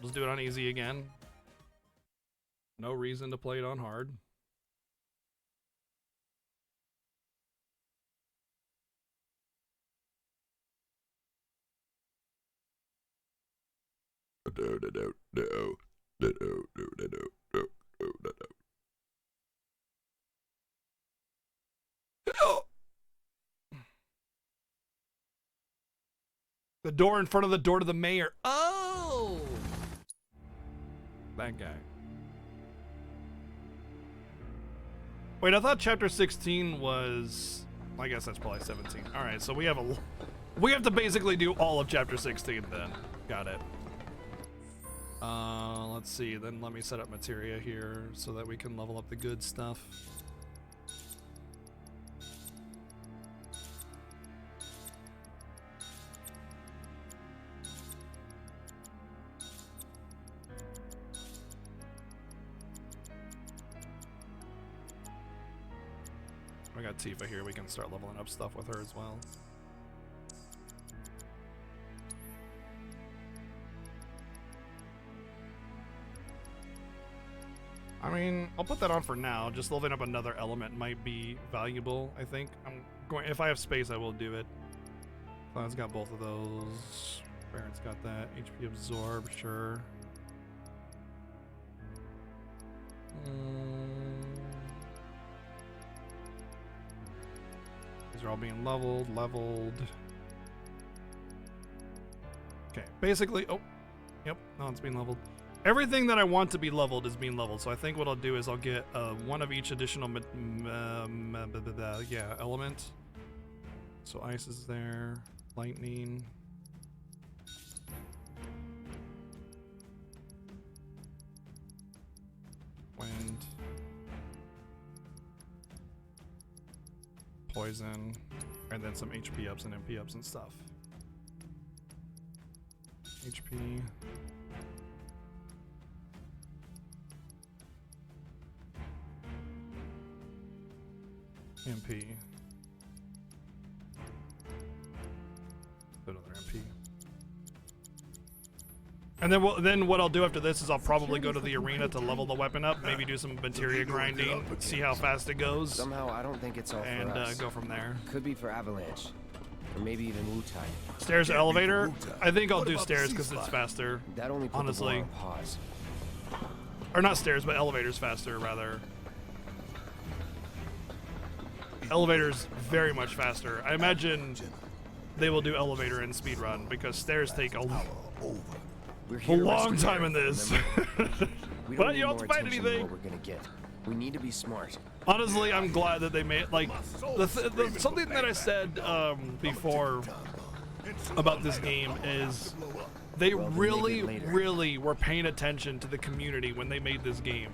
Let's do it on easy again. No reason to play it on hard. The door in front of the door to the mayor. Oh! That guy. Wait, I thought chapter 16 was... I guess that's probably 17. Alright, so we have to basically do all of chapter 16 then. Got it. Let's see, then let me set up materia here so that we can level up the good stuff. We got Tifa here, we can start leveling up stuff with her as well. I mean, I'll put that on for now. Just leveling up another element might be valuable, I think. If I have space, I will do it. Cloud's got both of those. Baron's got that. HP absorb, sure. These are all being leveled. Okay, basically, oh, yep, no, it's being leveled. Everything that I want to be leveled is being leveled, so I think what I'll do is I'll get one of each additional element. So ice is there, lightning. Wind. Poison. And then some HP ups and MP ups and stuff. HP. MP. Another MP. And then what I'll do after this is I'll probably go to the arena to level the weapon up, maybe do some materia grinding, see how fast it goes. Somehow I don't think it's all and for us. Go from there. Could be for Avalanche, or maybe even Wu-Tai. Stairs or elevator? I think I'll do stairs because it's faster. That only put honestly. the war on pause. Or not stairs, but elevators faster rather. Elevators very much faster. I imagine they will do elevator and speedrun because stairs take a long time in this. But you don't have to fight anything. We're gonna get. We need to be smart. Honestly, I'm glad that they made like something that I said before about this game is they really were paying attention to the community when they made this game.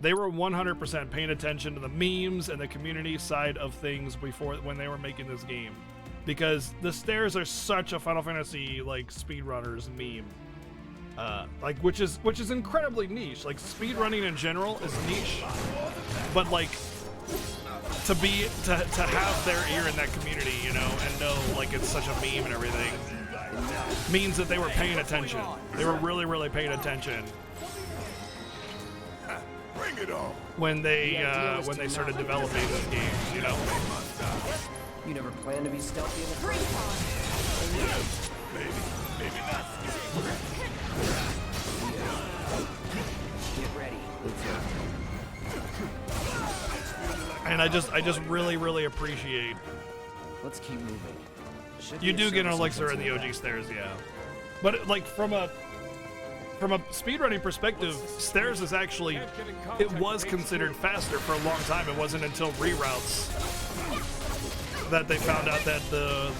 They were 100% paying attention to the memes and the community side of things before when they were making this game, because the stairs are such a Final Fantasy like speedrunners meme, like which is incredibly niche. Like speedrunning in general is niche, but like to have their ear in that community, you know, and know like it's such a meme and everything, means that they were paying attention. They were really paying attention. When they started developing this game, you know. You never planned to be stealthy in the free Maybe not. Get ready. And I just really appreciate. Let's keep moving. You do get an elixir in the OG stairs, yeah. But like from a speedrunning perspective, stairs is actually, it was considered faster for a long time. It wasn't until reroutes that they found out that the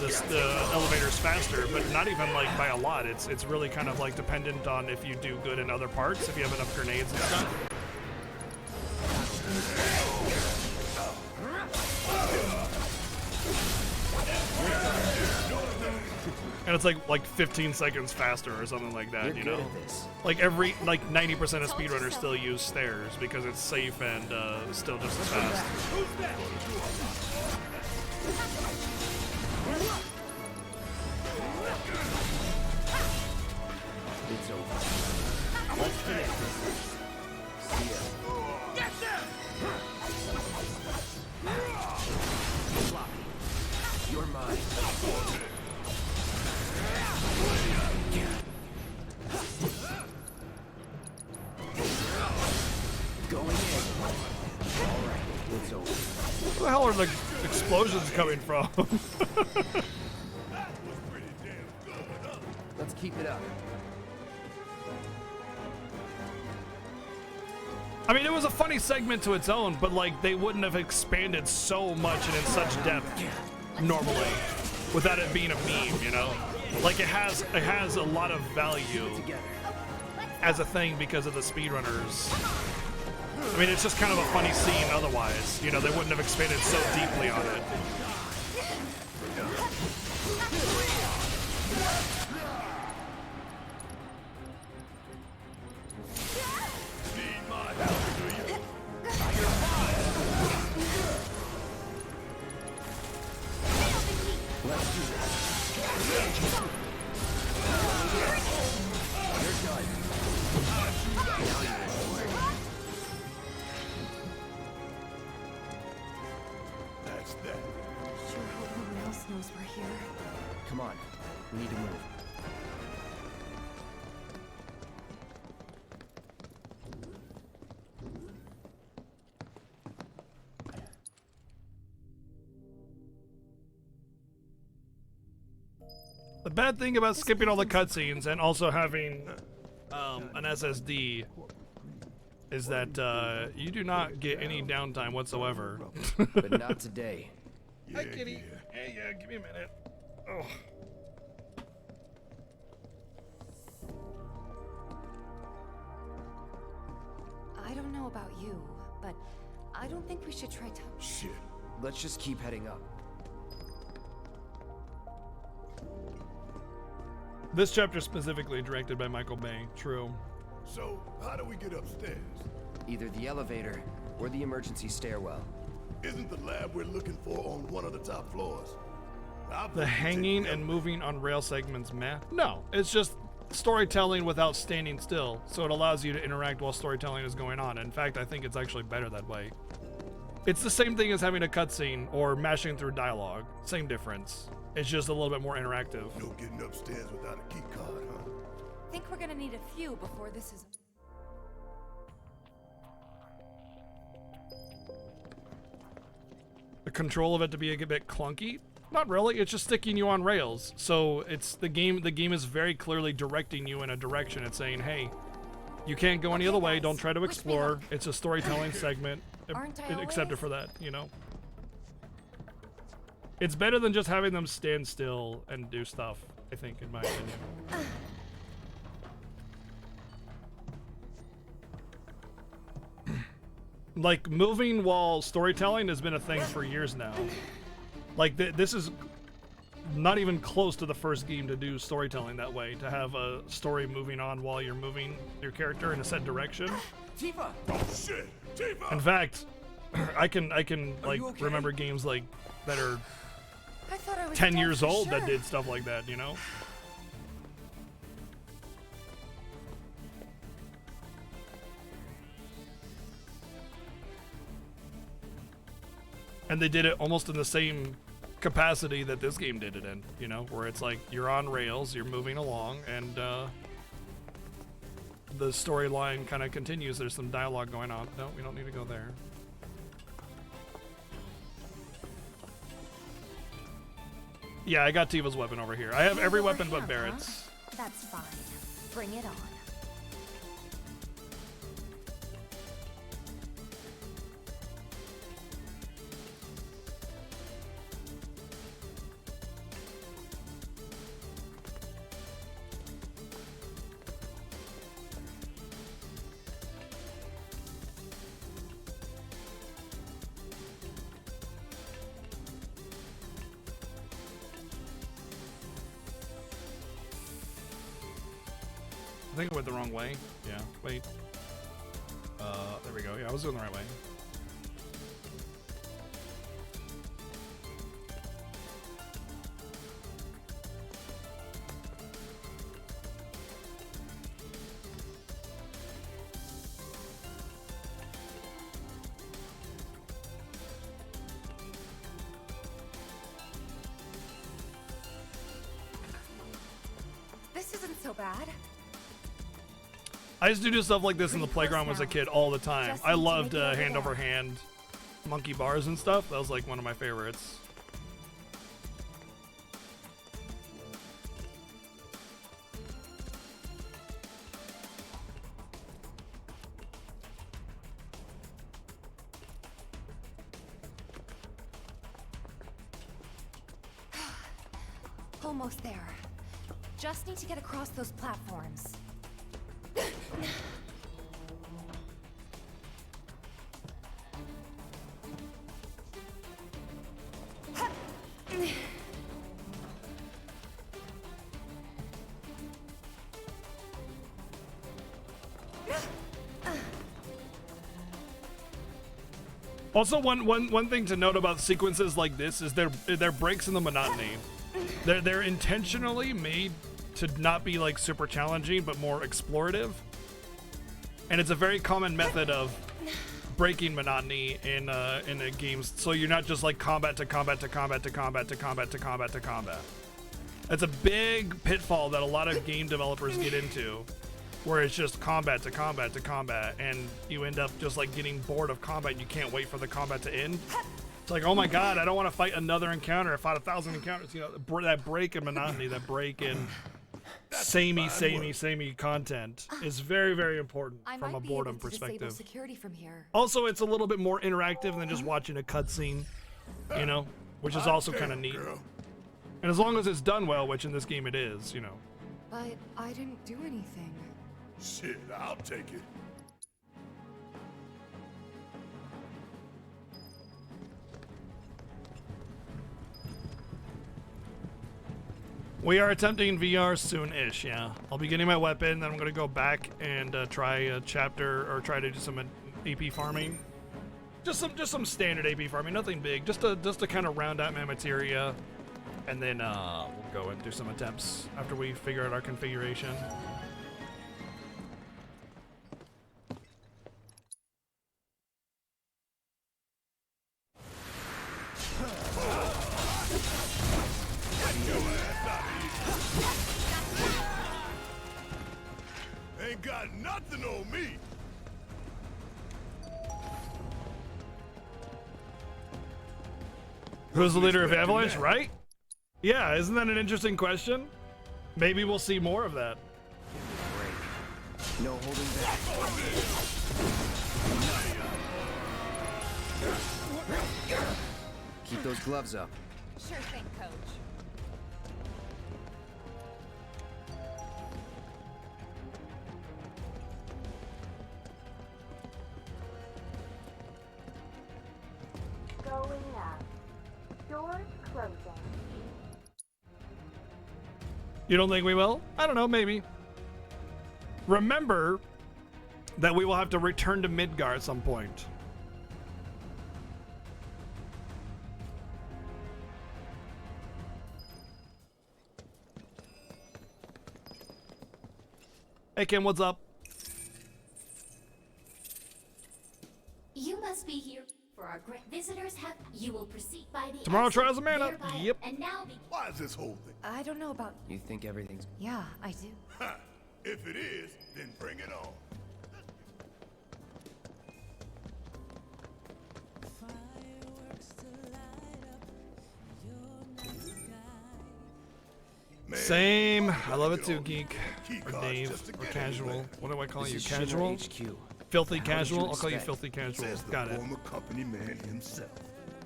elevator's faster, but not even like by a lot. It's really kind of like dependent on if you do good in other parts, if you have enough grenades and stuff. And it's like 15 seconds faster or something like that, you know? Like 90% of speedrunners still use stairs because it's safe and still just as fast. It's over. Let's finish this. See ya. Get them! Floppy. You're mine. Going in. Alright, it's over. Where the hell are the explosions coming from? Let's keep it up. I mean, it was a funny segment to its own, but like they wouldn't have expanded so much and in such depth normally without it being a meme, you know? Like it has a lot of value as a thing because of the speedrunners. I mean, it's just kind of a funny scene otherwise. You know, they wouldn't have expanded so deeply on it. Come on, we need to move. The bad thing about skipping all the cutscenes and also having an SSD is that you do not get any downtime whatsoever. But not today. Hi, kitty. Hey, give me a minute. Oh. I don't know about you, but I don't think we should try to... Shit. Let's just keep heading up. This chapter specifically directed by Michael Bay. True. So, how do we get upstairs? Either the elevator or the emergency stairwell. Isn't the lab we're looking for on one of the top floors? The hanging and moving on rail segments, meh? No, it's just storytelling without standing still, so it allows you to interact while storytelling is going on. In fact, I think it's actually better that way. It's the same thing as having a cutscene or mashing through dialogue. Same difference. It's just a little bit more interactive. No getting upstairs without a key card, huh? Think we're gonna need a few before this is... The control of it to be a bit clunky? Not really, it's just sticking you on rails. So it's the game is very clearly directing you in a direction. It's saying, hey, you can't go any other way, don't try to explore. It's a storytelling segment, except for that, you know? It's better than just having them stand still and do stuff, I think, in my opinion. Like, moving while storytelling has been a thing for years now. Like, this is not even close to the first game to do storytelling that way, to have a story moving on while you're moving your character in a set direction. Tifa! Oh shit! Tifa! In fact, I can like okay? remember games like that are I thought I was 10 dead years for old sure. that did stuff like that, you know? And they did it almost in the same capacity that this game did it in, you know, where it's like you're on rails, you're moving along, and the storyline kind of continues. There's some dialogue going on. No, we don't need to go there. Yeah, I got Tifa's weapon over here. I have every weapon but Barrett's. That's fine. Bring it on. I think I went the wrong way. Yeah, wait. There we go. Yeah, I was doing the right way. bad. I used to do stuff like this in the playground as a kid all the time. Just I need to loved make it over hand there. over hand monkey bars and stuff. That was like one of my favorites. Almost there. Just need to get across those platforms. Also, one thing to note about sequences like this is there breaks in the monotony. They're intentionally made to not be like super challenging, but more explorative. And it's a very common method of breaking monotony in a games, so you're not just like combat to combat to combat to combat to combat to combat to combat. It's a big pitfall that a lot of game developers get into, where it's just combat to combat to combat, and you end up just like getting bored of combat and you can't wait for the combat to end. It's like, oh my god, I don't want to fight another encounter. I fought 1,000 encounters. You know, that break in monotony, that break in samey content is very, very important I from a might be boredom able to disable perspective. security from here. Also, it's a little bit more interactive than just watching a cutscene, you know, which is also kind of neat. And as long as it's done well, which in this game it is, you know. But I didn't do anything. Shit, I'll take it. We are attempting VR soon-ish, yeah. I'll be getting my weapon, then I'm going to go back and try a chapter, or try to do some AP farming. Just some standard AP farming, nothing big. Just to kind of round out my materia, and then we'll go and do some attempts after we figure out our configuration. Ain't got nothing on me. Who's the leader of Avalanche, right? Yeah, isn't that an interesting question? Maybe we'll see more of that. No holding back. Keep those gloves up. Sure thing, Coach. Going up. Doors closing. You don't think we will? I don't know, maybe. Remember that we will have to return to Midgar at some point. Hey Kim, what's up? You must be here for our great visitors have. You will proceed by the Tomorrow exit, Trials of Mana. thereby- Yep. And now be Why is this whole thing? I don't know about... You think everything's... Yeah, I do. Ha! If it is, then bring it on. Man, Same. I love it get too, on geek. key Or cards Dave. just to Or get casual. anywhere. What do I call This you? is Shinra Casual? HQ. Filthy How did you casual? I'll call you expect? filthy casual. Says the Got it. former company man himself.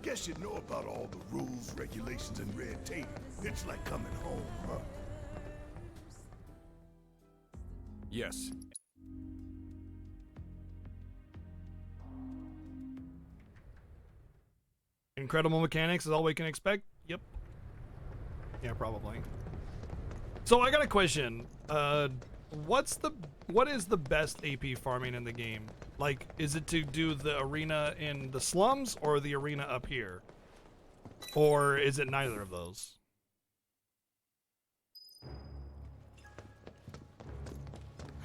Guess you know about all the rules, regulations, and red tape. It's like coming home, huh? Yes. Incredible mechanics is all we can expect? Yep. Yeah, probably. So I got a question. What is the best AP farming in the game? Like, is it to do the arena in the slums or the arena up here? Or is it neither of those?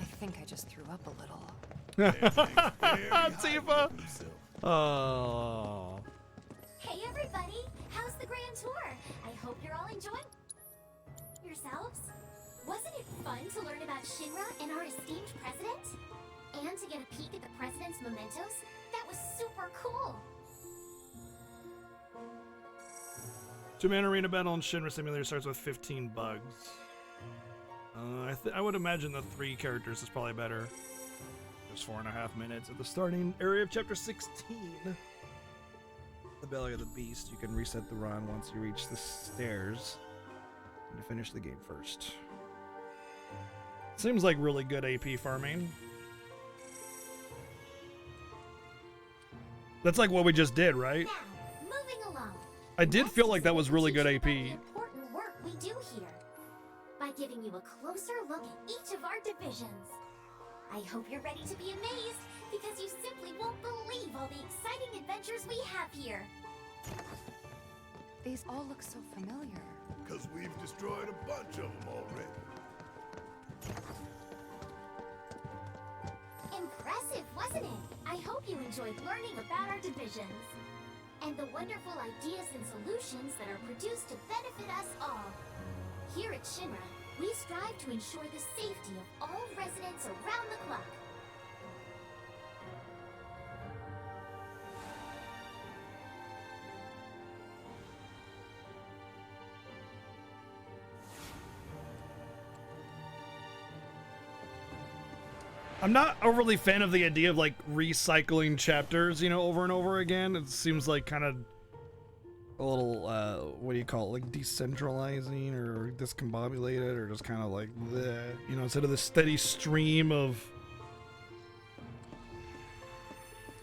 I think I just threw up a little. Tifa! Oh. Hey everybody, how's the grand tour? I hope you're all enjoying yourselves. Wasn't it fun to learn about Shinra and our esteemed president? And to get a peek at the president's mementos? That was super cool! Two-man arena battle in Shinra Simulator starts with 15 bugs. I would imagine the 3 characters is probably better. There's 4.5 minutes at the starting area of Chapter 16. The Belly of the Beast. You can reset the run once you reach the stairs. And to finish the game first. Seems like really good AP farming. That's like what we just did, right? Now, moving along. I did feel like that was really good AP. The important work we do here by giving you a closer look at each of our divisions. I hope you're ready to be amazed because you simply won't believe all the exciting adventures we have here. These all look so familiar. Because we've destroyed a bunch of them already. Impressive, wasn't it? I hope you enjoyed learning about our divisions and the wonderful ideas and solutions that are produced to benefit us all. Here at Shinra, we strive to ensure the safety of all residents around the clock. I'm not overly fan of the idea of like recycling chapters, you know, over and over again. It seems like kind of a little, what do you call it, like decentralizing or discombobulated or just kind of like bleh, you know, instead of the steady stream of.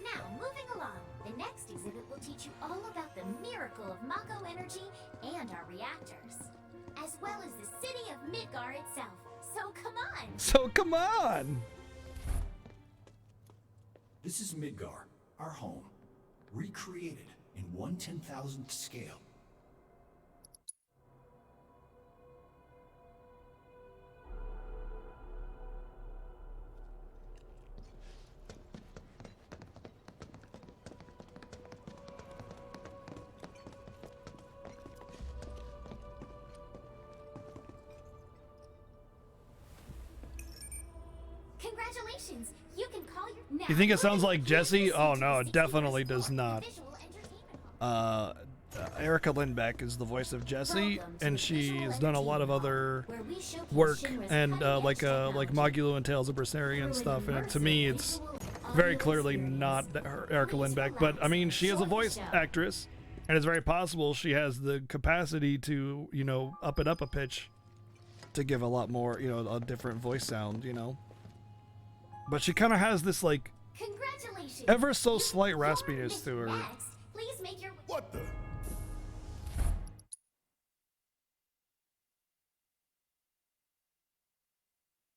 Now, moving along, the next exhibit will teach you all about the miracle of Mako energy and our reactors, as well as the city of Midgar itself. So come on! So come on! This is Midgar, our home, recreated in 1/10,000th scale. Congratulations! You can call your. Now, You think it sounds like please Jesse? listen Oh to no, the it 60 definitely first does floor, not. the visual entertainment hall. Erica Lindbeck is the voice of Jessie, Welcome to and the visual she's done a lot of entertainment other hall, where we showcase work Shinra's and cutting-edge like technology Magulu and Tales of Berseria and through stuff. an And to me, immersive it's visual very audio clearly experience. not Erica Please Lindbeck. But I relax. mean, she is a Enjoy the voice show. actress, and it's very possible she has the capacity to, you know, up it up a pitch to give a lot more, you know, a different voice sound, you know. But she kind of has this like Congratulations! ever so You slight can raspiness to her. next. Please make your. What the?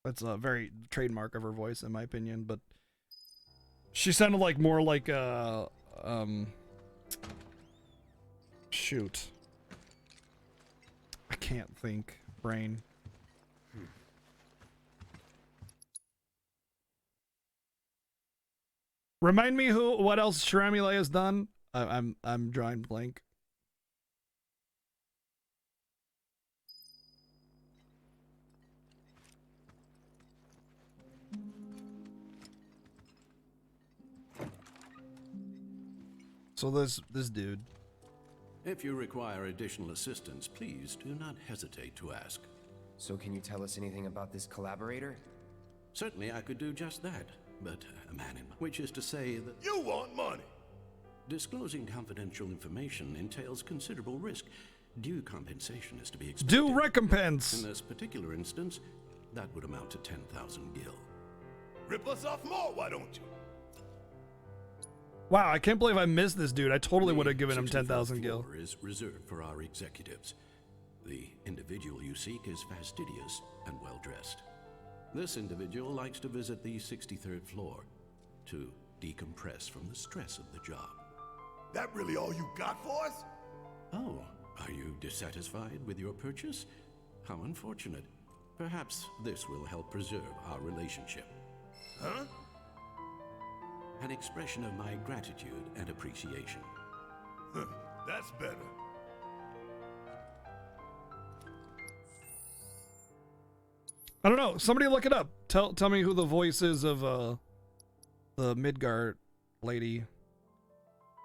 That's a very trademark of her voice, in my opinion. But she sounded like more like shoot. I can't think. Brain. Remind me what else Shiramile has done? I'm drawing blank. So this dude. If you require additional assistance, please do not hesitate to ask. So can you tell us anything about this collaborator? Certainly I could do just that, but which is to say that You want money. disclosing confidential information entails considerable risk. Due compensation is to be expected. Due recompense. In this particular instance, that would amount to 10,000 gil. Rip us off more, why don't you? Wow, I can't believe I missed this dude. I totally The would have given him 64th 10,000 gil. floor is reserved for our executives. The individual you seek is fastidious and well-dressed. This individual likes to visit the 63rd floor to decompress from the stress of the job. That really all you got for us? Oh, are you dissatisfied with your purchase? How unfortunate. Perhaps this will help preserve our relationship. Huh? An expression of my gratitude and appreciation. Huh, that's better. I don't know. Somebody look it up. Tell me who the voice is of the Midgard lady.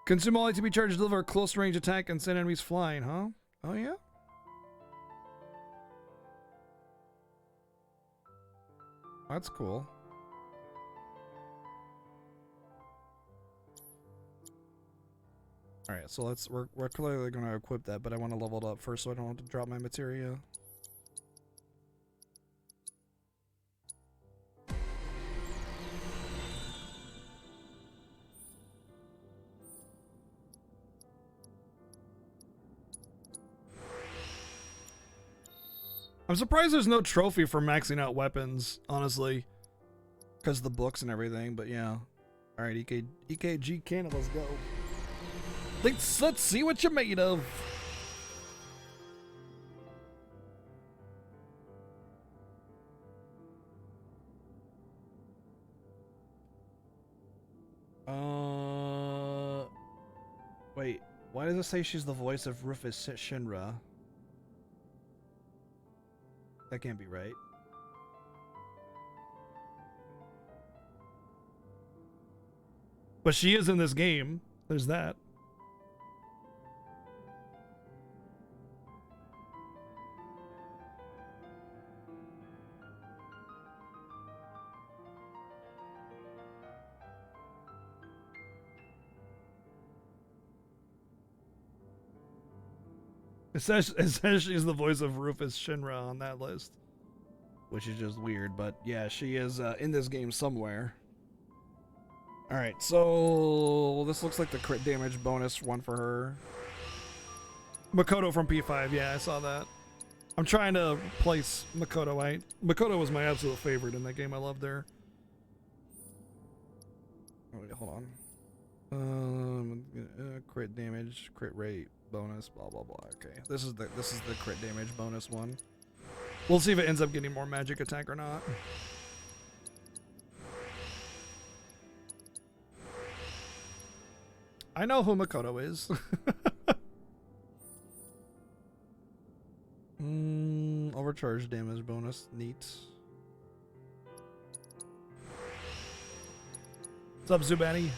Consume all to be charged to deliver a close range attack and send enemies flying, huh? Oh yeah? That's cool. Alright, so we're clearly gonna equip that, but I want to level it up first so I don't have to drop my materia. I'm surprised there's no trophy for maxing out weapons, honestly. Because of the books and everything, but yeah. Alright, EKG Cannon, let's go. Let's see what you're made of. Wait, why does it say she's the voice of Rufus Shinra? That can't be right. But she is in this game. There's that. It says she's the voice of Rufus Shinra on that list, which is just weird, but yeah, she is in this game somewhere. Alright, so this looks like the crit damage bonus one for her. Makoto from P5, yeah, I saw that. I'm trying to place Makoto. Makoto was my absolute favorite in that game. I loved her. Oh, wait, hold on. Crit damage, crit rate bonus, blah blah blah. Okay, this is the crit damage bonus one. We'll see if it ends up getting more magic attack or not. I know who Makoto is. Overcharge damage bonus, neat. What's up, Zubani?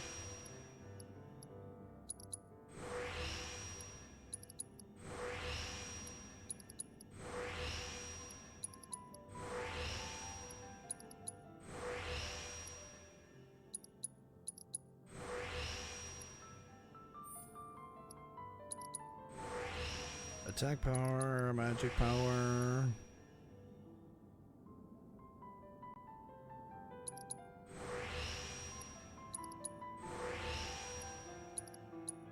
Attack power, magic power.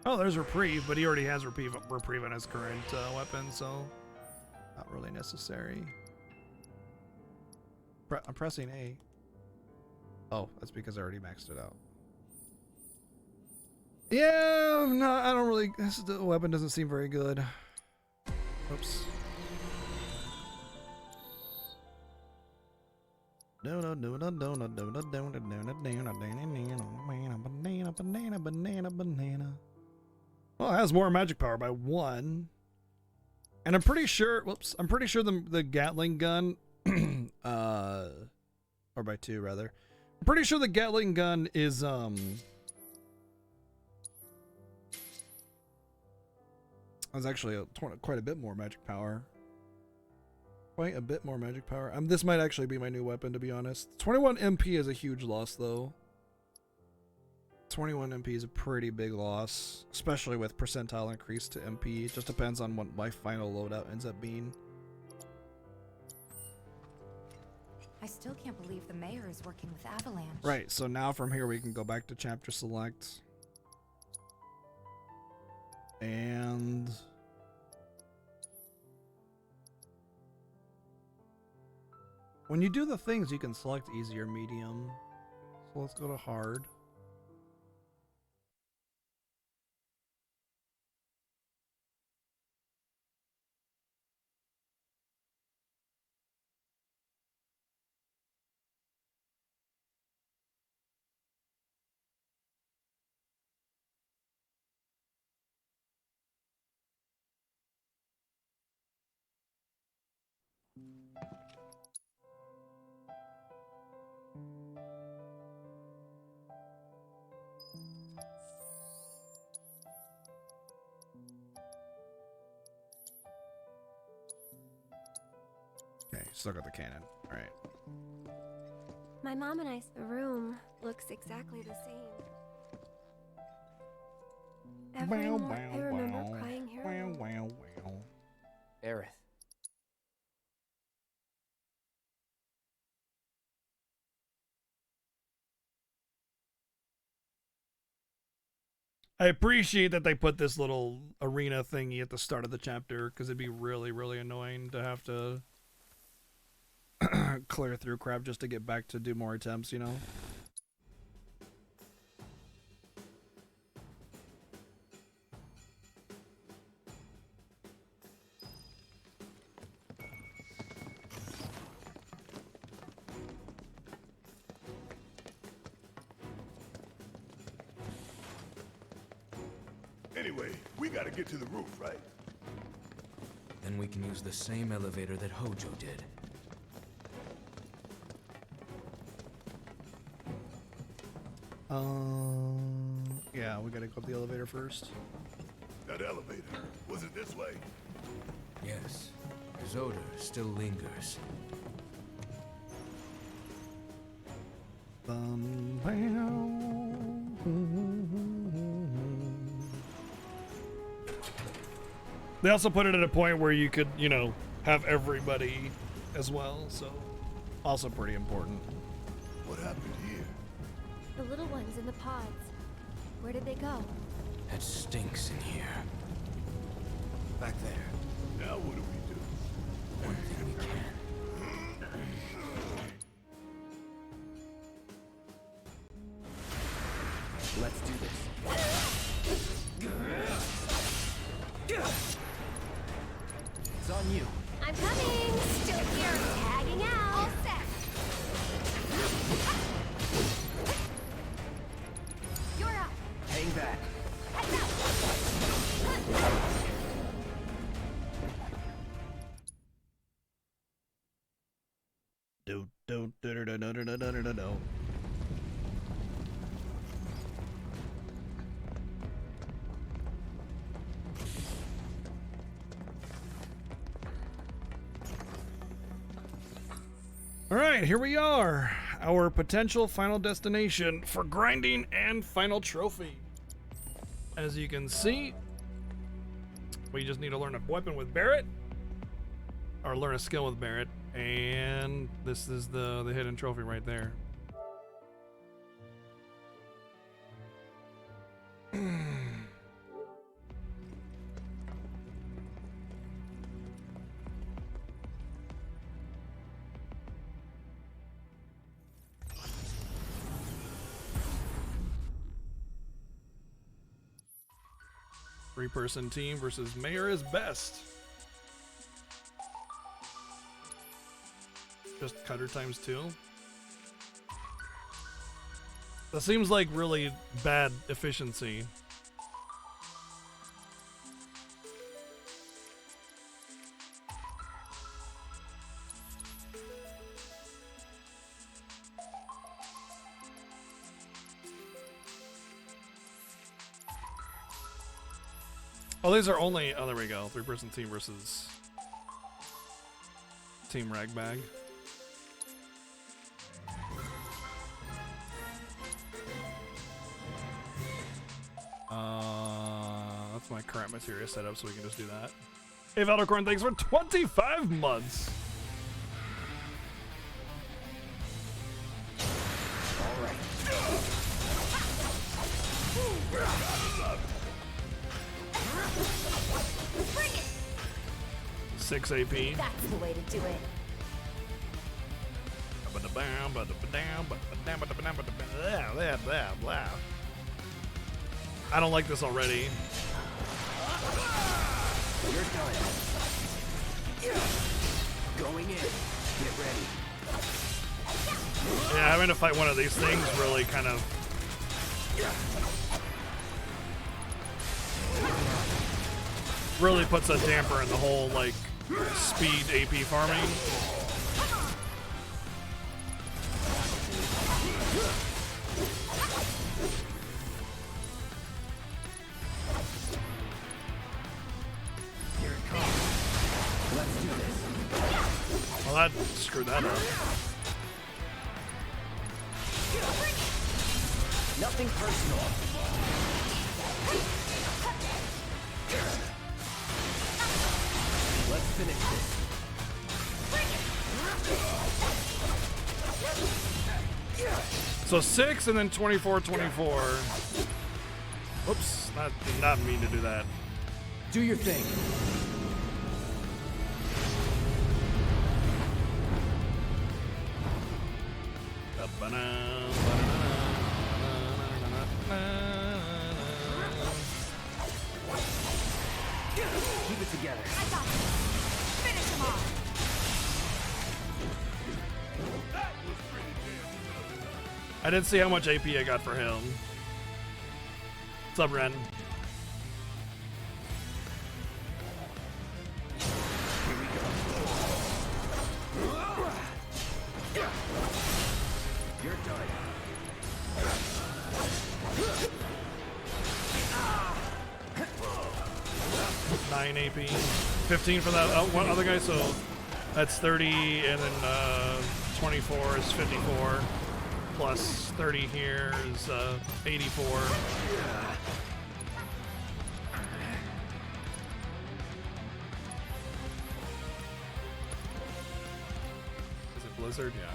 Oh, there's reprieve, but he already has reprieve on his current weapon, so not really necessary. I'm pressing A. Oh, that's because I already maxed it out. Yeah, no, I don't really. The weapon doesn't seem very good. Oops. Banana. Well, it has more magic power by 1. And I'm pretty sure, whoops, I'm pretty sure the Gatling gun, or by 2 rather. I'm pretty sure the Gatling gun is, that's actually quite a bit more magic power. Quite a bit more magic power. This might actually be my new weapon, to be honest. 21 MP is a huge loss, though. 21 MP is a pretty big loss, especially with percentile increase to MP. It just depends on what my final loadout ends up being. I still can't believe the mayor is working with Avalanche. Right, so now from here we can go back to chapter select. And when you do the things, you can select easy or medium. So let's go to hard. still got the cannon. All right. My mom and I's room looks exactly the same. Every night I remember crying here alone. Aerith. I appreciate that they put this little arena thingy at the start of the chapter, because it'd be really, really annoying to have to clear through crap just to get back to do more attempts, you know? Anyway, we gotta get to the roof, right? Then we can use the same elevator that Hojo did. Yeah, we gotta go up the elevator first. That elevator, was it this way? Yes, his odor still lingers. They also put it at a point where you could, you know, have everybody as well, so also pretty important. What happened here? The little ones in the pods. Where did they go? It stinks in here. Back there. Now what do we do? One thing we can. Let's do this. It's on you. I'm coming! Still here, tagging out! All set! You're up! Hang back. Heads out! Do. All right, here we are. Our potential final destination for grinding and final trophy. As you can see, we just need to learn a weapon with Barret, or learn a skill with Barret, and this is the hidden trophy right there. Three-person team versus Mayor is best. Just cutter times 2. That seems like really bad efficiency. Oh, these are only... Oh, there we go. Three-person team versus Team Ragbag. That's my current materia setup, so we can just do that. Hey, Valdercorn, thanks for 25 months. All right. 6 AP. That's the way to do it. I don't like this already. You're done. Going in. Get ready. Yeah, having to fight one of these things really kind of... really puts a damper in the whole, like, speed AP farming. Here it comes. Let's do this. Well, that screwed that up. Nothing personal. Let's finish this. So 6 and then 24, 24. Oops, did not mean to do that. Do your thing. Keep it together. I got it. Finish him off. I didn't see how much AP I got for him. What's up, Ren? You're done. 9 AP, 15 for that one other guy, so that's 30, and then 24 is 54, plus 30 here is 84. Is it Blizzard? Yeah.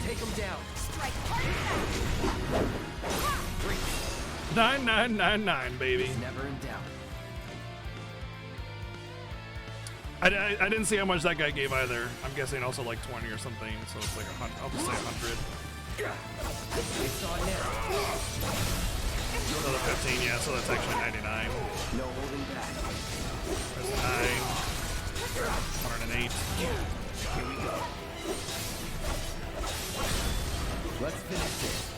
Take him down. Strike 9999, baby. Never in doubt. I didn't see how much that guy gave either. I'm guessing also like 20 or something, so it's like 100. I'll just say 100. It's on now. So the 15, yeah, so that's actually 99. No holding back. That's 9. 108. Here we go. Let's finish this.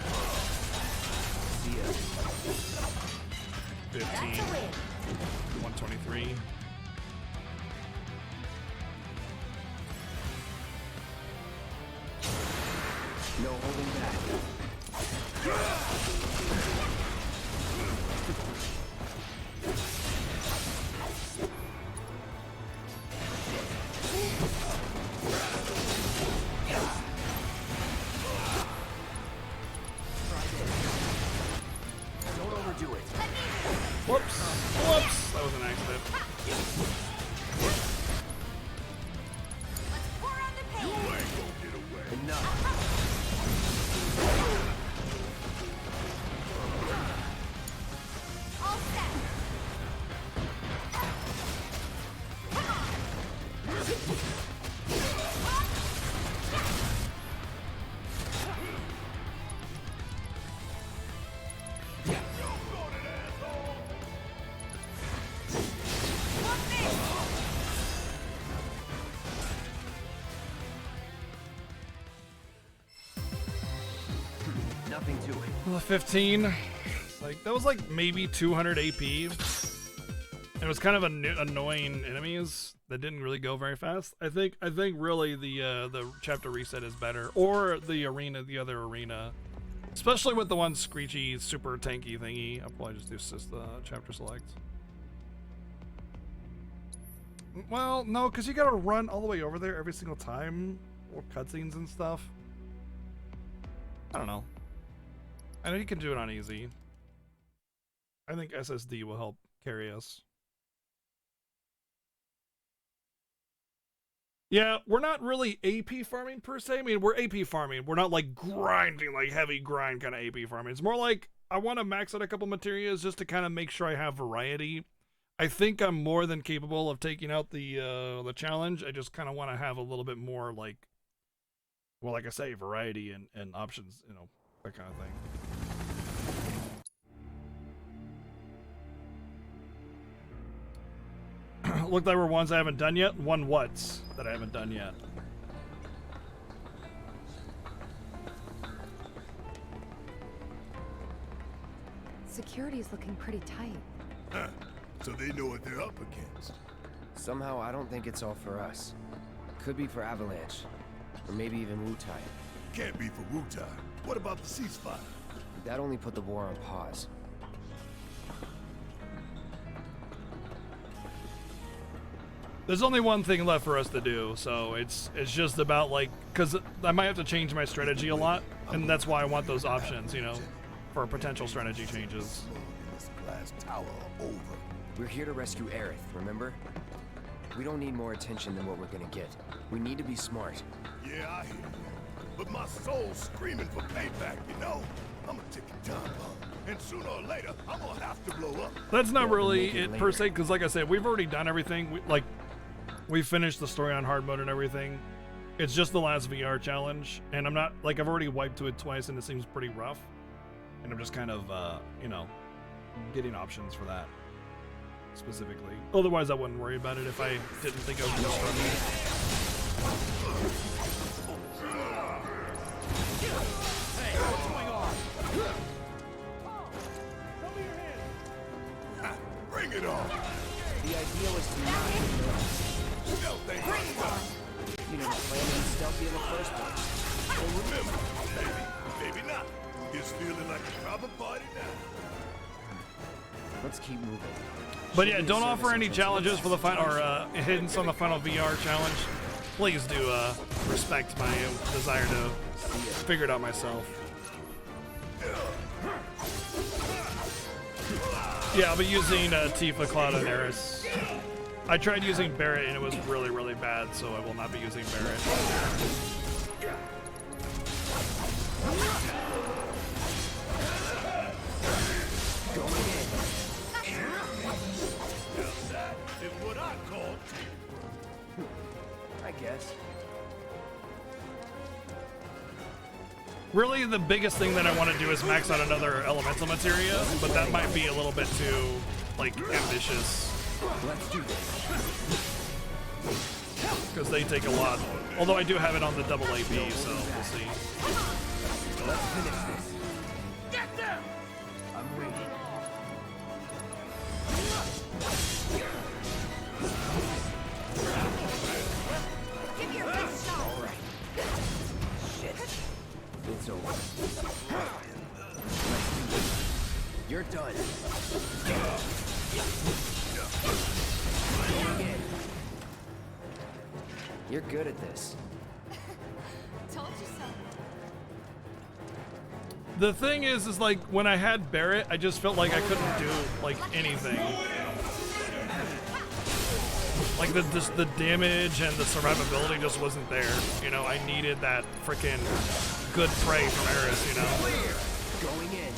See ya. 15. 123. No holding back. Don't overdo it. Whoops. Whoops. That was an accident. Let's pour on the paint. Enough. All set. Nothing to it. The 15. Like that was like maybe 200 AP. It was kind of annoying enemies that didn't really go very fast. I think really the chapter reset is better, or the arena, the other arena, especially with the one screechy super tanky thingy. I'll probably just do chapter select. Well, no, because you gotta run all the way over there every single time, or cutscenes and stuff. I don't know. I know you can do it on easy. I think SSD will help carry us. Yeah, we're not really AP farming per se. I mean, we're AP farming. We're not like grinding, like heavy grind kind of AP farming. It's more like I want to max out a couple materials just to kind of make sure I have variety. I think I'm more than capable of taking out the challenge. I just kind of want to have a little bit more like, well, like I say, variety and options, you know, that kind of thing. Look, there were ones I haven't done yet. One what's that I haven't done yet. Security's looking pretty tight. Huh. So they know what they're up against. Somehow, I don't think it's all for us. Could be for Avalanche. Or maybe even Wu-Tai. Can't be for Wu-Tai. What about the ceasefire? That only put the war on pause. There's only one thing left for us to do, so it's just about like, because I might have to change my strategy a lot, and that's why I want those options, you know, for potential strategy changes. This glass tower over. We're here to rescue Aerith, remember? We don't need more attention than what we're gonna get. We need to be smart. Yeah, I hear you. But my soul's screaming for payback, you know? I'm a ticking time bomb. And sooner or later, I'm gonna have to blow up. That's not really it per se, because like I said, we've already done everything. We finished the story on hard mode and everything. It's just the last VR challenge, and I'm not, like, I've already wiped to it twice, and it seems pretty rough. And I'm just kind of, you know, getting options for that specifically. Otherwise, I wouldn't worry about it if I didn't think I was going to struggle. Hey, what's going on? Bring it on! The idea was to not... Stealth ain't my style. You never planned to be stealthy in the first place. Don't remember. Maybe not. It's feeling like a proper party now. Let's keep moving. But yeah, don't offer any challenges for the final, or hints on the final VR challenge. Please do respect my desire to figure it out myself. Yeah, I'll be using Tifa, Cloud, and Eris. I tried using Barret and it was really, really bad, so I will not be using Barret. Is what I call, I guess. Really, the biggest thing that I want to do is max out another elemental materia, but that might be a little bit too, like, ambitious. Let's do this. Because they take a lot. Although I do have it on the double AP, so we'll see. Let's finish this. Get them! I'm ready. Give me your best shot. All right. Shit. It's over. You're done. You're good at this. Told you so. The thing is like, when I had Barret, I just felt like I couldn't do, like, anything. Like, the damage and the survivability just wasn't there. You know, I needed that freaking good prey from Eris, you know? Going in.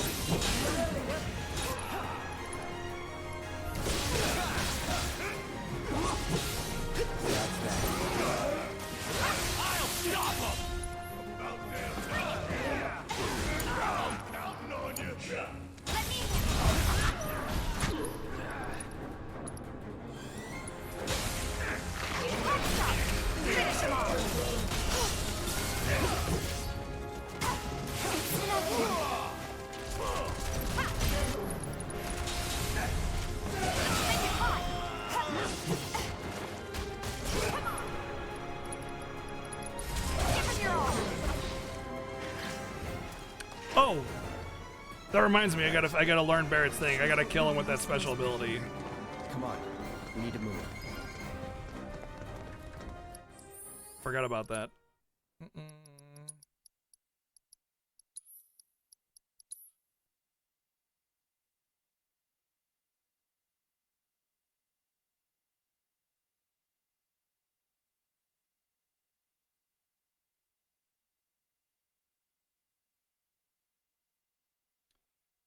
Oh, that reminds me. I gotta learn Barret's thing. I gotta kill him with that special ability. Come on, we need to move. Forgot about that.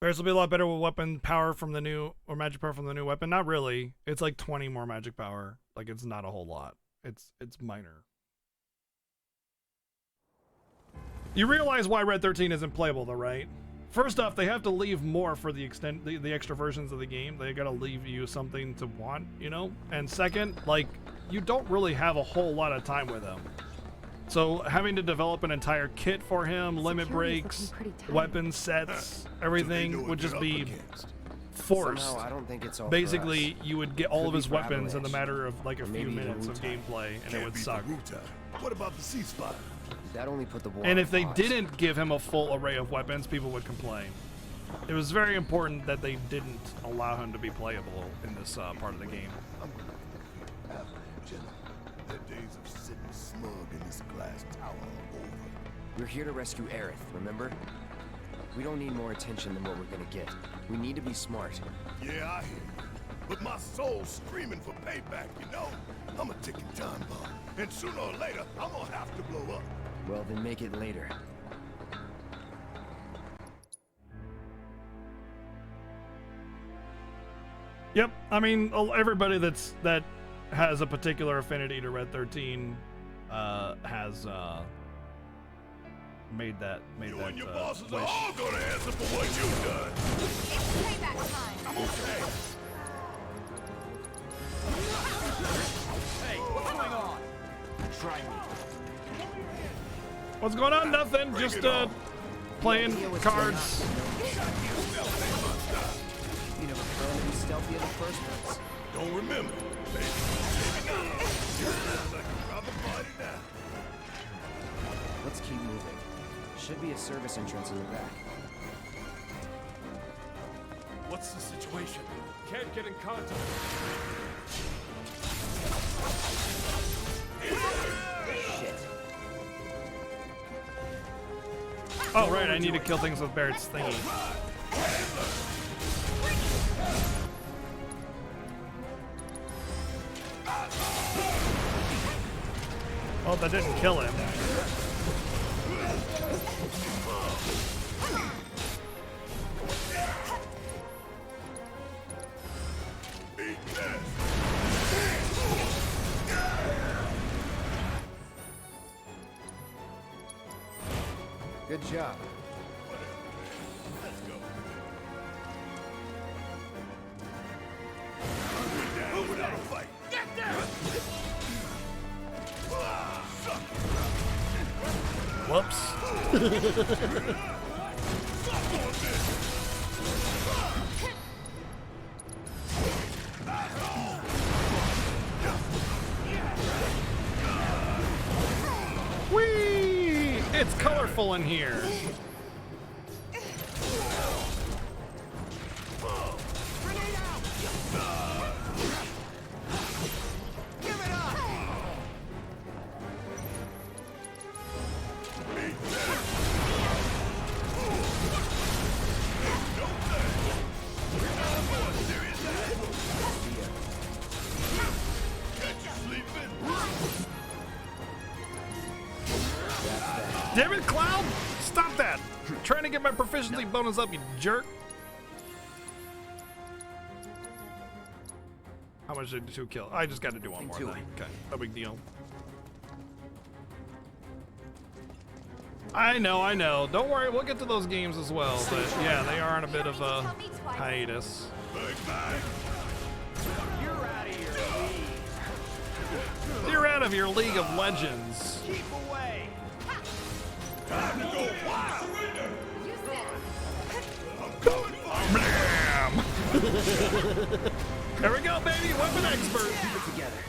Barret's will be a lot better with weapon power from the new, or magic power from the new weapon. Not really. It's like 20 more magic power. Like, it's not a whole lot. It's minor. You realize why Red 13 isn't playable though, right? First off, they have to leave more for the extra versions of the game. They gotta leave you something to want, you know? And second, like, you don't really have a whole lot of time with him. So having to develop an entire kit for him, limit breaks, weapon sets, everything would just be forced. Somehow, I don't think it's all basically, you would get all of his weapons in the matter of like a few minutes of gameplay, and it would suck. What about the ceasefire? That only put the war And on if they pause. didn't give him a full array of weapons, people would complain. It was very important that they didn't allow him to be playable in this part of the game. The days of sitting smug in this glass tower are over. We're here to rescue Aerith, remember? We don't need more attention than what we're gonna get. We need to be smart. Yeah, I hear you. But my soul's screaming for payback, you know? I'm a ticking time bomb. And sooner or later, I'm gonna have to blow up. Well, then make it later. Yep, I mean everybody that has a particular affinity to Red 13 has made that You and your bosses wish. are all gonna answer for what you've done. Payback time. I'm okay. Hey, what's going on? Try me. What's going on? Nothing. Just playing cards. You never planned to be stealthy in the first place. Don't remember, baby. Sounds like a proper party now. Let's keep moving. Should be a service entrance in the back. What's the situation? Can't get in contact. Shit. Oh right, I need to kill things with Barrett's thingy. Oh, that didn't kill him. Good job. Let's go. Without a fight. Get down! Whoops. Whee! It's colorful in here. Damn it, Cloud! Stop that! Trying to get my proficiency bonus up, you jerk. How much did 2 kill? I just got to do one more then. Okay, no big deal. I know. Don't worry, we'll get to those games as well. But yeah, they are on a bit of a hiatus. You're out of your League of Legends. Keep away. Time to go wild. You said Blam! There we go, baby. Weapon expert. Keep it together.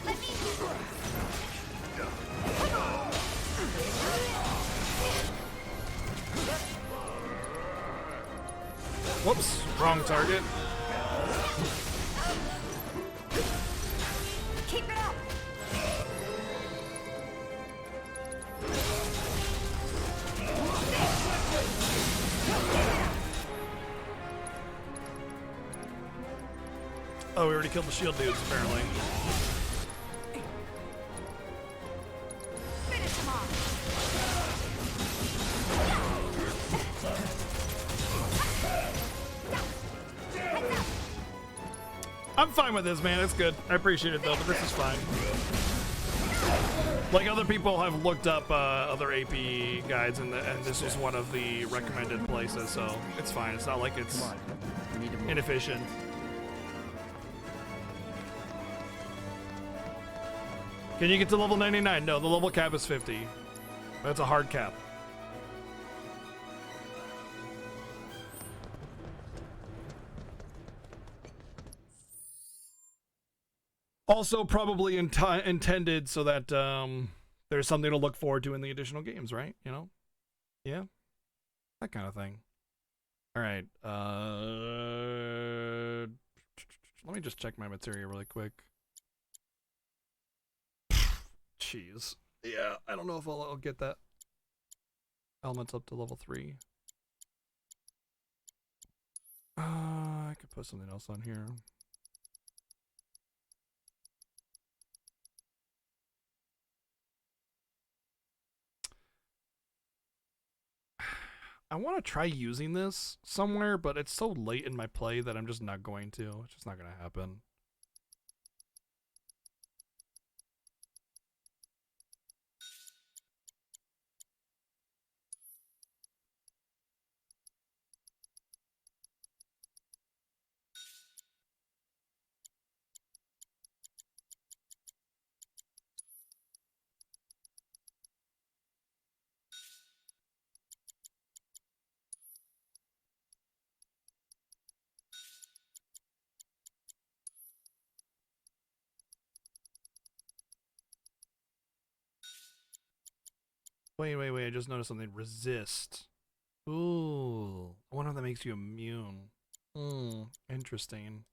Whoops, wrong target. keep it up. Oh, we already killed the shield dudes, apparently. Finish him off. I'm fine with this, man. It's good. I appreciate it, though, but this is fine. Like, other people have looked up other AP guides, and this was one of the recommended places, so it's fine. It's not like it's inefficient. Can you get to level 99? No, the level cap is 50. That's a hard cap. Also probably intended so that there's something to look forward to in the additional games, right? You know? Yeah. That kind of thing. All right. Let me just check my materia really quick. Jeez. Yeah, I don't know if I'll get that elements up to level 3. I could put something else on here. I want to try using this somewhere, but it's so late in my play that I'm just not going to. It's just not going to happen. Wait, I just noticed something. Resist. Ooh. I wonder if that makes you immune. Interesting.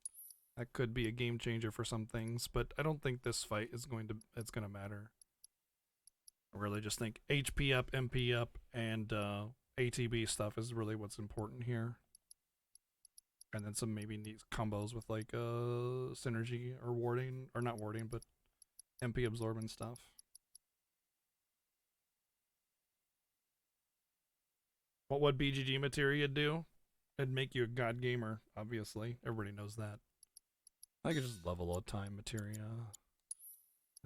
That could be a game changer for some things, but I don't think this fight is going to matter. I really just think HP up, MP up, and ATB stuff is really what's important here. And then some maybe neat combos with like synergy or warding, or not warding, but MP absorbing stuff. What would BGG materia do? It'd make you a god gamer, obviously. Everybody knows that. I could just level out time materia.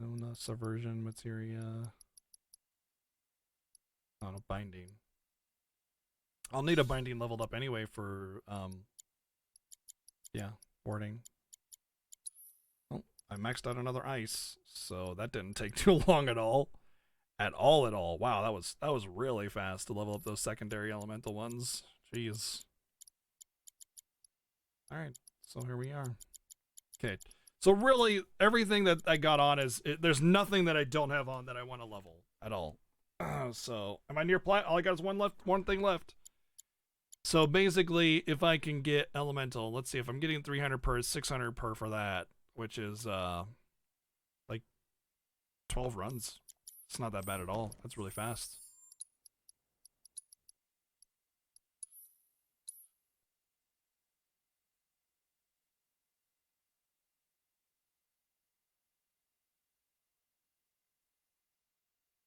And the subversion materia. Oh, no, binding. I'll need a binding leveled up anyway for, yeah, warding. Oh, I maxed out another ice, so that didn't take too long at all. At all. Wow, that was really fast to level up those secondary elemental ones. Jeez. Alright, so here we are. Okay, so really, everything that I got on is, there's nothing that I don't have on that I want to level at all. So, am I near plat? All I got is one thing left. So basically, if I can get elemental, let's see, if I'm getting 300 per, 600 per for that, which is, like, 12 runs. It's not that bad at all. That's really fast.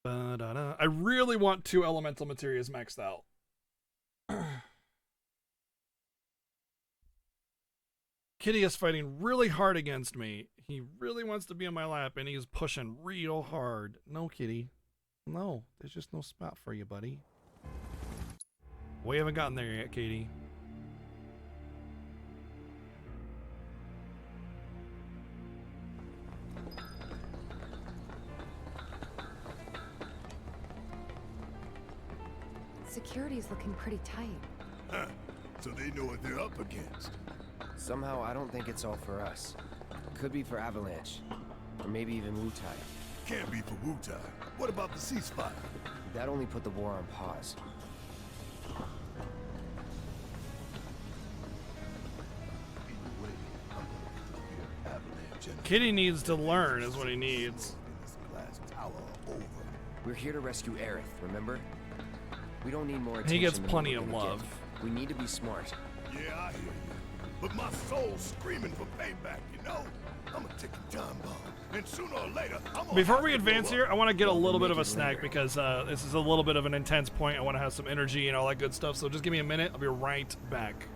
I really want 2 elemental materials maxed out. Kitty is fighting really hard against me. He really wants to be on my lap, and he's pushing real hard. No, Kitty. No, there's just no spot for you, buddy. We haven't gotten there yet, Katie. Security's looking pretty tight. Huh. So they know what they're up against. Somehow, I don't think it's all for us. Could be for Avalanche. Or maybe even Wu-Tai. Can't be for Wu-Tai. What about the ceasefire? That only put the war on pause. Kitty needs to learn is what he needs. We're here to rescue Aerith, remember? We don't need more attention. He gets plenty of love. We need to be smart. Yeah, I hear you. But my soul's screaming for payback, you know? I'm a ticking time bomb. And sooner or later, before we advance here, I want to get a little bit of a snack because this is a little bit of an intense point. I want to have some energy and all that good stuff. So just give me a minute. I'll be right back.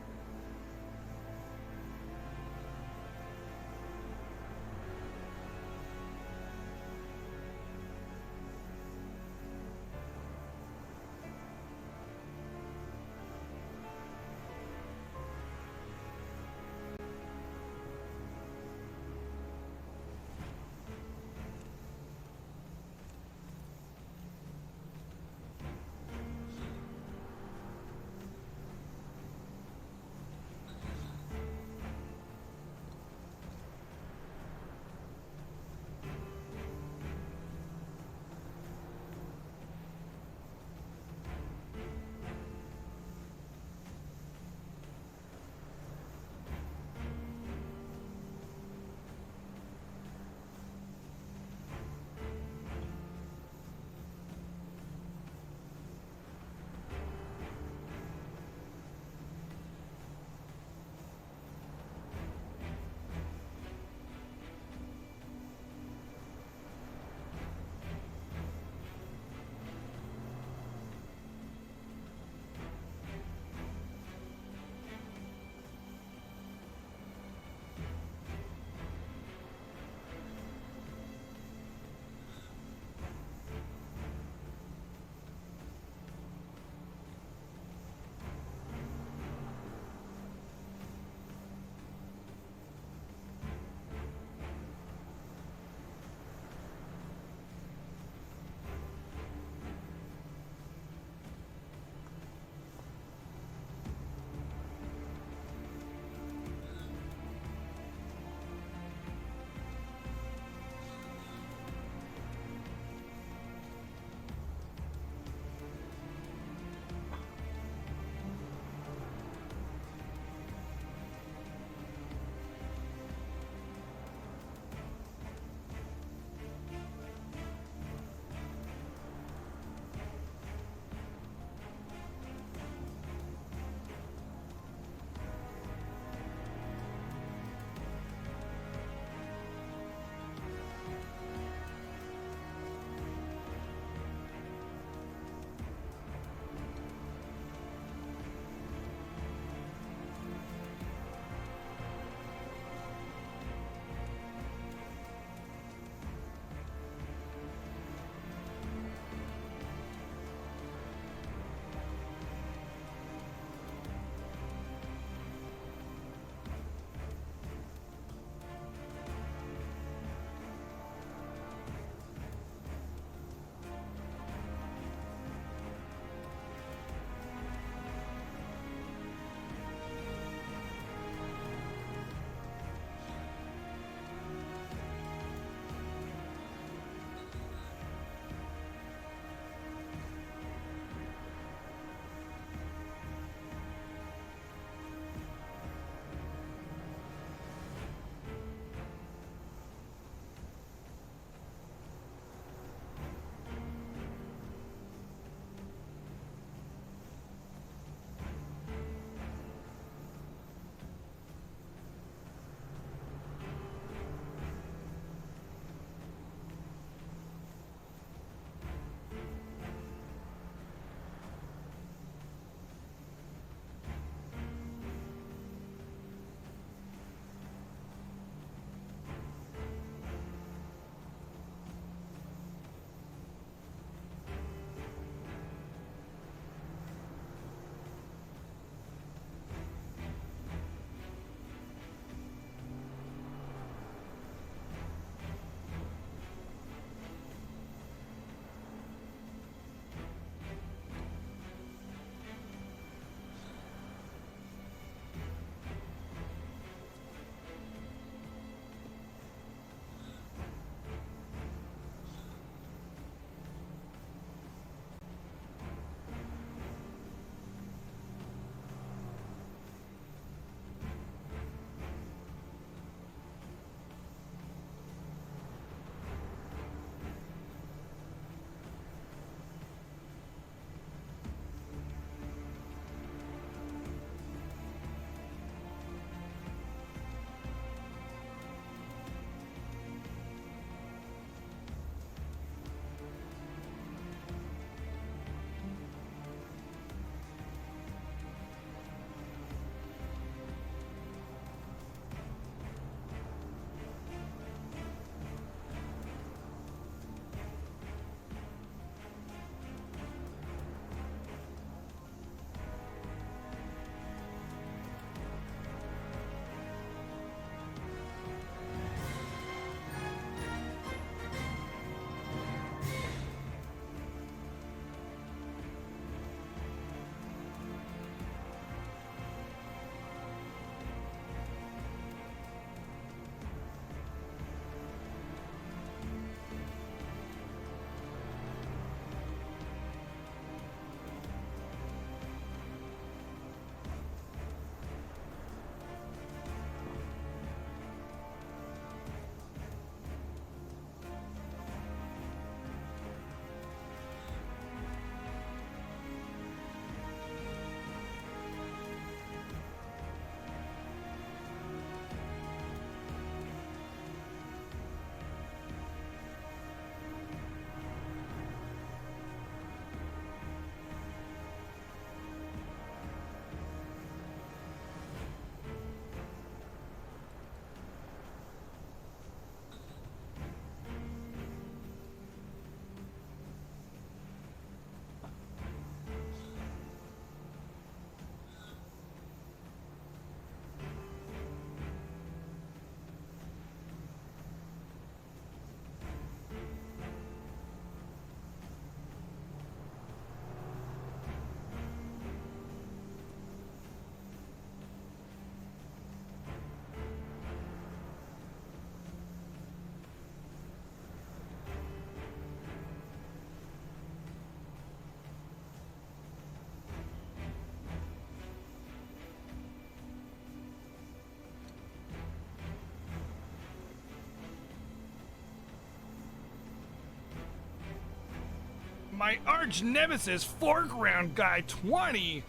my arch nemesis, foreground guy 20.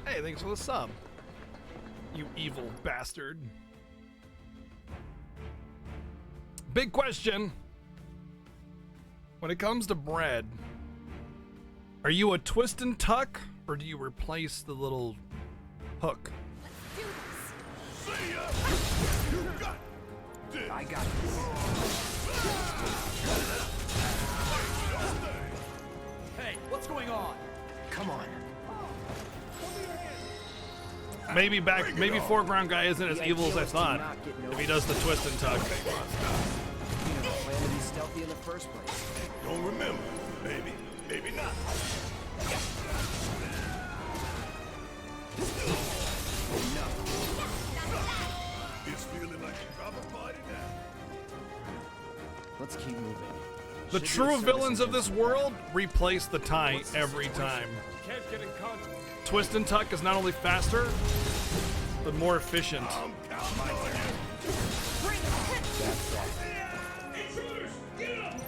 Hey, thanks for the sub. You evil bastard. Big question. When it comes to bread, are you a twist and tuck, or do you replace the little hook? I got this. Hey, what's going on? Come on. Maybe foreground guy isn't as evil as I thought. If he does the twist and tuck. You never planned to be stealthy in the first place. Don't remember. Maybe not. It's feeling like a proper party now. Let's keep moving. The true villains of this world replace the tie every time. Can't get in contact. Twist and tuck is not only faster, but more efficient. Intruders, get up!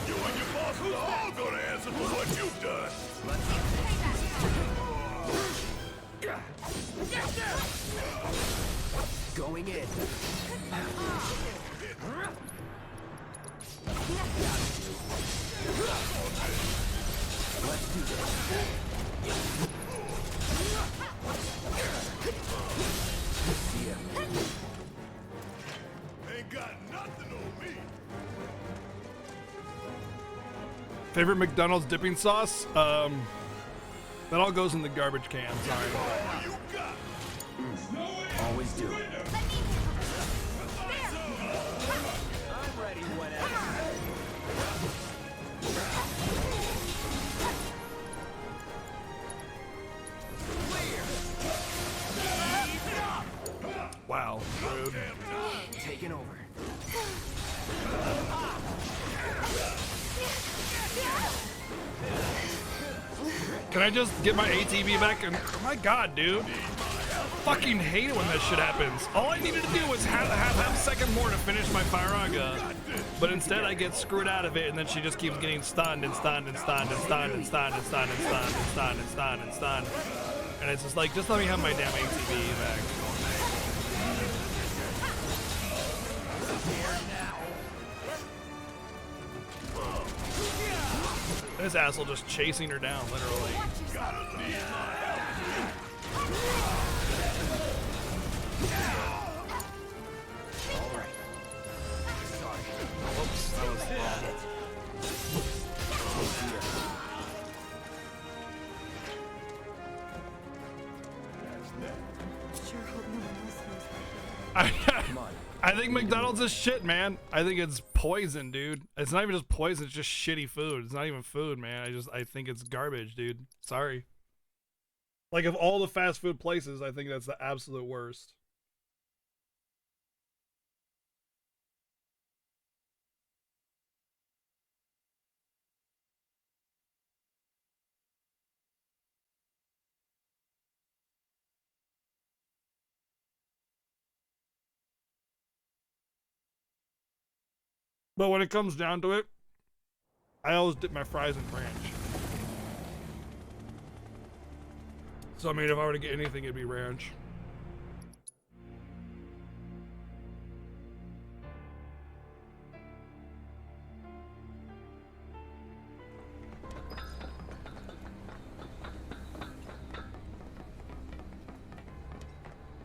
You and your boss are all gonna answer for what you've done. Going in. Let's do this. See ya. Ain't got nothing on me. Favorite McDonald's dipping sauce? That all goes in the garbage can. Sorry. Always do. I'm ready whenever. Wow, rude. Taking over. Can I just get my ATV back? And oh my god, dude. Fucking hate it when that shit happens. All I needed to do was have a second more to finish my Firaga. But instead I get screwed out of it, and then she just keeps getting stunned and stunned and stunned and stunned and stunned and stunned and stunned and stunned and stunned and stunned. And it's just like, just let me have my damn ATV back. This asshole just chasing her down, literally. Alright. Sorry. Whoops, that was Sure hope no one else knows that. Come on. I think McDonald's is shit, man. I think it's poison, dude. It's not even just poison, it's just shitty food. It's not even food, man. I think it's garbage, dude. Sorry. Like, of all the fast food places, I think that's the absolute worst. But when it comes down to it, I always dip my fries in ranch. So I mean, if I were to get anything, it'd be ranch.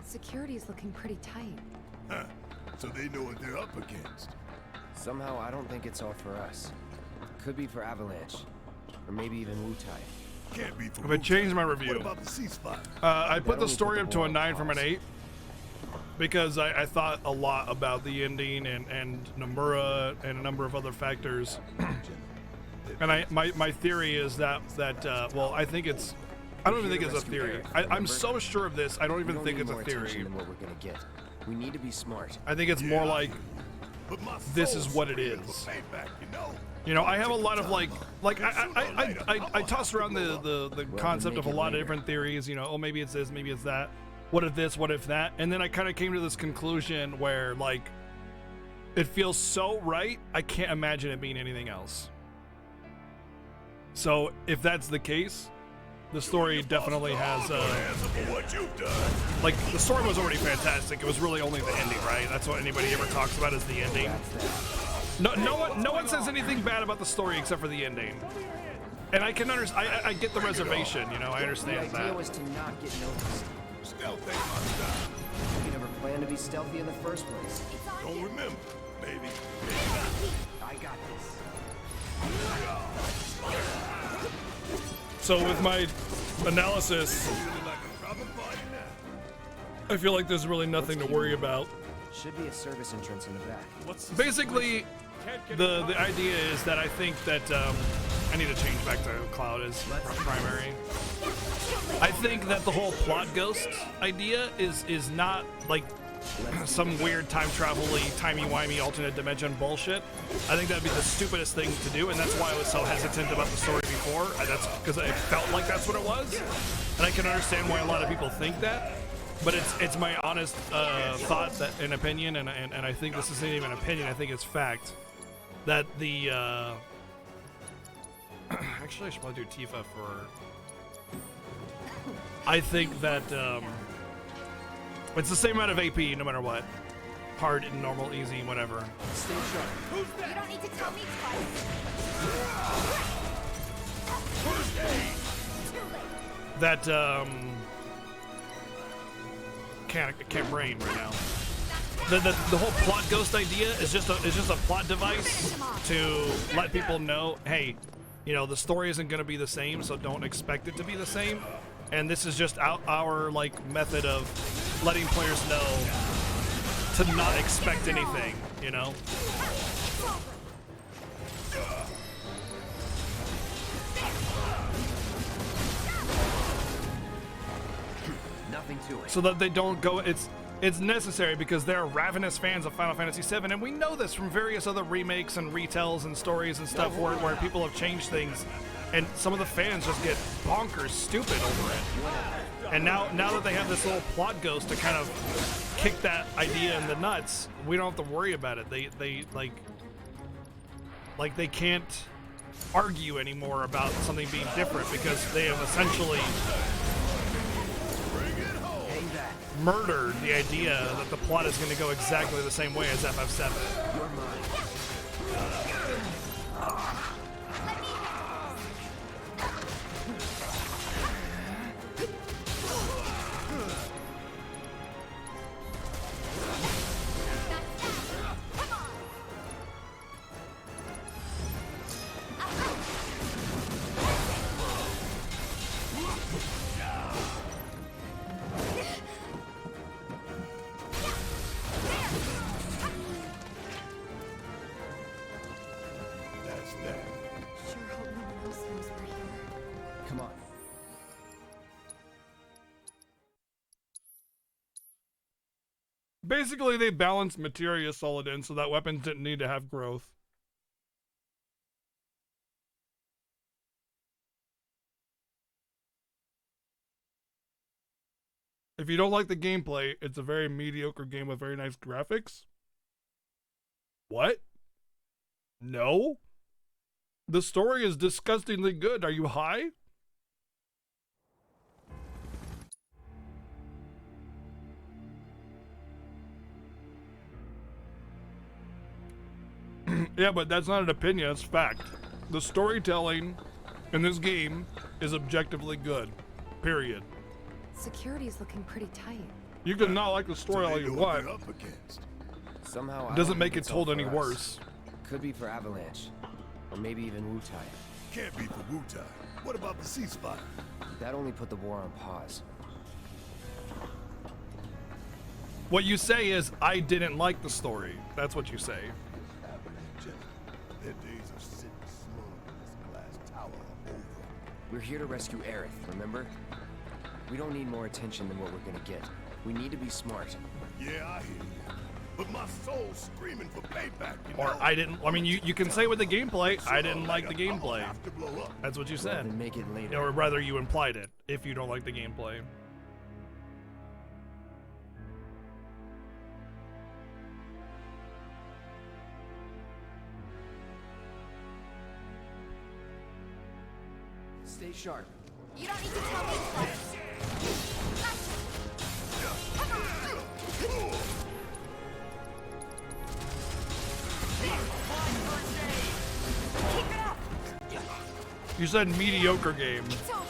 Security's looking pretty tight. Huh. So they know what they're up against. Somehow, I don't think it's all for us. Could be for Avalanche. Or maybe even Wu-Tai. Can't be for If I change my review. What about the ceasefire? I put the story up to a 9 from an 8. because I thought a lot about the ending and Nomura and a number of other factors. And my theory is that well, I think it's, I don't even think it's a theory. I'm so sure of this, I don't even think it's a theory. Than what we're gonna get. We need to be smart. I think it's more like, this is what it is. You know, I have a lot of like I toss around the concept of a lot of different theories. You know, oh, maybe it's this, maybe it's that. What if this? What if that? And then I kind of came to this conclusion where, like, it feels so right, I can't imagine it being anything else. So if that's the case, the story definitely has like, the story was already fantastic. It was really only the ending, right? That's what anybody ever talks about, is the ending. No one says anything bad about the story except for the ending. And I can understand. I get the reservation. You know, I understand that. The idea was to not get noticed. Stealth ain't my style. You never planned to be stealthy in the first place. Don't remember, baby. I got this. So with my analysis, I feel like there's really nothing to worry about. Should be a service entrance in the back. Basically, the idea is that I think that I need to change back to Cloud as primary. I think that the whole plot ghost idea is not like some weird time travel-y, timey-wimey alternate dimension bullshit. I think that'd be the stupidest thing to do, and that's why I was so hesitant about the story before. That's because it felt like that's what it was, and I can understand why a lot of people think that. But it's my honest thought that, and opinion, and I think this isn't even opinion. I think it's fact that the actually I should probably do Tifa for. I think that it's the same amount of AP no matter what. Hard, normal, easy, whatever. Stay sharp. You don't need to tell me twice. That can't brain right now. The whole plot ghost idea is just a plot device to let people know, hey, you know, the story isn't going to be the same, so don't expect it to be the same. And this is just our like method of letting players know to not expect anything, you know. Nothing to it. So that they don't go. It's necessary because they're ravenous fans of Final Fantasy VII, and we know this from various other remakes and retells and stories and stuff where people have changed things, and some of the fans just get bonkers stupid over it. And now that they have this little plot ghost to kind of kick that idea in the nuts, we don't have to worry about it. They like they can't argue anymore about something being different because they have essentially murdered the idea that the plot is going to go exactly the same way as FF7. You're mine. Basically, they balanced Materia Solid in so that weapons didn't need to have growth. If you don't like the gameplay, it's a very mediocre game with very nice graphics. What? No? The story is disgustingly good. Are you high? Yeah, but that's not an opinion, that's fact. The storytelling in this game is objectively good. Period. Security's looking pretty tight. You can not like the story all you want. Somehow It doesn't make it told any worse. Could be for Avalanche. Or maybe even Wutai. Can't be for Wutai. What about the ceasefire? That only put the war on pause. What you say is, I didn't like the story. That's what you say. Their days of sitting smug in this glass tower are over. We're here to rescue Aerith, remember? We don't need more attention than what we're gonna get. We need to be smart. Yeah, I hear you. But my soul's screaming for payback, you know? Or I didn't. I mean, you can say with the gameplay, I didn't like the gameplay. That's what you said. Then make it later. Or rather, you implied it. If you don't like the gameplay. Stay sharp. You don't need to tell me twice. Come on. Keep it up. You said mediocre game. It's over.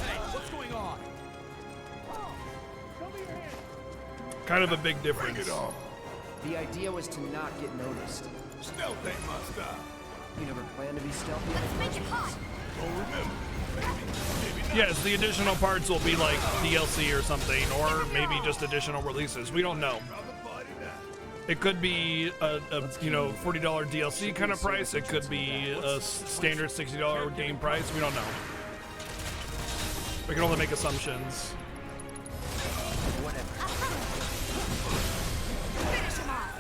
Hey, what's going on? Kind of a big difference. Bring it on. The idea was to not get noticed. Stealth ain't my style. You never planned to be stealthy? Let's make it hot. Don't remember. Maybe not. Yes, the additional parts will be like DLC or something, or maybe just additional releases. We don't know. It could be a you know, $40 DLC kind of price. It could be a standard $60 game price. We don't know. We can only make assumptions. Whatever. Finish him off.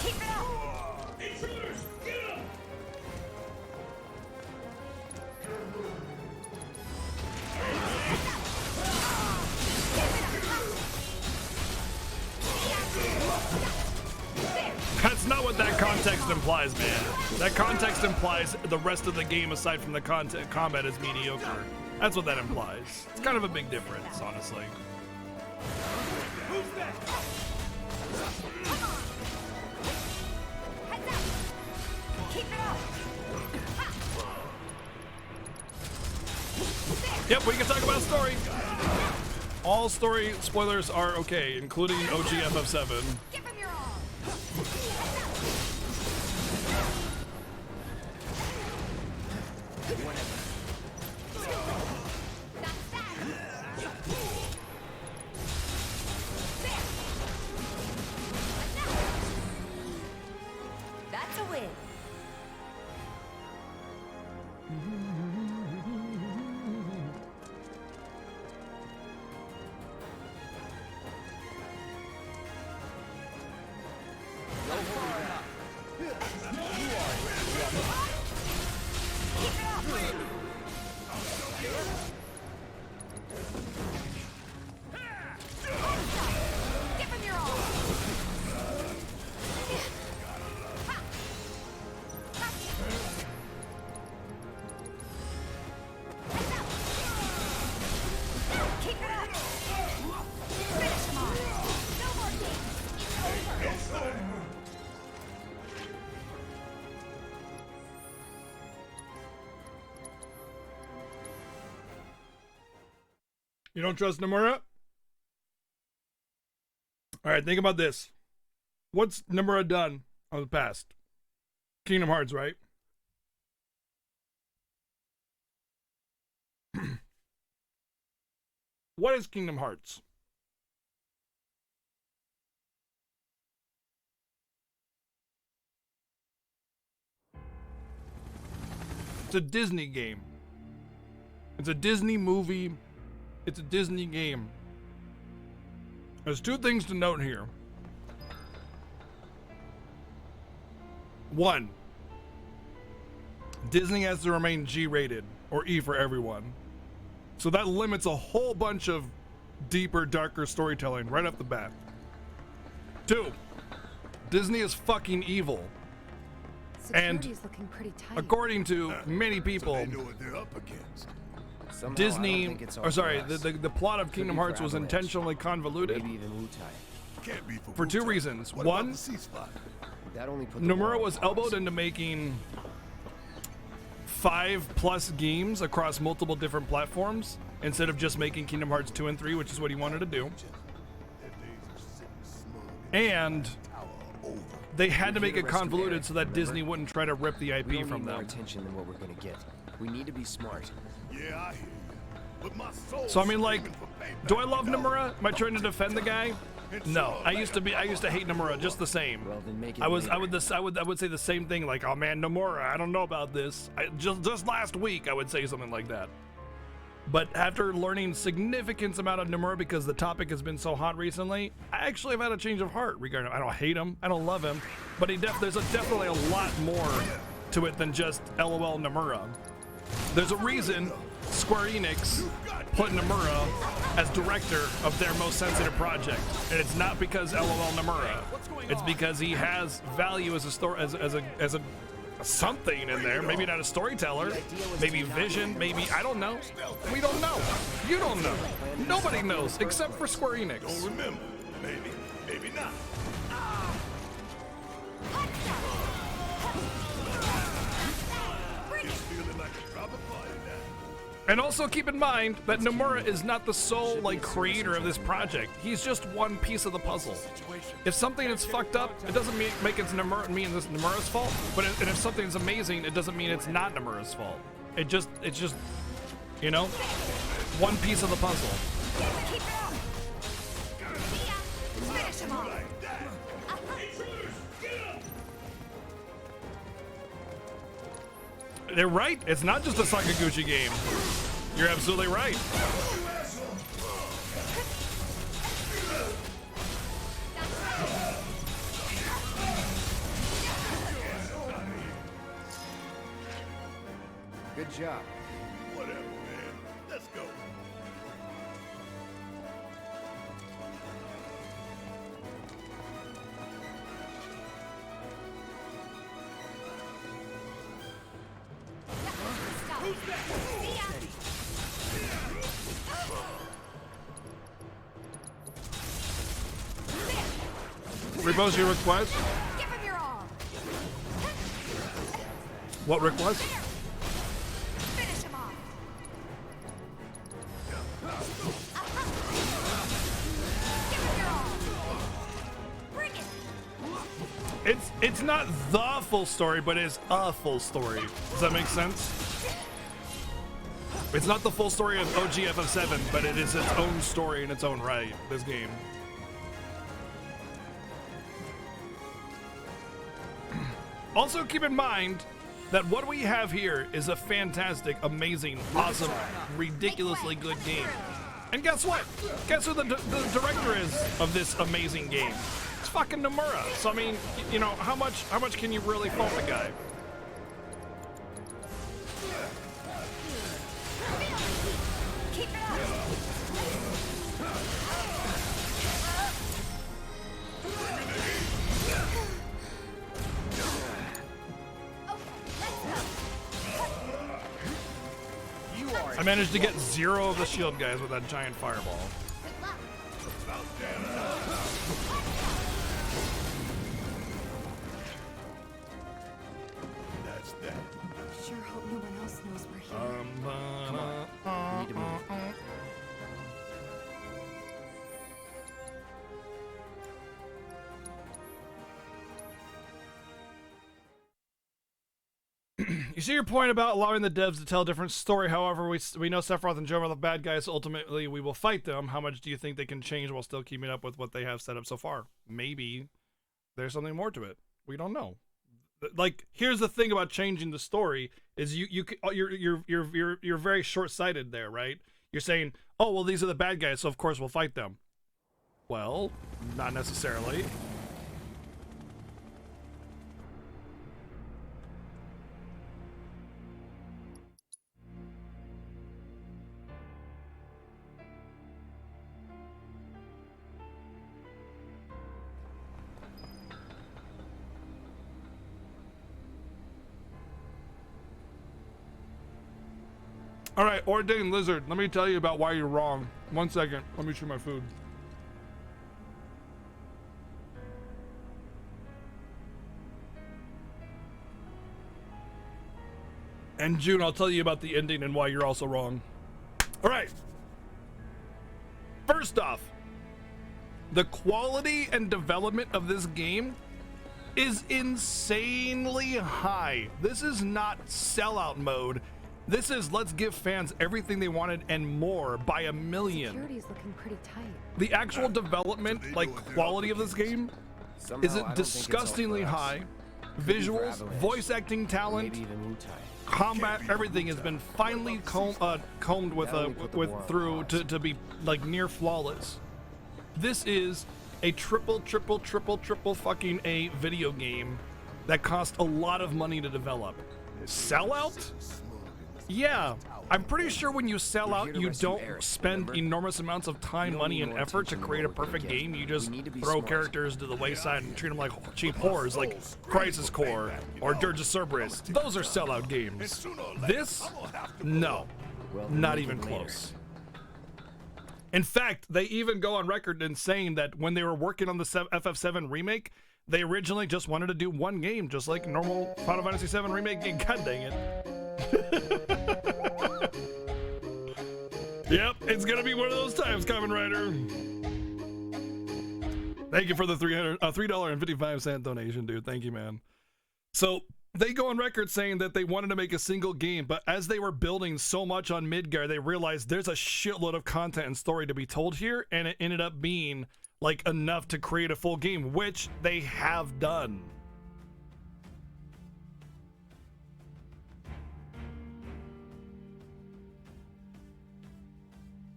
Keep it up. Intruders, get up! That's not what that context implies, man. That context implies the rest of the game, aside from the combat, is mediocre. That's what that implies. It's kind of a big difference, honestly. Who's that? Heads up. Keep it up. Yep, we can talk about story. All story spoilers are okay, including OG FF7. Give him your all. That's a win. Give him your all. Keep it up. Finish him off. No more games. It's over. You don't trust Nomura? Alright, think about this. What's Nomura done on the past? Kingdom Hearts, right? What is Kingdom Hearts? It's a Disney game. It's a Disney movie. It's a Disney game. There's two things to note here. One, Disney has to remain G-rated, or E for everyone. So that limits a whole bunch of deeper, darker storytelling right off the bat. Two, Disney is fucking evil. Security's looking pretty tight. According to many people, They know what they're up against. Somehow, I Disney, don't think it's all or sorry, for us. the plot of Could Kingdom be for Hearts was Avalanche. intentionally convoluted Maybe even Wutai. Can't be for two Wu-Tang. reasons. What about One, the ceasefire? That only put the war Nomura on was pause. elbowed into making 5+ games across multiple different platforms instead of just making Kingdom Hearts 2 and 3, which is what he wanted to do. Their days of sitting smug in And this tower are over. they had to We're make here it to rescue convoluted Aerith, so that remember? Disney wouldn't try to rip the We IP don't from need more them. attention than what we're gonna get. We need to be smart. Yeah, I hear you. But my soul. So I mean, like, do I love Nomura? Am I trying to defend the guy? No, I used to hate Nomura just the same. Well, then make it I would say the same thing, like, oh man, Nomura, I don't know about this. Just last week I would say something like that. But after learning significant amount of Nomura because the topic has been so hot recently, I actually have had a change of heart regarding him. I don't hate him, I don't love him, but there's definitely a lot more to it than just LOL Nomura. There's a reason Square Enix put Nomura as director of their most sensitive project, and it's not because LOL Nomura. It's because he has value as a story, as a something in there. Maybe not a storyteller, maybe vision, maybe I don't know. We don't know. You don't know. Nobody knows except for Square Enix. Don't remember. Maybe not. It's feeling like a proper party now. And also keep in mind that Nomura is not the sole creator of this project. He's just one piece of the puzzle. If something is fucked up, it doesn't mean it's Nomura's fault. But if something's amazing, it doesn't mean it's not Nomura's fault. It's just you know, one piece of the puzzle. They're right. It's not just a Sakaguchi game. You're absolutely right. Good job. Whatever, man. Let's go. Repose your request. Give him your all. What request? Finish him off. Give him your all. Bring it. It's not the full story, but it's a full story. Does that make sense? It's not the full story of OGFF7, but it is its own story in its own right, this game. Also keep in mind that what we have here is a fantastic, amazing, awesome, ridiculously good game. And guess what? Guess who the director is of this amazing game? It's fucking Nomura. So I mean, you know, how much can you really fault the guy? Keep it up. I managed to get 0 of the shield guys with that giant fireball. That's that. Sure hope no one else knows we're here. Come on. We need to move. You see your point about allowing the devs to tell a different story. However, we know Sephiroth and Joe are the bad guys. So ultimately, we will fight them. How much do you think they can change while still keeping up with what they have set up so far? Maybe there's something more to it. We don't know. Like, here's the thing about changing the story: is you're very short-sighted there, right? You're saying, oh well, these are the bad guys, so of course we'll fight them. Well, not necessarily. All right, Ordained Lizard, let me tell you about why you're wrong. 1 second, let me chew my food. And June, I'll tell you about the ending and why you're also wrong. All right. First off, the quality and development of this game is insanely high. This is not sellout mode. This is let's give fans everything they wanted and more by a million. Security's looking pretty tight. The actual development, like quality of this game, Somehow, is I it don't think it's all disgustingly for us. high. Could be for Visuals, Avalanche. voice acting talent, Maybe even Wutai. combat, everything has been finally combed with through to be like near flawless. This is a triple fucking A video game that cost a lot of money to develop. Sellout? Yeah, I'm pretty sure when you sell out, you don't spend enormous amounts of time, money, and effort to create a perfect game. You just throw characters to the wayside and treat them like cheap whores, like Crisis Core or Dirge of Cerberus. Those are sellout games. This? No, not even close. In fact, they even go on record in saying that when they were working on the FF7 remake, they originally just wanted to do one game, just like normal Final Fantasy VII Remake game. God dang it. Yep, it's gonna be one of those times, Kamen Rider. Thank you for the $3.55 donation, dude. Thank you, man. So they go on record saying that they wanted to make a single game, but as they were building so much on Midgar, they realized there's a shitload of content and story to be told here, and it ended up being like enough to create a full game, which they have done.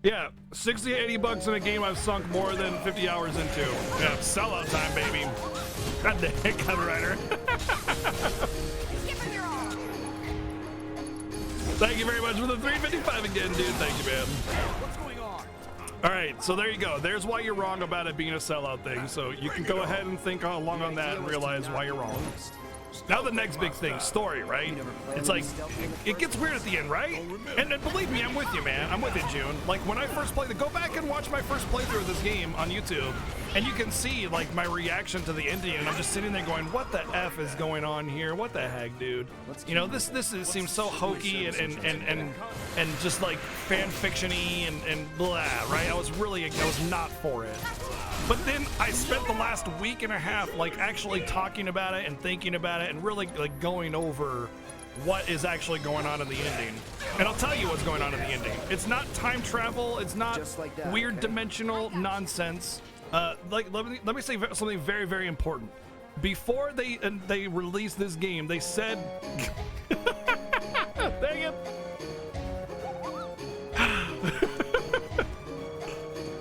Yeah, 60, 80 bucks in a game I've sunk more than 50 hours into. Yeah, sellout time, baby. God damn it, Kamen Rider. Thank you very much for the $3.55 again, dude. Thank you, man. What's going on? All right, so there you go. There's why you're wrong about it being a sellout thing. So you can go ahead and think along on that and realize why you're wrong. Now the next big thing, story, right? It's like, it gets weird at the end, right? And believe me, I'm with you, man. I'm with you, June. Like, when I first played it, go back and watch my first playthrough of this game on YouTube, and you can see, like, my reaction to the ending, and I'm just sitting there going, what the F is going on here? What the heck, dude? You know, this seems so hokey and just, like, fan fiction-y and blah, right? I was not for it. But then I spent the last week and a half like actually talking about it and thinking about it and really like going over what is actually going on in the ending. And I'll tell you what's going on in the ending. It's not time travel. It's not weird dimensional nonsense. Like let me say something very, very important. Before they released this game, they said, dang it.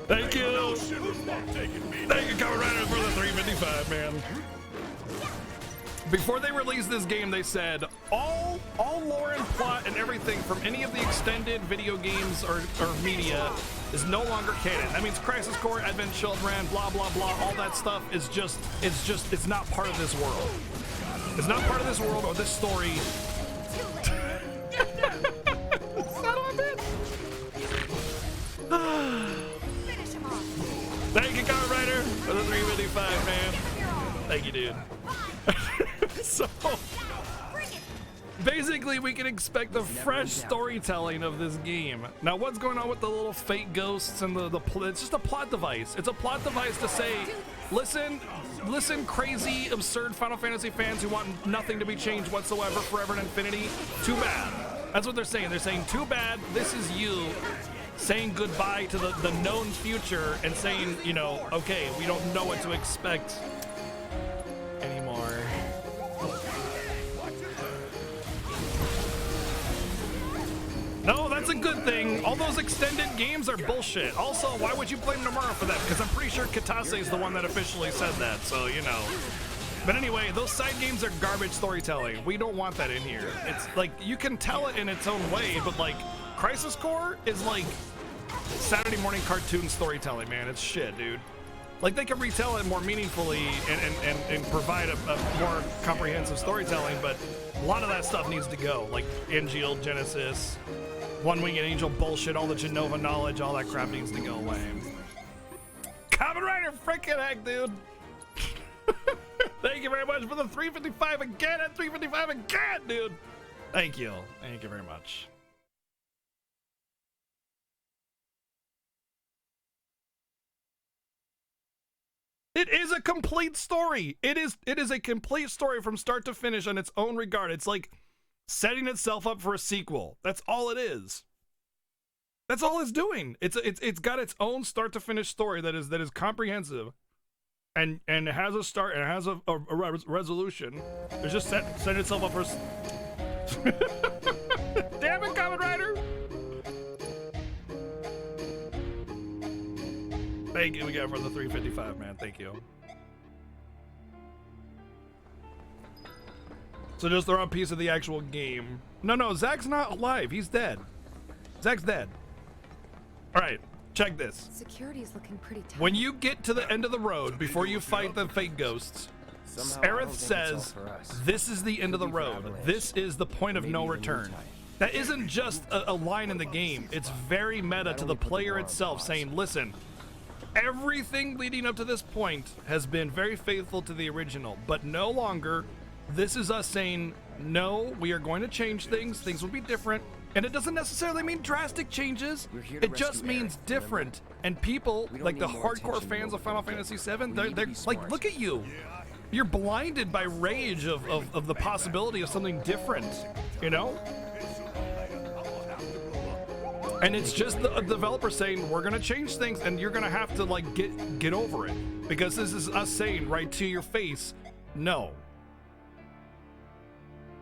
Thank you. Thank you, Kamen Rider, for the $3.55, man. Before they released this game, they said all lore and plot and everything from any of the extended video games or media is no longer canon. That means Crisis Core, Advent Children, blah blah blah. All that stuff is it's not part of this world. It's not part of this world or this story. Son of a bitch. Thank you, Kamen Rider, for the $3.55, man. Thank you, dude. So, basically, we can expect a fresh storytelling of this game. Now, what's going on with the little fake ghosts and it's just a plot device. It's a plot device to say, listen, crazy, absurd Final Fantasy fans who want nothing to be changed whatsoever, forever and infinity. Too bad. That's what they're saying. They're saying, too bad, this is you saying goodbye to the known future and saying, you know, okay, we don't know what to expect anymore. No, that's a good thing. All those extended games are bullshit. Also, why would you blame Nomura for that? Because I'm pretty sure Katase is the one that officially said that, so, you know. But anyway, those side games are garbage storytelling. We don't want that in here. It's like, you can tell it in its own way, but like, Crisis Core is like Saturday morning cartoon storytelling, man. It's shit, dude. Like, they can retell it more meaningfully and provide a more comprehensive storytelling, but a lot of that stuff needs to go. Like Angeal, Genesis, One Winged Angel bullshit, all the Genova knowledge, all that crap needs to go away. Kamen Rider, freaking heck, dude. Thank you very much for the $3.55 again and $3.55 again, dude. Thank you. Thank you very much. It is a complete story. It is a complete story from start to finish in its own regard. It's like setting itself up for a sequel. That's all it is. That's all it's doing. It's got its own start to finish story that is comprehensive, and it has a start and it has a resolution. It's just setting itself up for. Damn it, Kamen Rider! Thank you again for the 355, man. Thank you. So just throw a piece of the actual game. No, Zach's not alive. He's dead. Zach's dead. All right, check this. Security's looking pretty tight. When you get to the end of the road, before you fight the fake ghosts, Aerith says, this is the end of the road. This is the point of no return. That isn't just a line in the game. It's very meta to the player itself, saying, listen, everything leading up to this point has been very faithful to the original, but no longer. This is us saying, no, we are going to change things. Things will be different. And it doesn't necessarily mean drastic changes. It just means different. And people, like the hardcore fans of Final Fantasy VII, they're like, look at you. You're blinded by rage of the possibility of something different, you know? And it's just the developer saying, we're going to change things and you're going to have to like get over it. Because this is us saying right to your face, no.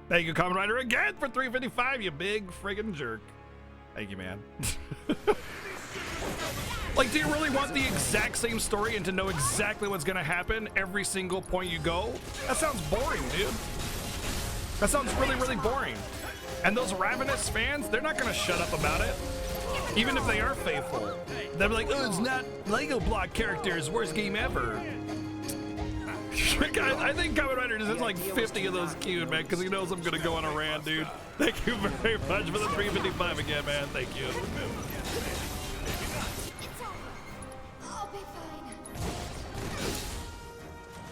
Thank you, Kamen Rider, again for 355, you big friggin' jerk. Thank you, man. Like, do you really want the exact same story and to know exactly what's gonna happen every single point you go? That sounds boring, dude. That sounds really, really boring. And those ravenous fans, they're not gonna shut up about it. Even if they are faithful. They'll be like, oh, it's not Lego block characters, worst game ever. I think Kamen Rider just has like 50 of those queued, man, because he knows I'm going to go on a rant, dude. Thank you very much for the 355 again, man. Thank you. I'll be fine.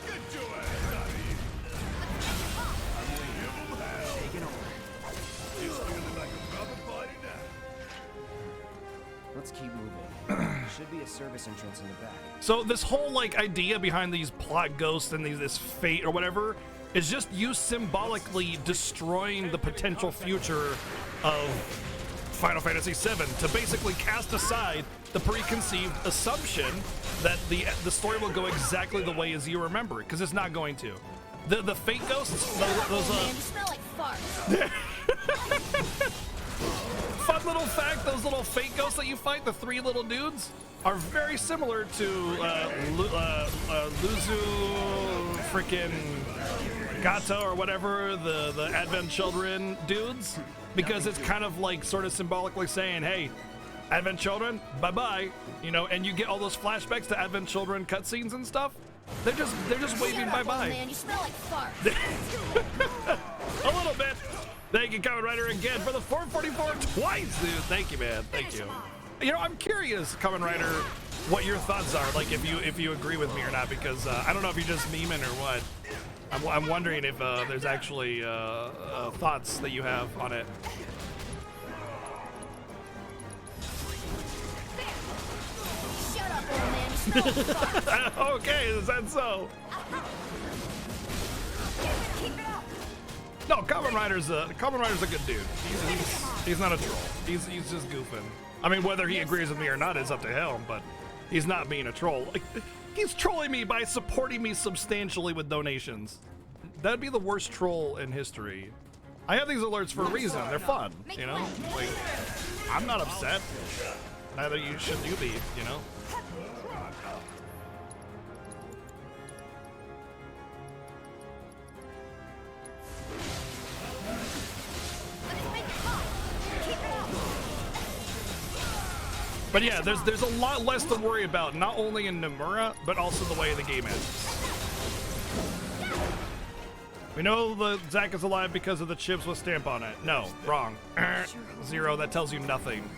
Get your ass out of here. Taking over. He's feeling like a rubber body now. Let's keep moving. Should be a service entrance in the back. So this whole like idea behind these plot ghosts and this fate or whatever is just you symbolically destroying the potential future of Final Fantasy VII to basically cast aside the preconceived assumption that the story will go exactly the way as you remember it, because it's not going to. The fate ghosts, those Man, you smell like farts. Fun little fact, those little fake ghosts that you fight, the three little dudes, are very similar to Luzu frickin' Gato or whatever, the Advent Children dudes, because it's kind of like sort of symbolically saying, hey, Advent Children, bye-bye, you know, and you get all those flashbacks to Advent Children cutscenes and stuff. They're just waving bye-bye. Man, you smell like farts. A little bit. Thank you, Kamen Rider, again for the 444 twice, dude. Thank you, man. Thank you. You know, I'm curious, Kamen Rider, what your thoughts are, like if you agree with me or not, because I don't know if you're just memeing or what. I'm wondering if there's actually thoughts that you have on it. Shut up, old man. You smell like farts. Okay, is that so? Keep it up. No, Kamen Rider's a good dude. He's not a troll. He's just goofing. I mean, whether he agrees with me or not is up to him, but he's not being a troll. Like, he's trolling me by supporting me substantially with donations. That'd be the worst troll in history. I have these alerts for a reason. They're fun, you know? Like, I'm not upset. Neither should you be, you know? But yeah, there's a lot less to worry about, not only in Nomura, but also the way the game ends. We know the Zack is alive because of the chips with stamp on it. No, wrong. Zero, that tells you nothing.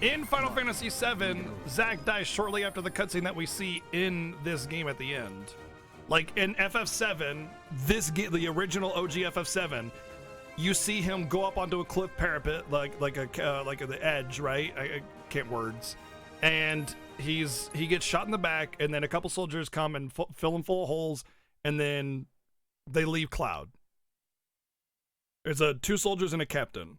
In Final Fantasy VII, Zack dies shortly after the cutscene that we see in this game at the end. Like in FF7, the original OG FF7, you see him go up onto a cliff parapet, like the edge, right? I can't words. And he gets shot in the back, and then a couple soldiers come and fill him full of holes, and then they leave Cloud. There's 2 soldiers and a captain.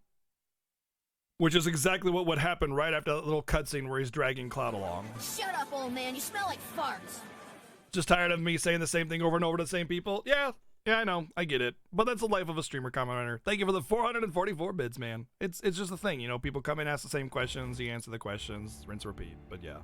Which is exactly what would happen right after that little cutscene where he's dragging Cloud along. Shut up, old man. You smell like farts. Just tired of me saying the same thing over and over to the same people? Yeah, I know. I get it. But that's the life of a streamer commenter. Thank you for the 444 bits, man. It's just a thing, you know. People come in, ask the same questions, you answer the questions, rinse, repeat. But yeah.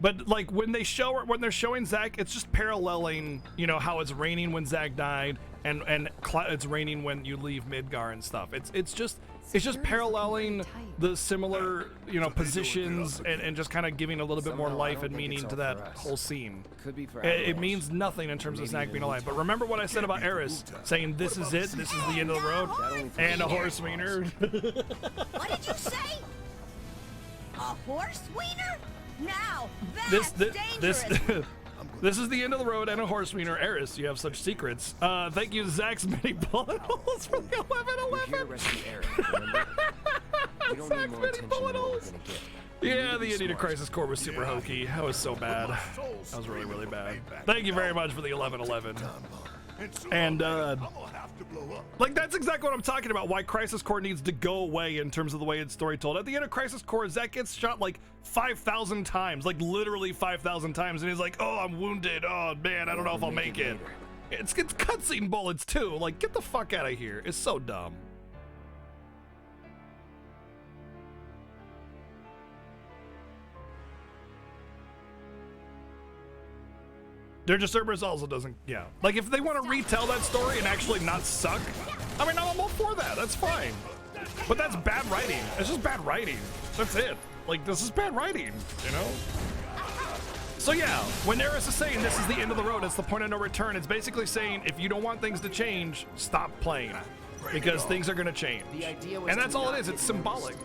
But like when they're showing Zack, it's just paralleling, you know, how it's raining when Zack died, and it's raining when you leave Midgar and stuff. It's just paralleling the similar, you know, positions and just kind of giving a little bit more life and meaning to that whole scene. Could be for It means nothing in terms of Zack being alive. But remember what I said about Eris, saying this is it, this is the end of the road, and a horse wiener. What did you say? A horse wiener? Now This this is the end of the road and a horse wiener. Eris, you have such secrets. Thank you, Zach's many bullet holes for the 1111. Zach's many bullet holes. Yeah, the Indian Crisis Core was super hokey. That was so bad. That was really, really bad. Thank you very much for the 1111. And like that's exactly what I'm talking about. Why Crisis Core needs to go away in terms of the way it's story told. At the end of Crisis Core, Zack gets shot like 5,000 times, like literally 5,000 times, and he's like, "Oh, I'm wounded. Oh man, I don't know if I'll make it." It's cutscene bullets too. Like, get the fuck out of here. It's so dumb. Dirge Cerberus also doesn't, yeah. Like, if they want to retell that story and actually not suck, I mean, I'm all for that. That's fine. But that's bad writing. It's just bad writing. That's it. Like, this is bad writing, you know? So yeah, when Eris is saying this is the end of the road, it's the point of no return, it's basically saying if you don't want things to change, stop playing. Because things are going to change. And that's all it is. It's symbolic.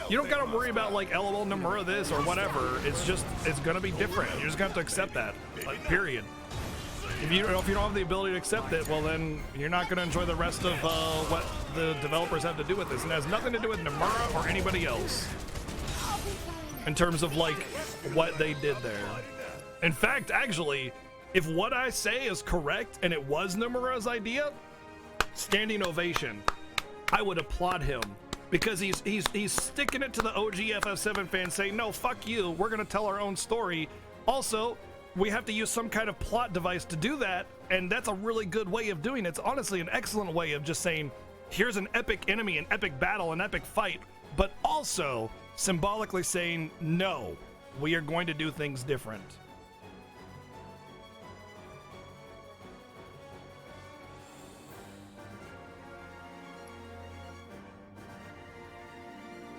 You don't gotta worry about like LOL Nomura this or whatever. It's just, it's gonna be different. You're just gonna have to accept that, like, period. If you don't have the ability to accept it, well then you're not gonna enjoy the rest of what the developers have to do with this. And it has nothing to do with Nomura or anybody else in terms of like what they did there. In fact, actually, if what I say is correct and it was Nomura's idea, standing ovation. I would applaud him. Because he's sticking it to the OG FF7 fans, saying, no, fuck you, we're gonna tell our own story. Also, we have to use some kind of plot device to do that, and that's a really good way of doing it. It's honestly an excellent way of just saying, here's an epic enemy, an epic battle, an epic fight, but also symbolically saying, no, we are going to do things different.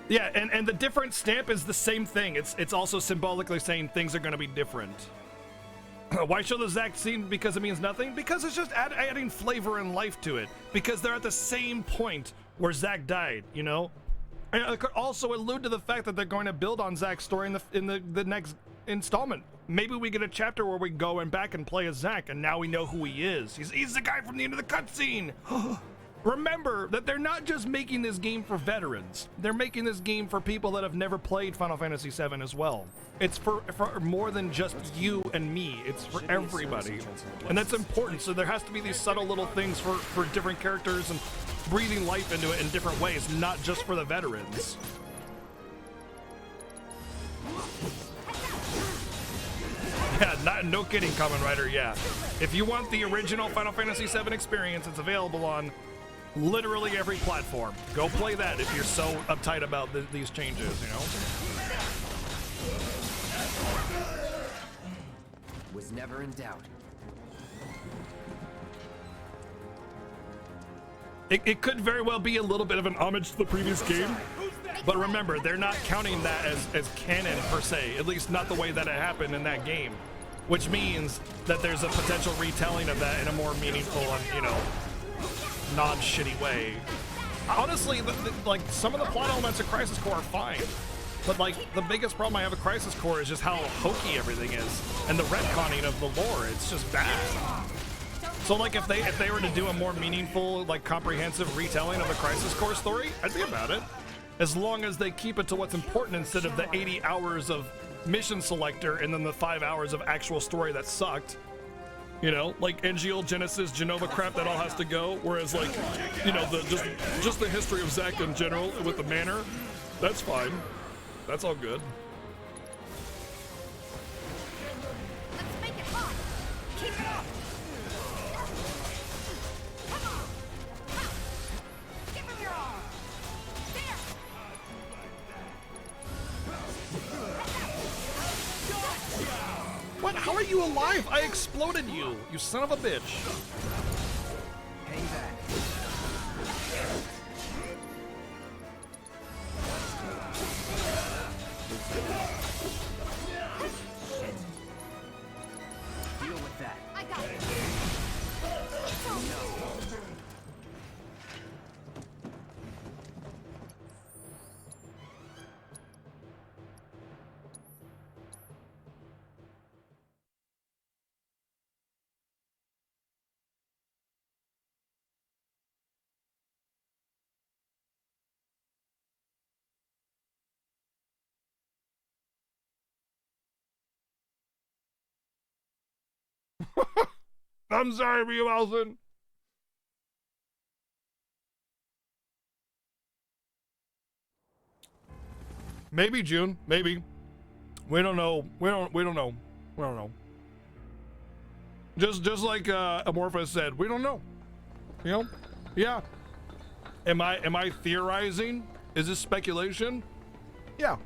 Yeah, and the different stamp is the same thing. It's also symbolically saying things are going to be different. Why show the Zack scene? Because it means nothing? Because it's just adding flavor and life to it. Because they're at the same point where Zack died, you know? And it could also allude to the fact that they're going to build on Zack's story in the next installment. Maybe we get a chapter where we go and back and play as Zack, and now we know who he is. He's the guy from the end of the cutscene. Remember that they're not just making this game for veterans. They're making this game for people that have never played Final Fantasy VII as well. It's for more than just you and me. It's for everybody. And that's important. So there has to be these subtle little things for different characters and breathing life into it in different ways, not just for the veterans. Yeah, no kidding, Kamen Rider, yeah. If you want the original Final Fantasy VII experience, it's available on literally every platform. Go play that if you're so uptight about these changes, you know? Was never in doubt. It could very well be a little bit of an homage to the previous game, but remember, they're not counting that as canon per se, at least not the way that it happened in that game, which means that there's a potential retelling of that in a more meaningful and, you know, non-shitty way. Honestly, like, some of the plot elements of Crisis Core are fine, but like the biggest problem I have with Crisis Core is just how hokey everything is, and the retconning of the lore. It's just bad. So like if they were to do a more meaningful, like, comprehensive retelling of the Crisis Core story, I'd be about it, as long as they keep it to what's important instead of the 80 hours of mission selector and then the 5 hours of actual story that sucked. You know, like NGL, Genesis, Genova crap that all has to go. Whereas like, you know, the just the history of Zack in general with the manor, that's fine. That's all good. Let's make it hot. Keep it up. Come on. Ha. Give him your all. There. What? How are you alive? I exploded you, you son of a bitch. Hang back. Deal with that. I got it. I'm sorry, Ryu Elson. Maybe June, maybe. We don't know. We don't know. We don't know. Just like Amorphous said, we don't know. You know? Yeah. Am I theorizing? Is this speculation? Yeah.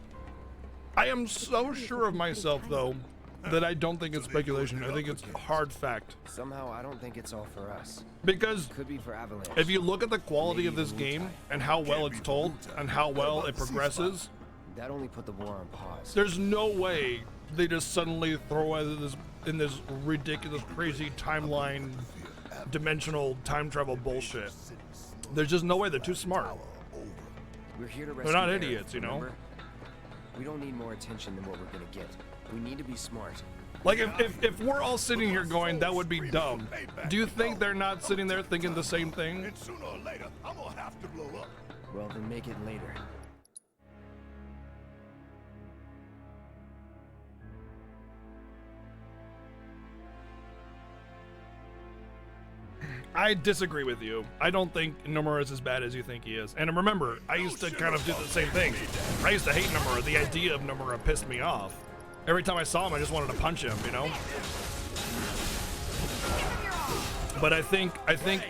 I am so sure of myself though that I don't think it's speculation. I think it's hard fact. Somehow I don't think it's all for us. Because Could be for Avalanche. if you look at the quality of this game and how well it's told and how well it progresses, That only put the war on pause. there's no way they just suddenly throw in this ridiculous, crazy timeline, dimensional time travel bullshit. There's just no way. They're too smart. We're here to They're rescue not Aerith, idiots, you know? remember? We don't need more attention than what we're gonna get. We need to be smart. Like if we're all sitting here going that would be dumb, do you think they're not sitting there thinking the same thing? And sooner or later, I'm gonna have to blow up. Well, then make it later. I disagree with you. I don't think Nomura is as bad as you think he is. And remember, I used to kind of do the same thing. I used to hate Nomura. The idea of Nomura pissed me off. Every time I saw him, I just wanted to punch him, you know? But I think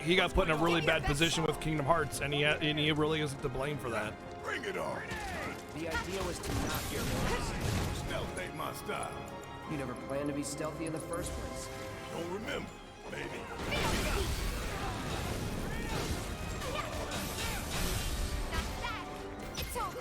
he got put in a really bad position with Kingdom Hearts, and he really isn't to blame for that. Bring it on. The idea was to not get noticed. Stealth ain't my style. You never planned to be stealthy in the first place. Don't remember, baby. It's over.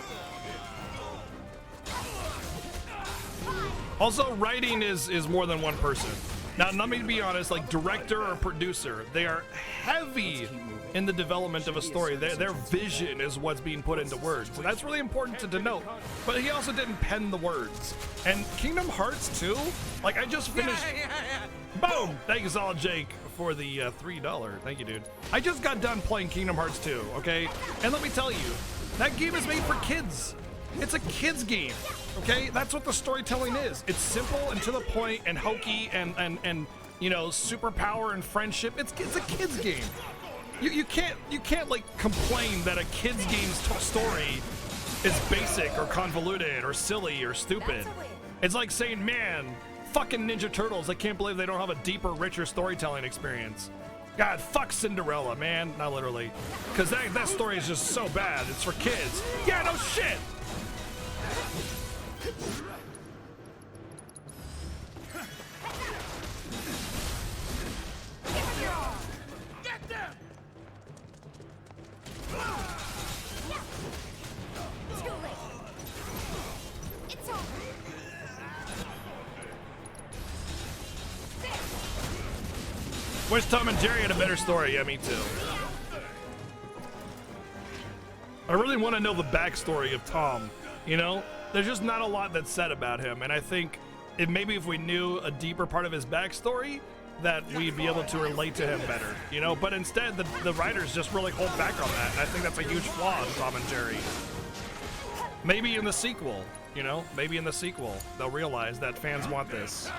Also, writing is more than one person. Now, let me be honest, like director or producer, they are heavy in the development of a story. Their vision is what's being put into words. So that's really important to denote. But he also didn't pen the words. And Kingdom Hearts 2, like I just finished. Boom! Thank you, Solid Jake, for the $3. Thank you, dude. I just got done playing Kingdom Hearts 2, okay? And let me tell you, that game is made for kids. It's a kid's game, okay? That's what the storytelling is. It's simple and to the point and hokey and you know, superpower and friendship. It's a kid's game. You can't like complain that a kid's game's story is basic or convoluted or silly or stupid. It's like saying, man, fucking Ninja Turtles, I can't believe they don't have a deeper, richer storytelling experience. God, fuck Cinderella, man. Not literally. Because that story is just so bad. It's for kids. Yeah, no shit. Get them! Too late. It's over. Wish Tom and Jerry had a better story. Yeah, me too. I really want to know the backstory of Tom. You know, there's just not a lot that's said about him, and I think maybe if we knew a deeper part of his backstory, that we'd be able to relate to him better. You know, but instead the writers just really hold back on that, and I think that's a huge flaw in Tom and Jerry. Maybe in the sequel, you know, maybe in the sequel they'll realize that fans want this.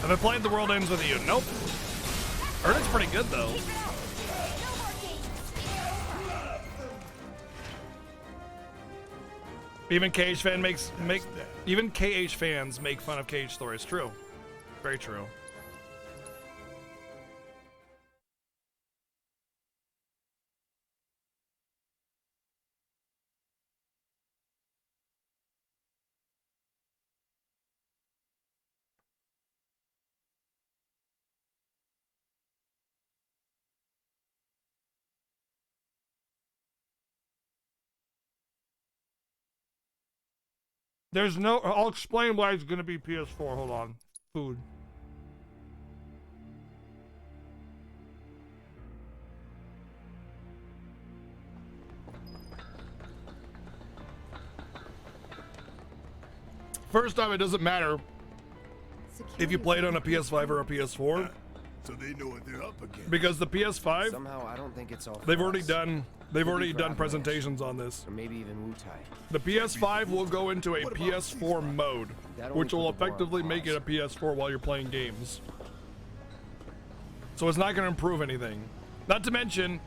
Have I played The World Ends With You? Nope. Heard it's pretty good though. Even KH fans make fun of KH stories. True. Very true. There's no, I'll explain why it's going to be PS4. Hold on. Food. First off, it doesn't matter if you play it on a PS5 or a PS4. So they know what they're up against. Because the PS5, somehow I don't think it's all. They've already done presentations on this. Or maybe even Wu-Tai. The PS5 will go into a PS4 mode, which will effectively make it a PS4 while you're playing games. So it's not going to improve anything. Not to mention,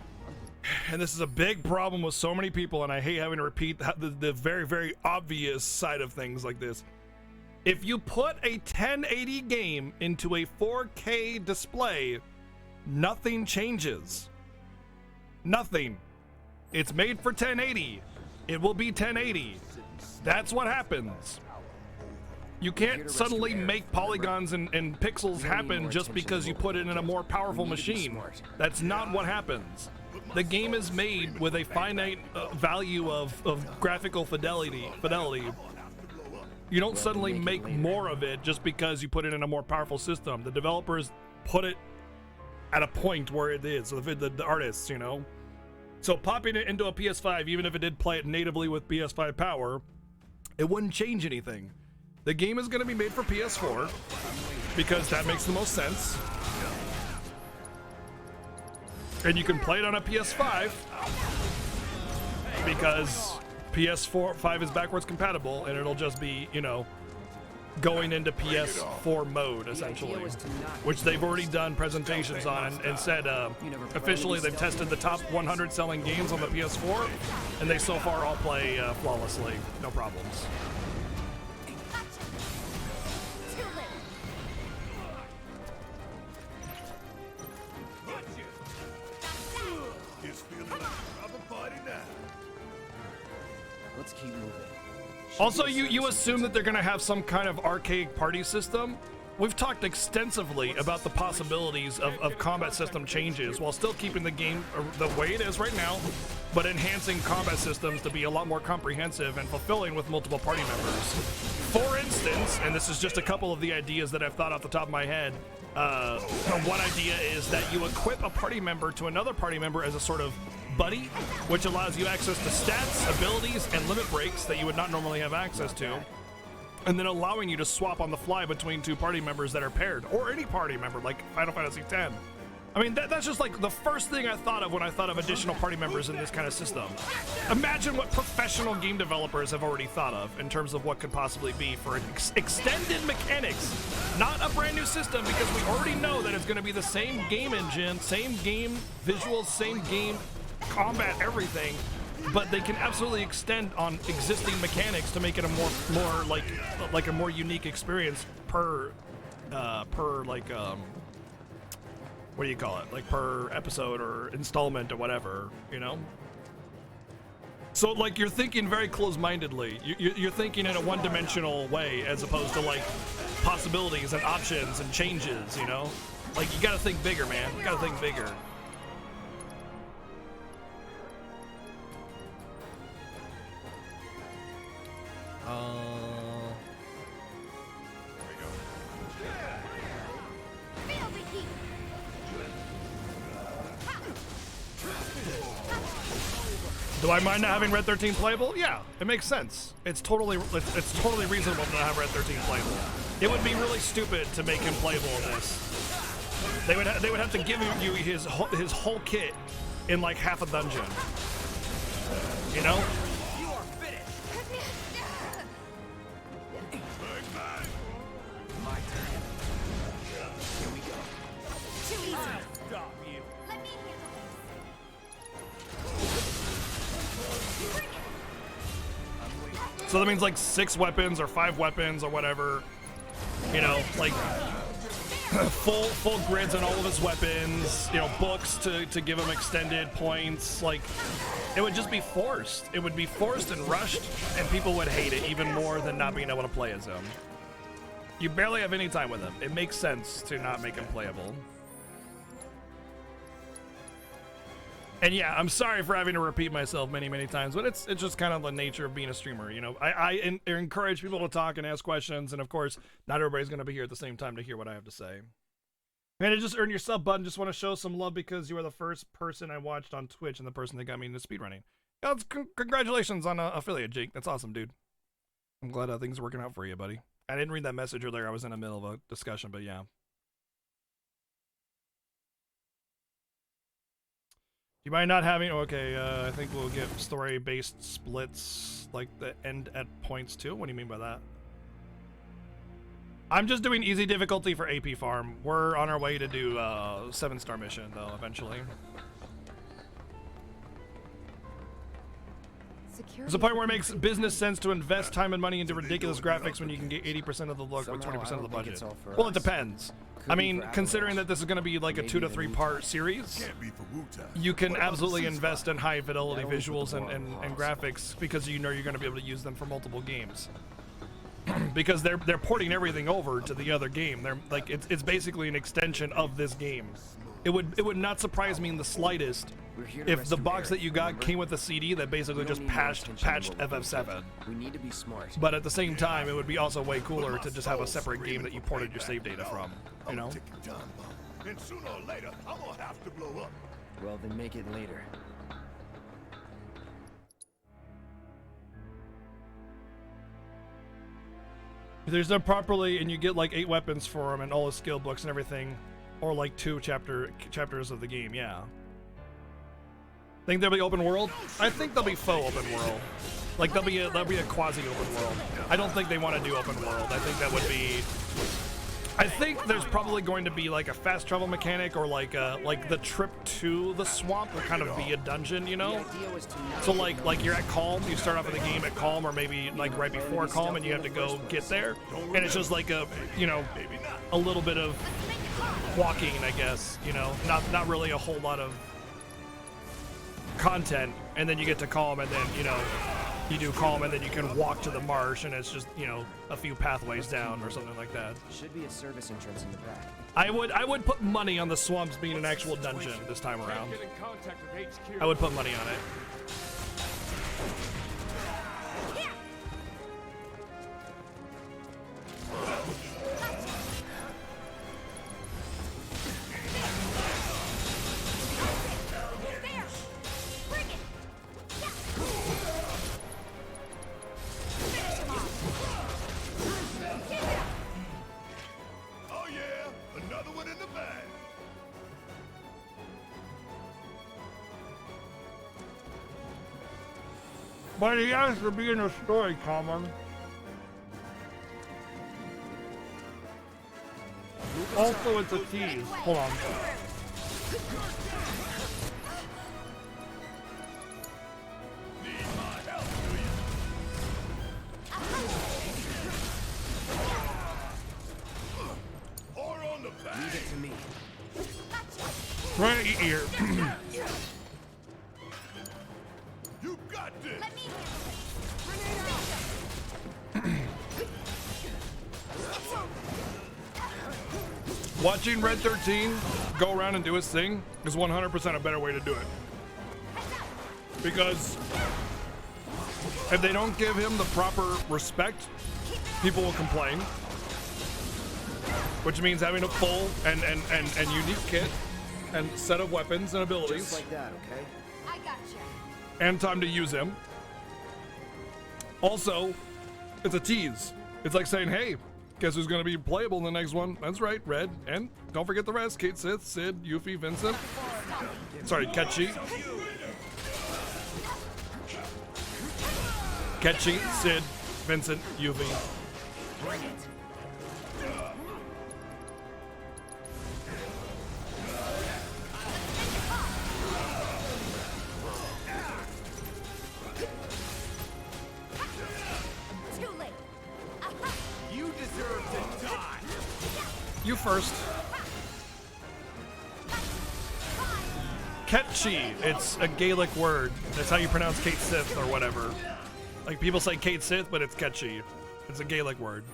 and this is a big problem with so many people, and I hate having to repeat the very, very obvious side of things like this. If you put a 1080 game into a 4K display, nothing changes. Nothing. It's made for 1080. It will be 1080. That's what happens. You can't suddenly make polygons and pixels happen just because you put it in a more powerful machine. That's not what happens. The game is made with a finite value of graphical fidelity. You don't suddenly make more of it just because you put it in a more powerful system. The developers put it at a point where it is, the artists, you know? So popping it into a PS5, even if it did play it natively with PS5 power, it wouldn't change anything. The game is going to be made for PS4 because that makes the most sense. And you can play it on a PS5 because PS5 is backwards compatible, and it'll just be, you know, going into PS4 mode, essentially, which they've already done presentations on and said officially they've tested the top 100 selling games on the PS4, and they so far all play flawlessly, no problems. Let's keep moving. Also, you assume that they're going to have some kind of arcade party system. We've talked extensively about the possibilities of combat system changes while still keeping the game the way it is right now, but enhancing combat systems to be a lot more comprehensive and fulfilling with multiple party members. For instance, and this is just a couple of the ideas that I've thought off the top of my head, one idea is that you equip a party member to another party member as a sort of buddy, which allows you access to stats, abilities, and limit breaks that you would not normally have access to, and then allowing you to swap on the fly between two party members that are paired, or any party member, like Final Fantasy X. I mean, that's just like the first thing I thought of when I thought of additional party members in this kind of system. Imagine what professional game developers have already thought of in terms of what could possibly be for an extended mechanics, not a brand new system, because we already know that it's going to be the same game engine, same game visuals, same game combat, everything, but they can absolutely extend on existing mechanics to make it a more like a more unique experience per what do you call it, like per episode or installment or whatever, you know? So like you're thinking very close-mindedly. You're thinking in a one-dimensional way as opposed to like possibilities and options and changes, you know? Like you gotta think bigger, man. You gotta think bigger. Do I mind not having Red 13 playable? Yeah, it makes sense. It's totally reasonable to not have Red 13 playable. It would be really stupid to make him playable in this. They would have to give you his whole kit in like half a dungeon. You know? So that means like 6 weapons or 5 weapons or whatever. You know, like full grids on all of his weapons. You know, books to give him extended points. Like, it would just be forced. It would be forced and rushed, and people would hate it even more than not being able to play as him. You barely have any time with him. It makes sense to not make him playable. And yeah, I'm sorry for having to repeat myself many, many times, but it's just kind of the nature of being a streamer. You know, I encourage people to talk and ask questions, and of course, not everybody's going to be here at the same time to hear what I have to say. And to just earn your sub button, just want to show some love because you are the first person I watched on Twitch and the person that got me into speedrunning. Yeah, congratulations on affiliate, Jake. That's awesome, dude. I'm glad things are working out for you, buddy. I didn't read that message earlier. I was in the middle of a discussion, but yeah. Do you mind not having... Okay, I think we'll get story-based splits, like the end at points too. What do you mean by that? I'm just doing easy difficulty for AP farm. We're on our way to do 7-star mission, though, eventually. There's a point where it makes business sense to invest time and money into ridiculous graphics when you can get 80% of the look with 20% of the budget. Well, it depends. I mean, considering that this is going to be like a 2 to 3 part series, you can absolutely invest in high fidelity visuals and graphics because you know you're going to be able to use them for multiple games. Because they're porting everything over to the other game. They're like it's basically an extension of this game. It would not surprise me in the slightest if the box that you got came with a CD that basically just patched FF7. We need to be smart. But at the same time, it would be also way cooler to just have a separate game that you ported your save data from. You know? And sooner or later, I'm gonna have to blow up. Well, then make it later. If there's done properly and you get like 8 weapons for him and all his skill books and everything, or like 2 chapters of the game, yeah. Think there'll be open world? I think there'll be faux open world. Like there'll be a quasi open world. I don't think they want to do open world. I think that would be. I think there's probably going to be like a fast travel mechanic or like the trip to the swamp will kind of be a dungeon, you know? So like you're at Calm, you start off in the game at Calm or maybe like right before Calm and you have to go get there. And it's just like a, you know, a little bit of walking, I guess, you know, not really a whole lot of content. And then you get to Calm and then, you know, you do Calm and then you can walk to the marsh and it's just, you know, a few pathways down or something like that. Should be a service entrance in the back. I would put money on the swamps being an actual dungeon this time around. I would put money on it. But he has to be in a story, Common. Also, it's a tease. Hold on. Leave it to me. Right here. You got this. Let me Watching Red 13 go around and do his thing is 100% a better way to do it. Because if they don't give him the proper respect, people will complain. Which means having a full and unique kit and set of weapons and abilities. Just like that, okay? I got you. And time to use him. Also, it's a tease. It's like saying, hey, guess who's going to be playable in the next one? That's right, Red. And don't forget the rest. Kate, Sith, Sid, Yuffie, Vincent. Sorry, Ketchi. Ketchi, Sid, Vincent, Yuffie. Bring it. first. Ketchi, it's a Gaelic word. That's how you pronounce Kate Sith or whatever. Like people say Kate Sith, but it's Ketchi. It's a Gaelic word.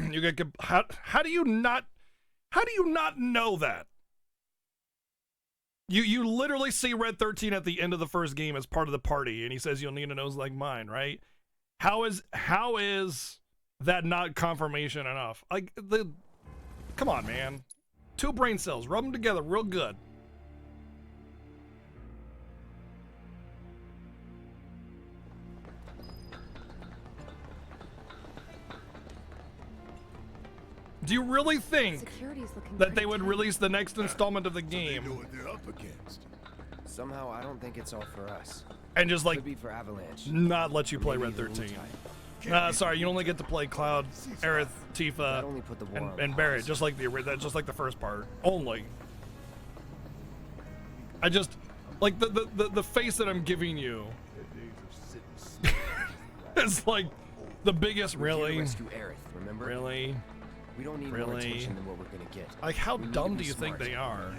You get how do you not know that? You literally see Red 13 at the end of the first game as part of the party, and he says you'll need a nose like mine, right? How is that not confirmation enough? Like come on, man. 2 brain cells, rub them together real good. Do you really think that they would release the next installment of the game Somehow, I don't think it's all for us. and just like Could be for Avalanche. not let you Or play maybe Red the 13? Sorry, you only get to play Cloud, Aerith, Tifa, only put the war on and Barret, just like the first part. Only. I just like the face that I'm giving you. It's like the biggest. Really? Rescue Aerith, remember? Really? We don't need more attention than what we're gonna get. Like, how We need dumb to do be you think smart. they are?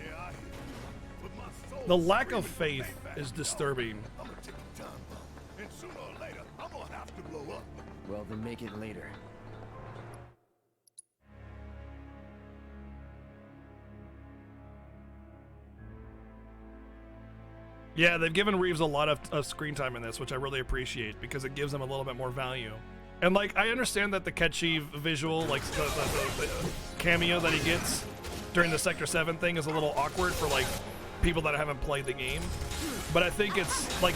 The lack of faith is disturbing. And sooner or later, I'm gonna have to blow up. Well, then make it later. Yeah, they've given Reeves a lot of screen time in this, which I really appreciate because it gives him a little bit more value. And like, I understand that the Ketchi visual, like the cameo that he gets during the Sector 7 thing is a little awkward for like people that haven't played the game. But I think it's like,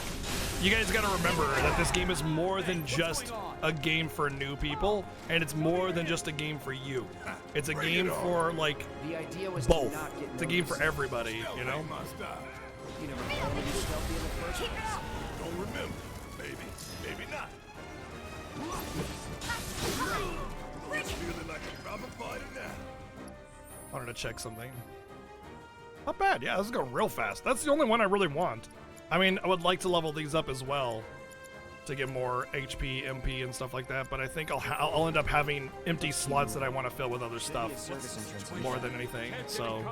you guys gotta remember that this game is more than just a game for new people, and it's more than just a game for you. It's a game for like The idea was both. to not get It's a game for noticed. everybody, you know? You never wanted to be stealthy in the first place. Don't remember, maybe, maybe not. Feeling like a proper party now. Wanted to check something. Not bad. Yeah, this is going real fast. That's the only one I really want. I mean, I would like to level these up as well to get more HP, MP, and stuff like that, but I think I'll end up having empty slots that I want to fill with other stuff more than anything, so...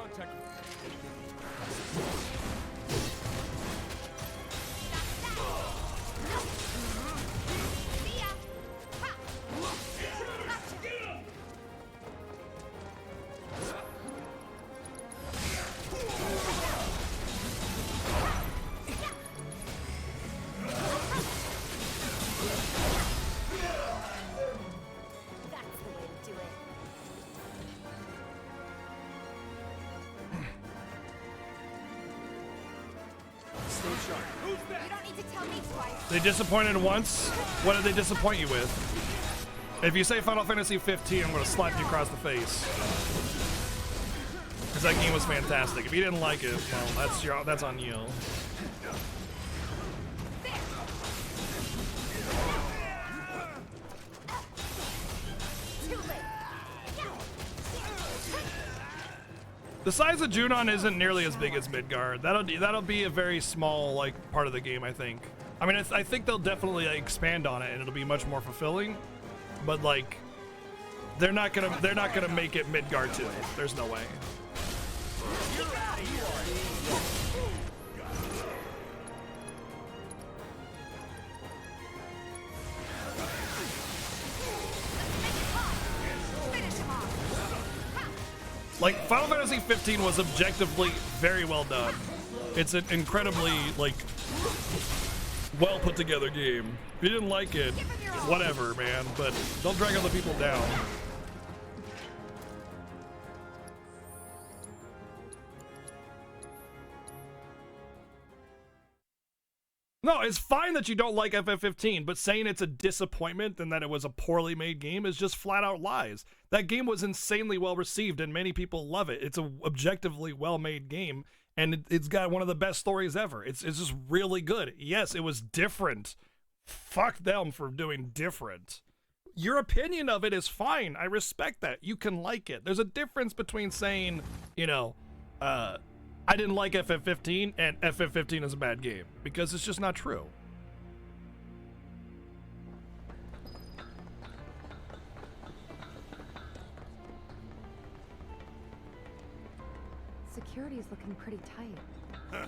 They disappointed once. What did they disappoint you with? If you say Final Fantasy 15, I'm going to slap you across the face. Because that game was fantastic. If you didn't like it, well, that's on you. The size of Junon isn't nearly as big as Midgard. That'll be a very small like part of the game, I think. I mean, I think they'll definitely expand on it, and it'll be much more fulfilling. But like, they're not gonna make it Midgard 2. There's no way. Like, Final Fantasy 15 was objectively very well done. It's an incredibly, like, well put together game. If you didn't like it, whatever, man, but don't drag other people down. No, it's fine that you don't like FF15, but saying it's a disappointment and that it was a poorly made game is just flat out lies. That game was insanely well received and many people love it. It's an objectively well made game and it's got one of the best stories ever. It's just really good. Yes, it was different. Fuck them for doing different. Your opinion of it is fine. I respect that. You can like it. There's a difference between saying, you know, I didn't like FF15 and FF15 is a bad game, because it's just not true. Security's looking pretty tight. Huh.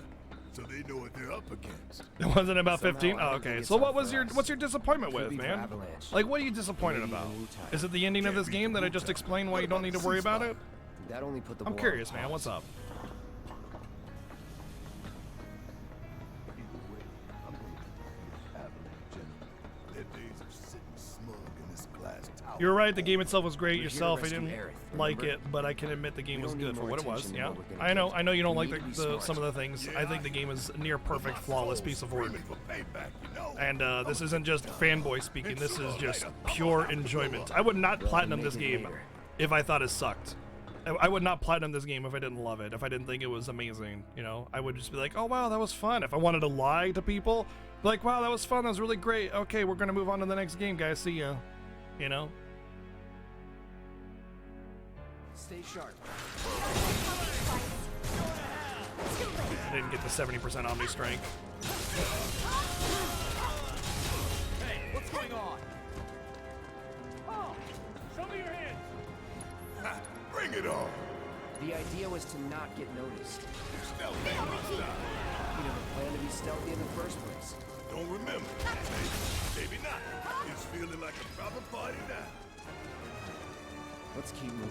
So they know what they're up against. It wasn't about Somehow 15? I Oh, don't okay. think it's So what up was for your us. what's your disappointment Could with, be for man? Avalanche. Like, what are you disappointed Maybe about? even new type. Is it the ending of this game that I just explained why you don't need to worry about it? That only put the I'm war curious, on man. pause. What's up? Their days of sitting smug in this glass tower. You're right. The game itself was great. We're here to Yourself, I rescue didn't Aerith, like remember? it, but I can admit the game We was don't need good for more what it was. attention than Yeah, what we're gonna I know. get. I know you don't We like need to be the smart. some of the things. I think the game is near perfect, flawless piece of work. Screaming for payback, you know? And this isn't just fanboy speaking. This is just pure enjoyment. I would not platinum this make it game later. if I thought it sucked. I would not platinum this game if I didn't love it. If I didn't think it was amazing, you know, I would just be like, oh wow, that was fun. If I wanted to lie to people, be like, wow, that was fun. That was really great. Okay, we're gonna move on to the next game, guys. See ya. You know. Stay sharp. I didn't get the 70% Omni Strength. Hey, what's going on? Oh, show me your hands. Ha, bring it on. The idea was to not get noticed. Stealth ain't my style. We never planned to be stealthy in the first place. Don't remember. Maybe not. It's feeling like a proper party now. Let's keep moving.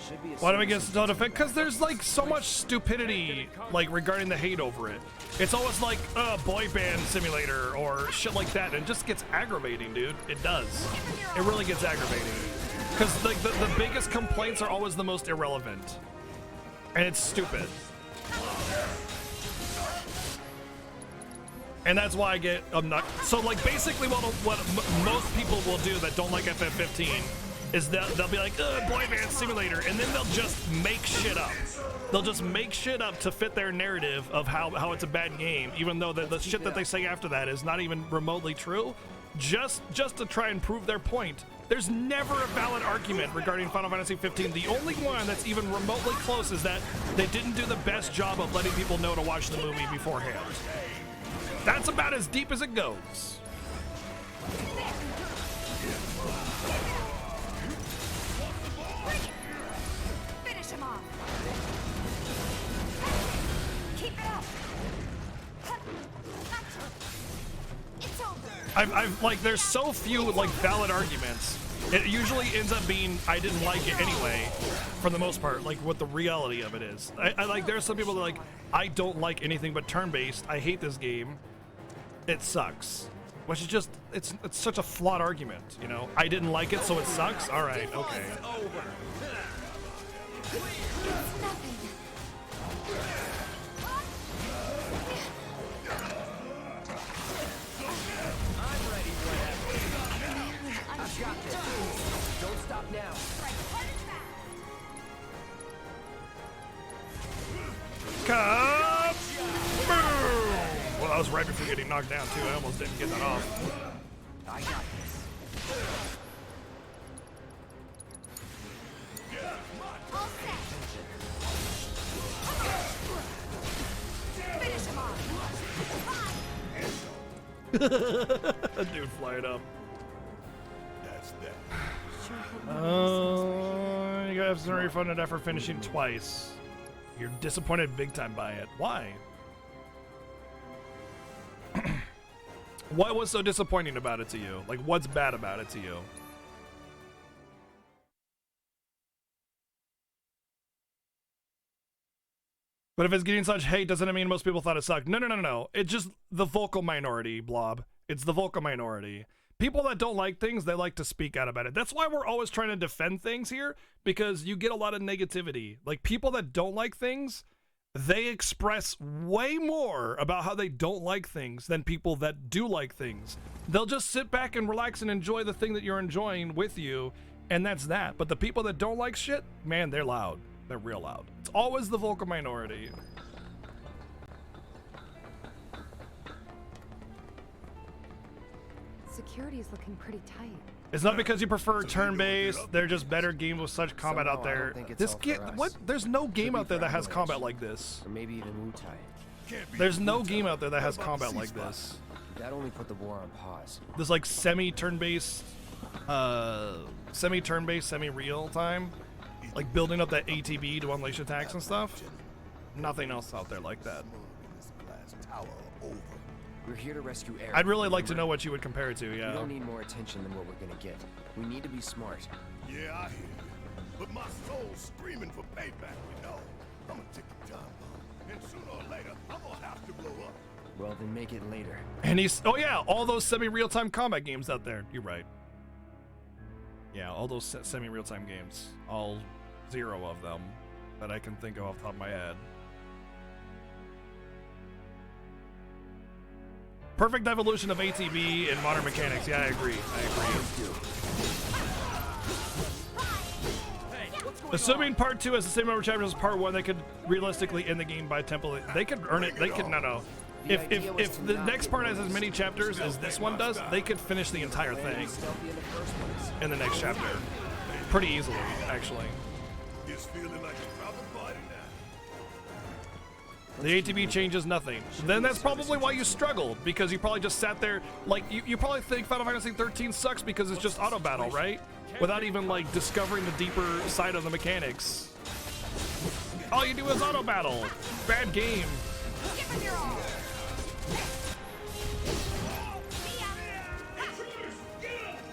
Should be a Why do we get service so station defensive? Because there's like so much stupidity, like regarding the hate over it. It's always like, boy band simulator or shit like that, and it just gets aggravating, dude. It does. It really gets aggravating. Because like the biggest complaints are always the most irrelevant, and it's stupid. And that's why I get so like basically what most people will do that don't like FF15 is that they'll be like, boy band simulator, and then they'll just make shit up. They'll just make shit up to fit their narrative of how it's a bad game, even though the shit that they say after that is not even remotely true, just to try and prove their point. There's never a valid argument regarding Final Fantasy 15. The only one that's even remotely close is that they didn't do the best job of letting people know to watch the movie beforehand. That's about as deep as it goes. Finish him off. Keep it up. It's over. I've like, there's so few like valid arguments. It usually ends up being I didn't like it anyway, for the most part. Like what the reality of it is. I like there's some people that are like I don't like anything but turn-based. I hate this game. It sucks. Which is just it's such a flawed argument, you know. I didn't like it, so it sucks. All right, okay. I've got this. Don't stop now. Kaboom! Well, that was right before getting knocked down too. I almost didn't get that off. I got this. All set. Finish him off. Dude, flying up. That's that. You guys have refunded after finishing twice. You're disappointed big time by it. Why? What was so disappointing about it to you? Like, what's bad about it to you? But if it's getting such hate, doesn't it mean most people thought it sucked? No. It's just the vocal minority, Blob. It's the vocal minority. People that don't like things, they like to speak out about it. That's why we're always trying to defend things here, because you get a lot of negativity. Like, people that don't like things, they express way more about how they don't like things than people that do like things. They'll just sit back and relax and enjoy the thing that you're enjoying with you, and that's that. But the people that don't like shit, man, they're loud. They're real loud. It's always the vocal minority. security is looking pretty tight. It's not because you prefer turn-based. They're just better games with such combat out Somehow, I there. don't think it's This all for game, us. what? There's no game Could out be there that for has combat Avalanche. like this. Or maybe even Wu-Tai. There's no game out there that has combat like this. That only put the war on pause. This like semi-turn-based, semi-real time, like building up that ATB to unleash attacks and stuff. Nothing else out there like that. We're here to rescue Eric. I'd really like to know what you would compare it to. We Yeah. don't need more attention than what we're gonna get. We need to be smart. Yeah, I hear you. But my soul's screaming for payback, you know? I'm a ticking time bomb. And sooner or later, I'm gonna have to blow up. Well, then make it later. And he's, oh yeah, all those semi-real-time combat games out there. You're right. Yeah, all those semi-real-time games. All 0 of them that I can think of off the top of my head. Perfect evolution of ATB and modern mechanics. Yeah, I agree. Assuming part 2 has the same number of chapters as part 1, they could realistically end the game by template. They could earn it. They could no. If the next part has as many chapters as this one does, they could finish the entire thing in the next chapter pretty easily, actually. It's feeling like a proper party now. The ATB changes nothing. Then that's probably why you struggled, because you probably just sat there, like, you probably think Final Fantasy 13 sucks because it's just auto battle, right? Without even, like, discovering the deeper side of the mechanics. All you do is auto battle. Bad game.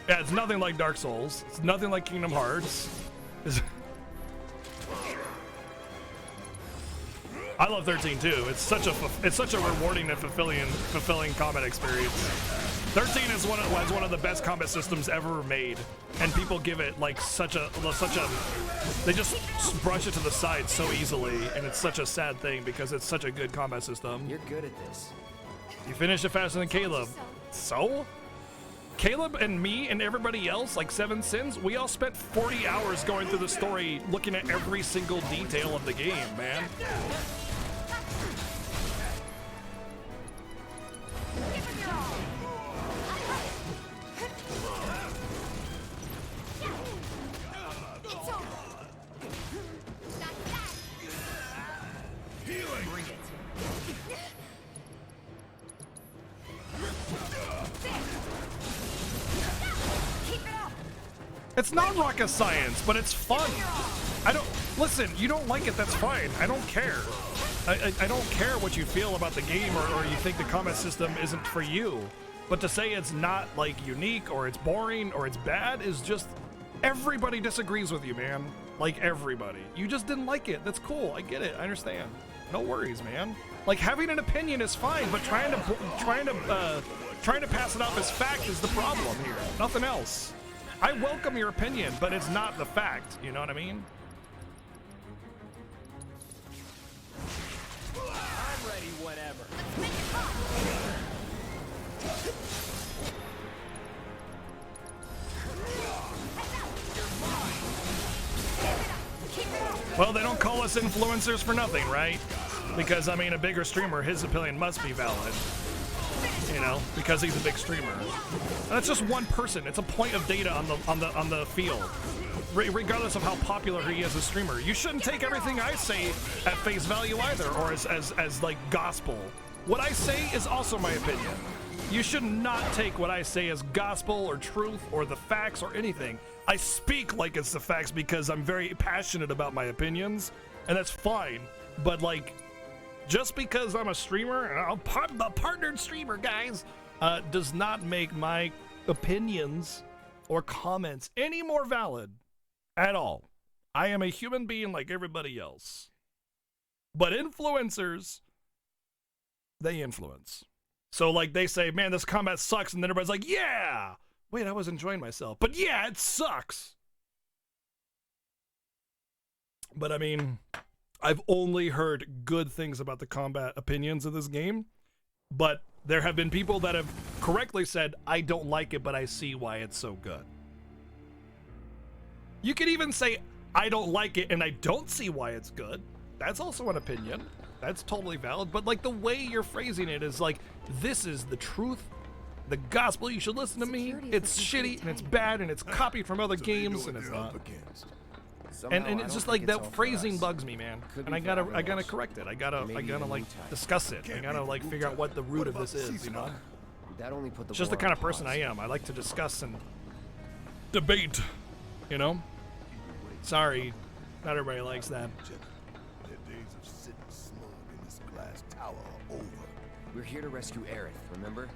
Yeah, it's nothing like Dark Souls. It's nothing like Kingdom Hearts. I love 13 too. It's such a rewarding and fulfilling combat experience. 13 is one of the best combat systems ever made, and people give it like they just brush it to the side so easily, and it's such a sad thing because it's such a good combat system. You're good at this. You finished it faster than Caleb. So? Caleb and me and everybody else, like Seven Sins, we all spent 40 hours going through the story, looking at every single detail of the game, man. It's not rocket science, but it's fun. Listen, you don't like it, that's fine. I don't care. I don't care what you feel about the game or you think the combat system isn't for you. But to say it's not like unique or it's boring or it's bad is just, everybody disagrees with you, man. Like everybody. You just didn't like it. That's cool. I get it. I understand. No worries, man. Like having an opinion is fine, but trying to pass it off as fact is the problem here. Nothing else. I welcome your opinion, but it's not the fact. You know what I mean? I'm ready whenever. Well, they don't call us influencers for nothing, right? Because, I mean, a bigger streamer, his opinion must be valid. You know, because he's a big streamer. And that's just one person. It's a point of data on the field. Regardless of how popular he is as a streamer. You shouldn't take everything I say at face value either, or as like gospel. What I say is also my opinion. You should not take what I say as gospel or truth or the facts or anything. I speak like it's the facts because I'm very passionate about my opinions, and that's fine. But like, just because I'm a streamer, and I'm a partnered streamer, guys, does not make my opinions or comments any more valid at all. I am a human being like everybody else. But influencers, they influence. So like they say, man, this combat sucks, and then everybody's like, yeah! Wait, I was enjoying myself. But yeah, it sucks! But I mean, I've only heard good things about the combat opinions of this game, but there have been people that have correctly said, I don't like it, but I see why it's so good. You could even say, I don't like it and I don't see why it's good. That's also an opinion. That's totally valid, but like the way you're phrasing it is like, this is the truth, the gospel, you should listen to me. It's shitty and it's bad and it's copied from other games and it's not. And it's just like that phrasing bugs me, man. And I gotta correct it. I gotta like discuss it. I gotta like figure out what the root of this is, you know? It's just the kind of person I am. I like to discuss and debate, you know? Sorry, not everybody likes that. We're here to rescue Aerith, remember?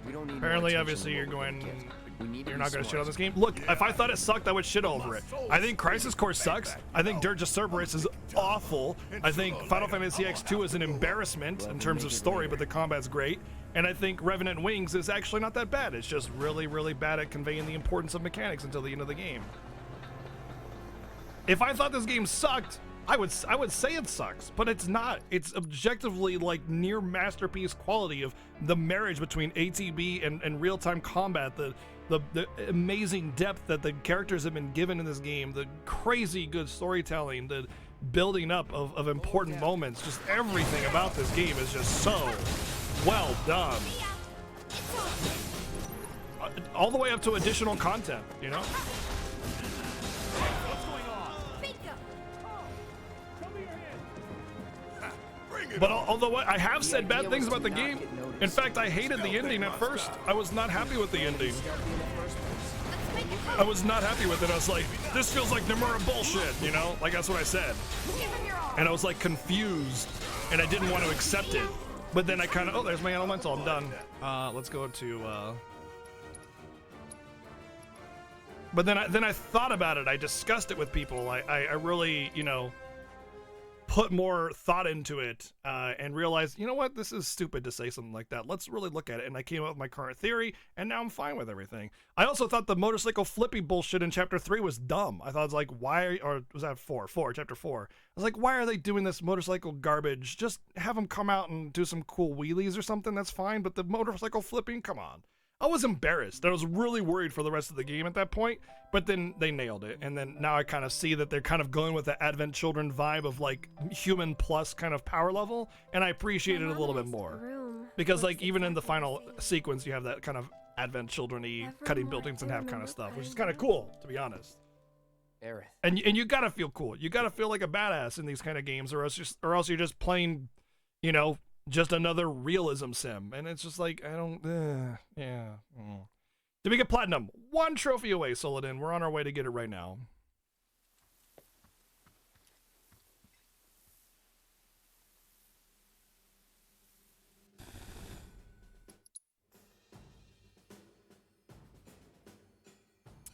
We don't need Apparently, obviously, you're not going to shit on this game. Look, if I thought it sucked, I would shit over it. I think Crisis Core sucks. I think Dirge of Cerberus is awful. I think Final Fantasy X2 is an embarrassment in terms of story, but the combat's great. And I think Revenant Wings is actually not that bad. It's just really, really bad at conveying the importance of mechanics until the end of the game. If I thought this game sucked, I would say it sucks, but it's not. It's objectively like near masterpiece quality of the marriage between ATB and real-time combat, the amazing depth that the characters have been given in this game, the crazy good storytelling, the building up of important moments, just everything about this game is just so well done. All the way up to additional content, you know? But although I have said bad things about the game, in fact, I hated the ending at first. I was not happy with the ending. I was not happy with it. I was like, this feels like Nomura bullshit, you know? Like, that's what I said. And I was like confused, and I didn't want to accept it. But then I kind of, oh, there's my elemental, I'm done. Let's go to, But then I thought about it. I discussed it with people. I really, you know, put more thought into it and realized, you know what, this is stupid to say something like that. Let's really look at it. And I came up with my current theory, and now I'm fine with everything. I also thought the motorcycle flippy bullshit in chapter 3 was dumb. I thought it was like, why, or was that chapter 4? I was like, why are they doing this motorcycle garbage? Just have them come out and do some cool wheelies or something, that's fine, but the motorcycle flipping, come on. I was embarrassed. I was really worried for the rest of the game at that point, but then they nailed it. And then now I kind of see that they're kind of going with the Advent Children vibe of like human plus kind of power level, and I appreciate it a little bit more. Because like even in the final sequence, you have that kind of Advent Children-y cutting buildings and have kind of stuff, which is kind of cool, to be honest. Aerith. And you gotta feel cool. You gotta feel like a badass in these kind of games, or else you're just playing, you know, just another realism sim, and it's just like, I don't, yeah. Did we get platinum? 1 trophy away, Soladin. We're on our way to get it right now.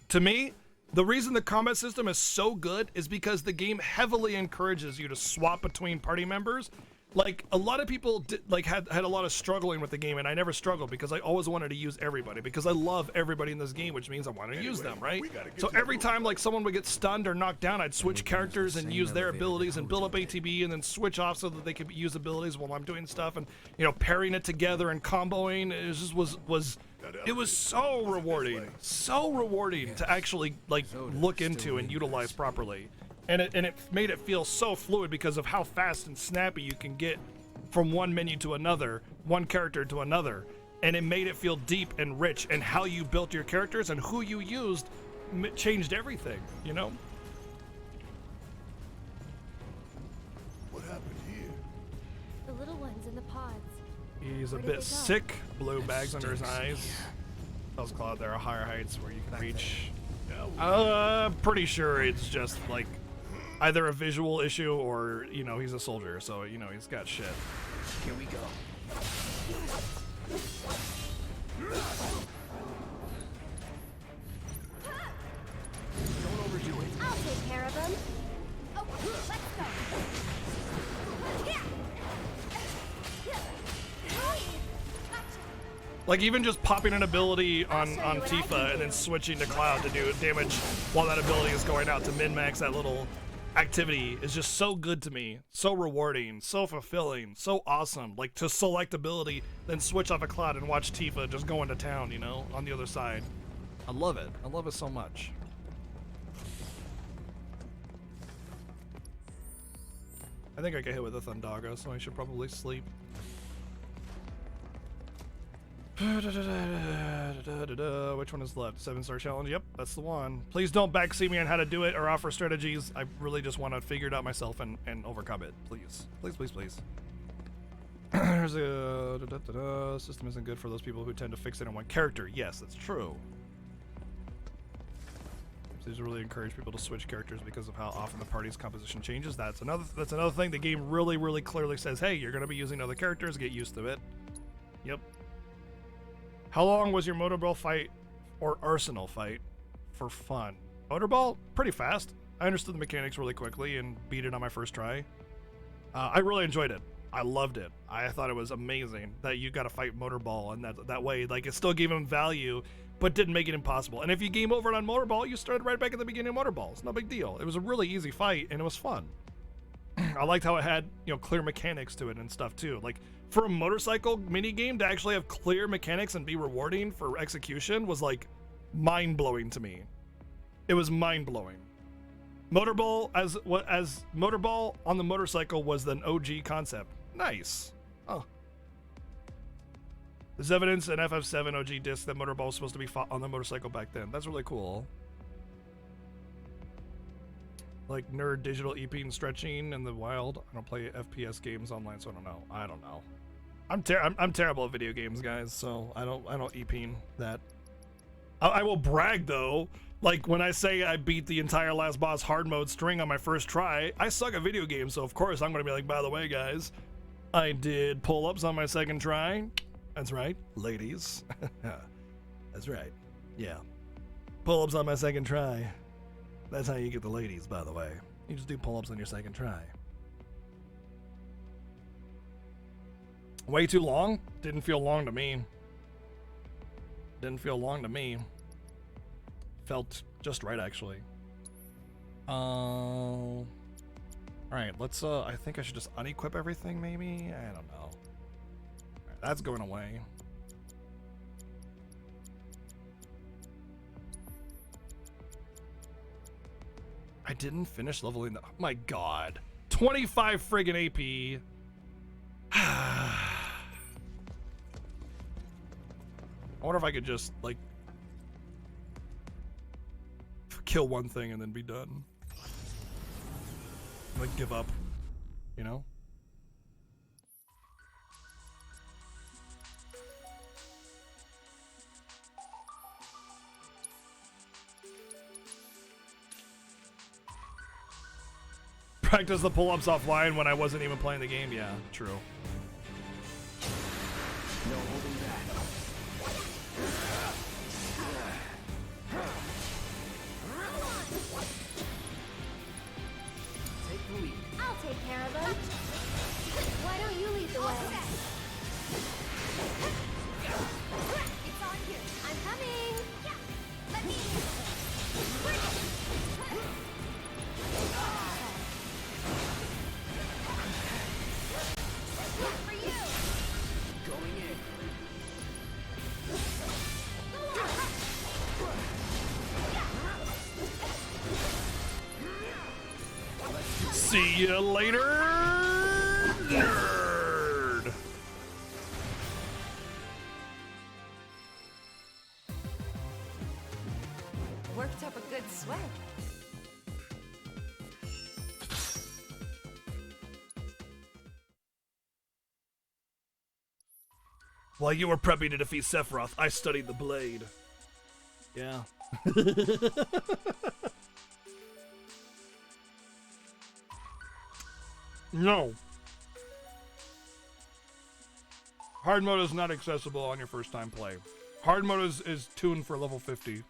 To me, the reason the combat system is so good is because the game heavily encourages you to swap between party members. Like, a lot of people had a lot of struggling with the game, and I never struggled because I always wanted to use everybody, because I love everybody in this game, which means I want to use them, right? So every time like someone would get stunned or knocked down, I'd switch characters and use their abilities and build up ATB and then switch off so that they could use abilities while I'm doing stuff, and, you know, pairing it together and comboing. It just was so rewarding to actually like look into and utilize properly. And it made it feel so fluid because of how fast and snappy you can get from one menu to another, one character to another. And it made it feel deep and rich, and how you built your characters and who you used changed everything, you know? What happened here? The little ones in the pods. He's a bit sick, blue bags under his eyes. Those Cloud, there are higher heights where you can reach. Pretty sure it's just like either a visual issue or, you know, he's a soldier, so, you know, he's got shit. Here we go. Don't overdo it. I'll take care of them. Oh, let's go. Like, even just popping an ability on Tifa and then switching to Cloud to do damage while that ability is going out to min-max that little activity is just so good to me. So rewarding, so fulfilling, so awesome. Like, to select ability, then switch off a Cloud and watch Tifa just go into town, you know, on the other side. I love it. I love it so much. I think I get hit with a Thundaga, so I should probably sleep. Which one is left? 7-star challenge. Yep, that's the one. Please don't backseat me on how to do it or offer strategies. I really just want to figure it out myself and overcome it. Please. Please, please, please. There's a system isn't good for those people who tend to fix it on one character. Yes, that's true. These really encourage people to switch characters because of how often the party's composition changes. That's another thing. The game really, really clearly says, hey, you're going to be using other characters. Get used to it. Yep. How long was your motorball fight or arsenal fight for fun? Motorball? Pretty fast. I understood the mechanics really quickly and beat it on my first try. I really enjoyed it. I loved it. I thought it was amazing that you got to fight motorball, and that way, like, it still gave him value, but didn't make it impossible. And if you game over it on motorball, you started right back at the beginning of motorball. It's no big deal. It was a really easy fight, and it was fun. I liked how it had, clear mechanics to it and stuff too. Like, for a motorcycle mini game to actually have clear mechanics and be rewarding for execution was like mind-blowing to me. It was mind-blowing. Motorball as motorball on the motorcycle was an OG concept. Nice. Oh. There's evidence in FF7 OG disc that motorball was supposed to be fought on the motorcycle back then. That's really cool. Like nerd digital EP and stretching in the wild. I don't play FPS games online, so I don't know. I'm terrible at video games, guys. So I don't EPing that. I will brag though. Like when I say I beat the entire last boss hard mode string on my first try, I suck at video games. So of course I'm gonna be like, by the way, guys, I did pull-ups on my second try. That's right, ladies. That's right. Yeah, pull-ups on my second try. That's how you get the ladies, by the way. You just do pull-ups on your second try. Way too long? Didn't feel long to me. Didn't feel long to me. Felt just right, actually. Alright, let's, I think I should just unequip everything, maybe? I don't know. Alright, that's going away. I didn't finish leveling the... Oh my god. 25 friggin' AP. I wonder if I could just, like... kill one thing and then be done. Like, give up. You know? Practice the pull-ups offline when I wasn't even playing the game. Yeah, true. No holding back. Take the lead. I'll take care of them. Why don't you lead the way? It's on you. I'm coming. Yeah. Let me. For you. Going in. See you later, nerd. Worked up a good sweat. While you were prepping to defeat Sephiroth, I studied the blade. Yeah. No. Hard mode is not accessible on your first time play. Hard mode is tuned for level 50.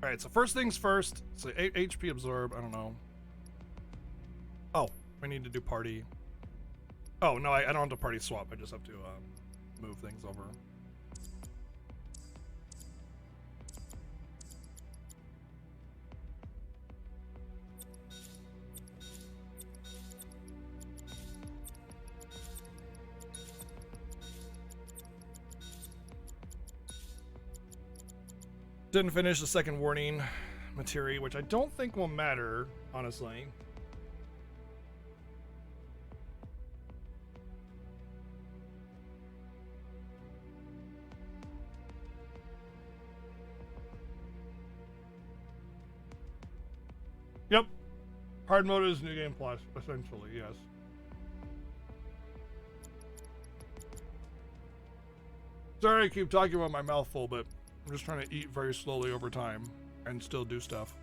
Alright, so first things first. So HP absorb, I don't know. Oh, we need to do party. Oh, no, I don't have to party swap. I just have to move things over. Didn't finish the second warning materia, which I don't think will matter, honestly. Yep. Hard mode is New Game Plus, essentially, yes. Sorry I keep talking about my mouth full, but I'm just trying to eat very slowly over time and still do stuff.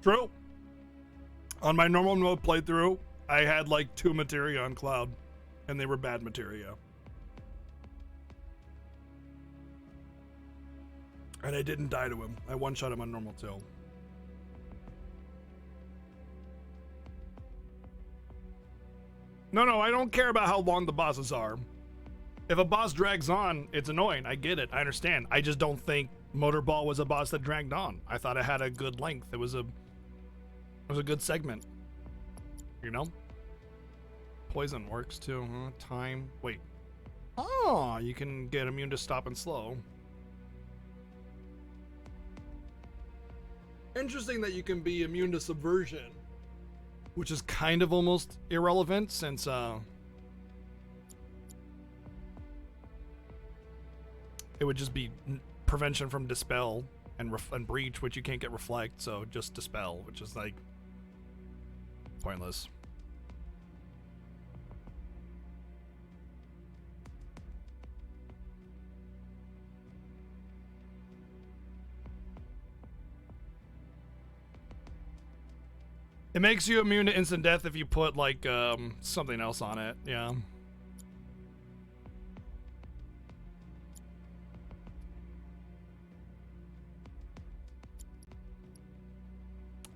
True. On my normal mode playthrough, I had like 2 materia on Cloud, and they were bad materia. And I didn't die to him. I one-shot him on normal too. No, I don't care about how long the bosses are. If a boss drags on, it's annoying. I get it. I understand. I just don't think Motorball was a boss that dragged on. I thought it had a good length. It was a good segment. You know? Poison works too, huh? Time. Wait. Oh, you can get immune to stop and slow. Interesting that you can be immune to subversion, which is kind of almost irrelevant since it would just be prevention from dispel and breach, which you can't get reflect, so just dispel, which is like pointless. It makes you immune to instant death if you put like something else on it. Yeah. All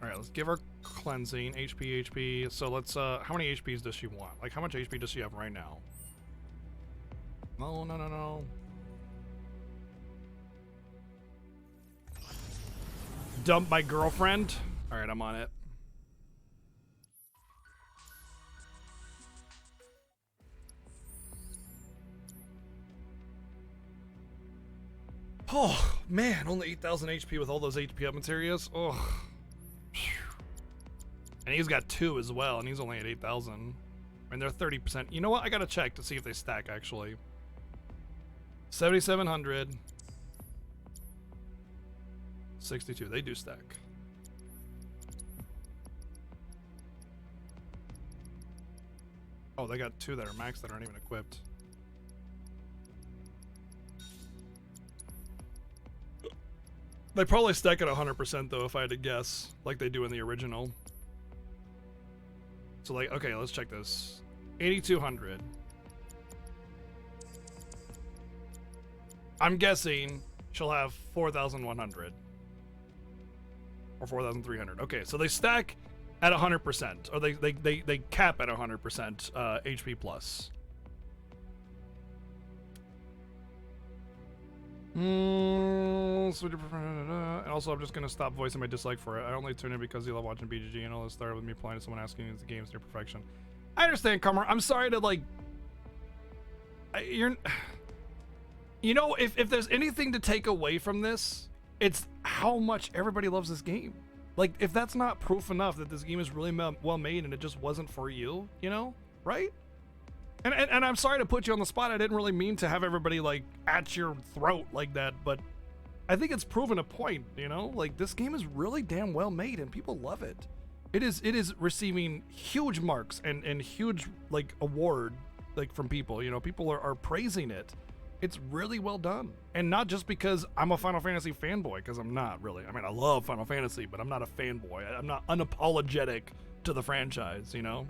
right, let's give her cleansing, HP. So let's how many HPs does she want? Like how much HP does she have right now? No. Dump my girlfriend? All right, I'm on it. Oh, man, only 8,000 HP with all those HP up materials. Oh. And he's got 2 as well, and he's only at 8,000. And they're 30%. You know what? I gotta check to see if they stack, actually. 7,700. 62. They do stack. Oh, they got 2 that are max that aren't even equipped. They probably stack at 100% though, if I had to guess, like they do in the original. So like, okay, let's check this. 8,200. I'm guessing she'll have 4,100. Or 4,300. Okay, so they stack at 100%, or they cap at 100% HP plus. And also, I'm just gonna stop voicing my dislike for it. I only tune in because you love watching BGG, and all this started with me playing to someone asking if the game's near perfection. I understand, Carmer. I'm sorry to like. You know, if there's anything to take away from this, it's how much everybody loves this game. Like, if that's not proof enough that this game is really well made and it just wasn't for you, you know, right? And I'm sorry to put you on the spot. I didn't really mean to have everybody like at your throat like that, but I think it's proven a point, you know? Like, this game is really damn well made and people love it. It is receiving huge marks and huge like award like from people, you know, people are praising it. It's really well done. And not just because I'm a Final Fantasy fanboy, because I'm not really. I mean, I love Final Fantasy, but I'm not a fanboy. I'm not unapologetic to the franchise, you know?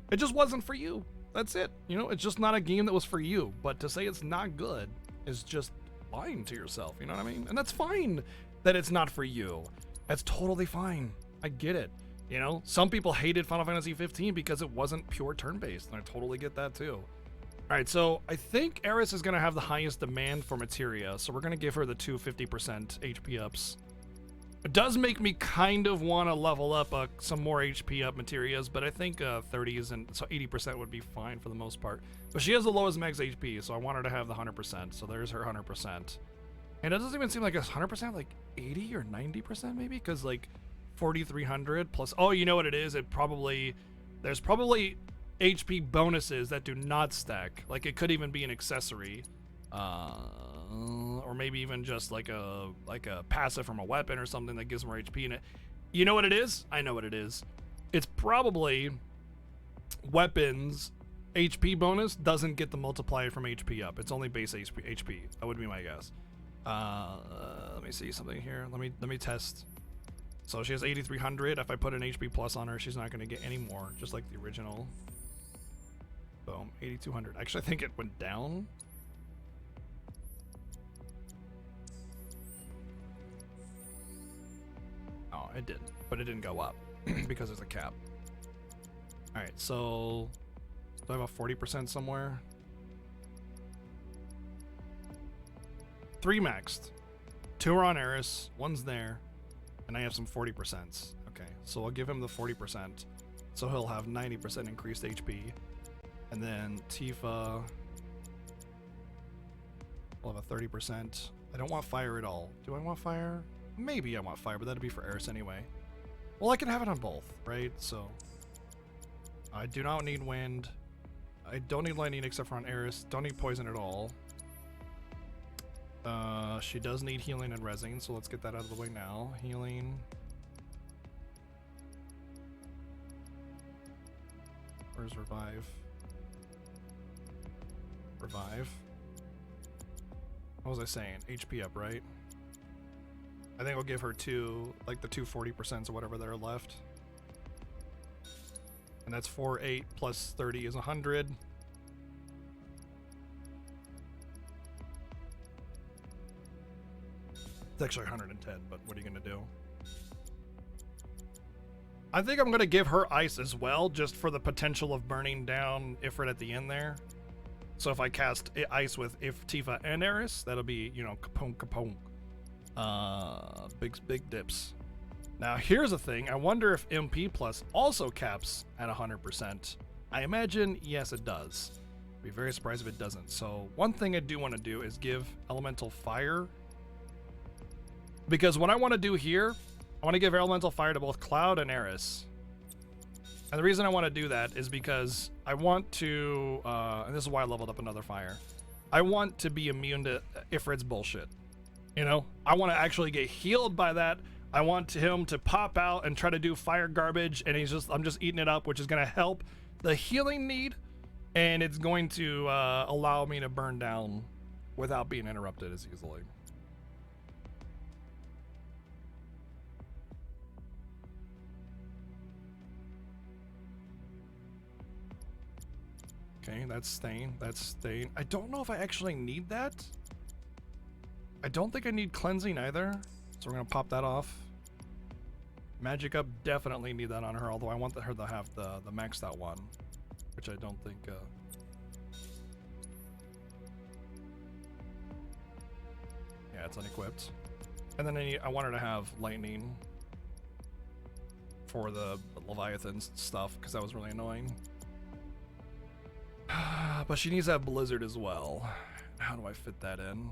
It just wasn't for you. That's it. You know, it's just not a game that was for you. But to say it's not good is just lying to yourself, you know what I mean? And that's fine that it's not for you. That's totally fine. I get it. You know, some people hated Final Fantasy 15 because it wasn't pure turn-based, and I totally get that too. All right, so I think Eris is going to have the highest demand for materia, so we're going to give her the 250% HP ups. It does make me kind of want to level up some more HP up materias, but I think 30s and so 80% would be fine for the most part. But she has the lowest max HP, so I want her to have the 100%. So there's her 100%. And it doesn't even seem like it's 100%, like 80 or 90% maybe, because like 4,300 plus. Oh, you know what it is? There's probably HP bonuses that do not stack. Like it could even be an accessory. Or maybe even just like a passive from a weapon or something that gives more HP in it. You know what it is? I know what it is. It's probably weapons HP bonus doesn't get the multiplier from HP up. It's only base HP. That would be my guess. Let me see something here. Let me test. So she has 8,300. If I put an HP plus on her, she's not going to get any more, just like the original. Boom, 8,200. Actually, I think it went down. Oh, it did, but it didn't go up because there's a cap. All right, so do I have a 40% somewhere? 3 maxed. 2 are on Eris, 1's there, and I have some 40%. Okay, so I'll give him the 40%, so he'll have 90% increased HP. And then Tifa will have a 30%. I don't want fire at all. Do I want fire? Maybe I want fire, but that'd be for Eris anyway. Well, I can have it on both, right? So I do not need wind. I don't need lightning except for on Eris. Don't need poison at all. She does need healing and rezzing, so let's get that out of the way now. Healing. Where's revive? Revive. What was I saying? HP up, right? I think I'll give her like the 240% or whatever that are left. And that's 4, 8 plus 30 is 100. It's actually 110, but what are you gonna do? I think I'm gonna give her ice as well, just for the potential of burning down Ifrit at the end there. So if I cast ice with Tifa and Eris, that'll be, you know, kapong kapong. Big dips. Now here's the thing. I wonder if MP plus also caps at 100%. I imagine yes, it does. I'd be very surprised if it doesn't. So one thing I do want to do is give elemental fire, because what I want to do here, I want to give elemental fire to both Cloud and Eris. And the reason I want to do that is because I want to, and this is why I leveled up another fire. I want to be immune to Ifrit's bullshit. You know, I want to actually get healed by that. I want him to pop out and try to do fire garbage, and I'm just eating it up, which is going to help the healing need, and it's going to allow me to burn down without being interrupted as easily. Okay, that's staying. That's staying. I don't know if I actually need that. I don't think I need cleansing either. So we're going to pop that off. Magic up, definitely need that on her, although I want her to have the maxed out one, which I don't think... Yeah, it's unequipped. And then I want her to have lightning for the Leviathan stuff, because that was really annoying. But she needs to have Blizzard as well. How do I fit that in?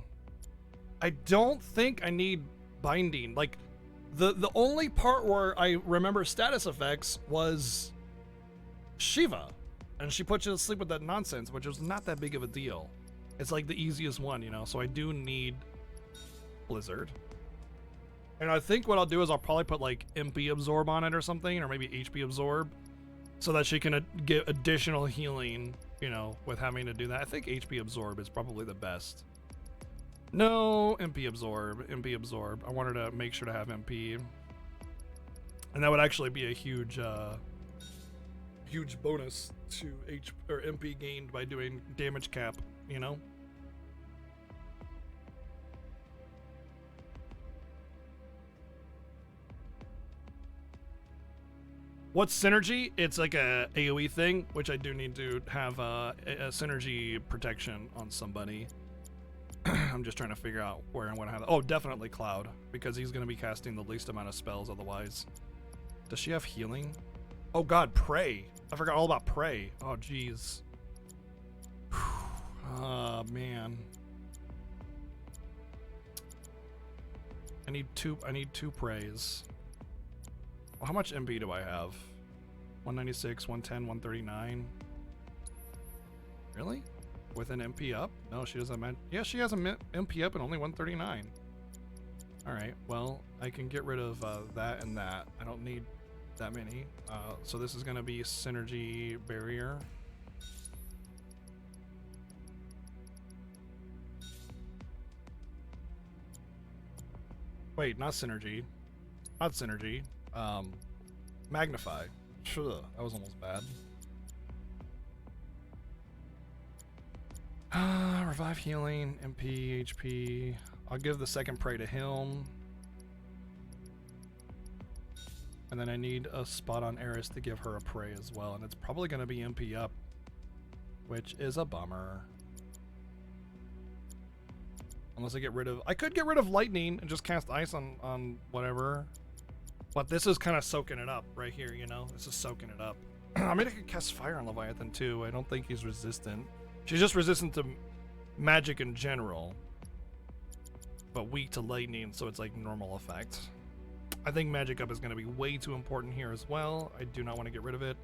I don't think I need binding. Like, the only part where I remember status effects was Shiva, and she put you to sleep with that nonsense, which was not that big of a deal. It's like the easiest one, you know, so I do need Blizzard. And I think what I'll do is I'll probably put like MP absorb on it or something, or maybe HP absorb, so that she can get additional healing, you know, with having to do that. I think HP absorb is probably the best. No, MP absorb, MP absorb. I want her to make sure to have MP. And that would actually be a huge huge bonus to MP gained by doing damage cap, you know? What's synergy? It's like a AoE thing, which I do need to have a synergy protection on somebody. I'm just trying to figure out where I'm going to have it. Oh, definitely Cloud, because he's going to be casting the least amount of spells otherwise. Does she have healing? Oh god, Prey. I forgot all about Prey. Oh, jeez. Oh, man. I need two Preys. Well, how much MP do I have? 196, 110, 139. Really? With an MP up? No, she doesn't have... Yeah, she has an MP up and only 139. Alright, well, I can get rid of that and that. I don't need that many. So this is going to be Synergy Barrier. Wait, not Synergy. Not Synergy. Magnify. Sure, that was almost bad. Revive healing, MP, HP. I'll give the second Prey to him. And then I need a spot on Eris to give her a Prey as well. And it's probably going to be MP up, which is a bummer. Unless I get rid of... I could get rid of Lightning and just cast Ice on whatever. But this is kind of soaking it up right here, you know? This is soaking it up. I mean, I could cast Fire on Leviathan too. I don't think he's resistant. She's just resistant to magic in general, but weak to lightning, so it's like normal effect. I think magic up is going to be way too important here as well. I do not want to get rid of it.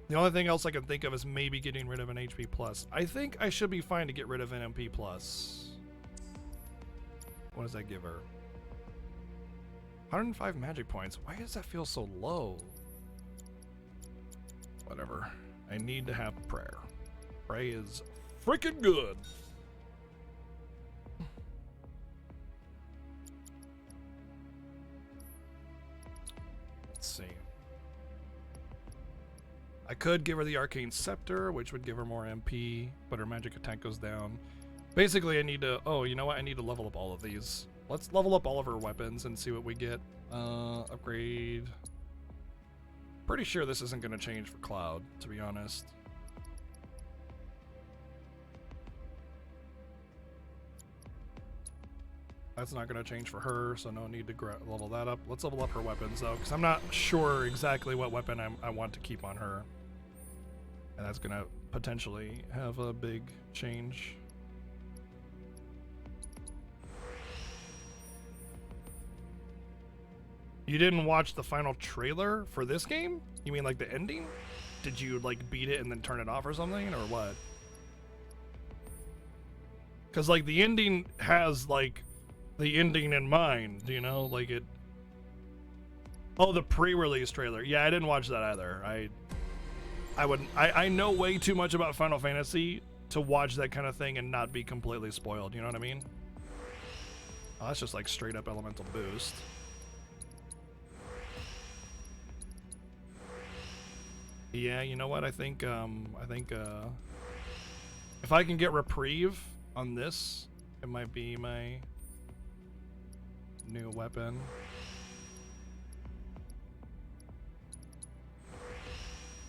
The only thing else I can think of is maybe getting rid of an HP plus. I think I should be fine to get rid of an MP plus. What does that give her? 105 magic points. Why does that feel so low? Whatever. I need to have prayer. Prey is freaking good. Let's see. I could give her the Arcane Scepter, which would give her more MP, but her magic attack goes down. Basically, I need to... Oh, you know what? I need to level up all of these. Let's level up all of her weapons and see what we get. Upgrade. Pretty sure this isn't going to change for Cloud, to be honest. That's not going to change for her, so no need to level that up. Let's level up her weapons, though, because I'm not sure exactly what weapon I want to keep on her. And that's going to potentially have a big change. You didn't watch the final trailer for this game? You mean like the ending? Did you like beat it and then turn it off or something, or what? Because like the ending has like the ending in mind, you know, like it. Oh, the pre-release trailer. Yeah, I didn't watch that either. I know way too much about Final Fantasy to watch that kind of thing and not be completely spoiled. You know what I mean? Oh, that's just like straight up elemental boost. Yeah, you know what? I think if I can get reprieve on this, it might be my new weapon.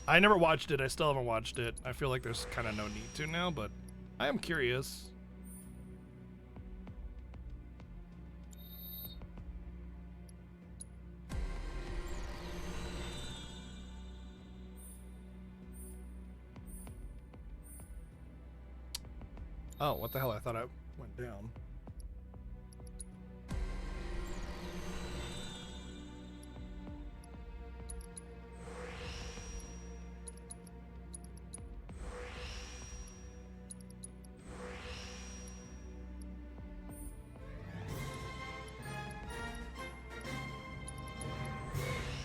I never watched it. I still haven't watched it. I feel like there's kind of no need to now, but I am curious. Oh, what the hell? I thought I went down.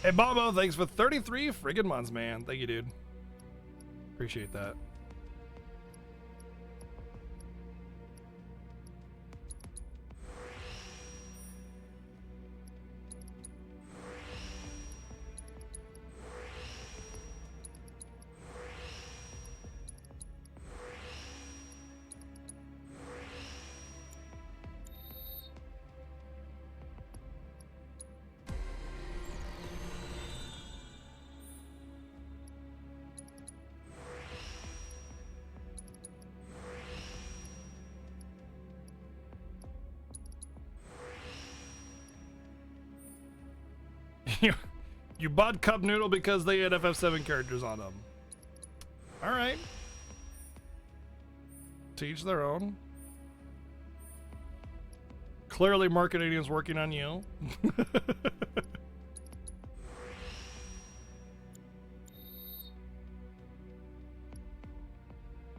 Hey, Bobo, thanks for 33 friggin' months, man. Thank you, dude. Appreciate that. You bought Cup Noodle because they had FF7 characters on them. Alright. To each their own. Clearly marketing is working on you.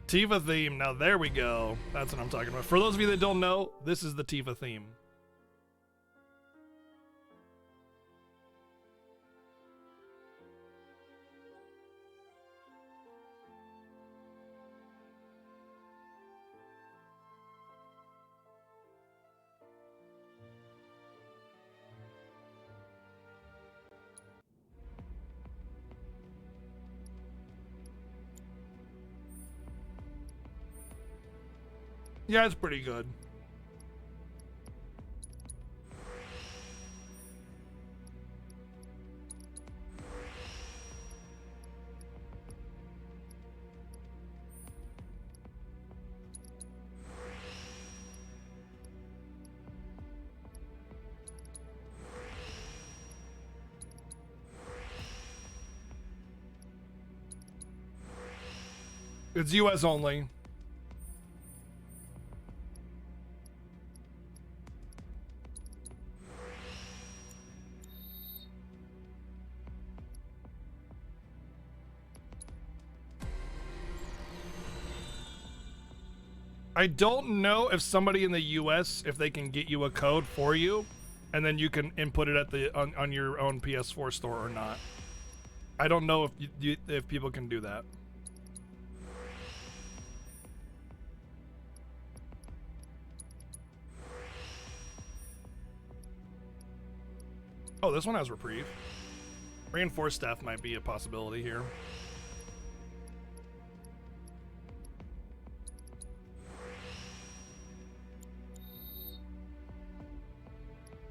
Tifa theme. Now there we go. That's what I'm talking about. For those of you that don't know, this is the Tifa theme. Yeah, it's pretty good. It's US only. I don't know if somebody in the US, if they can get you a code for you, and then you can input it at the on your own PS4 store or not. I don't know if people can do that. Oh, this one has reprieve. Reinforced staff might be a possibility here.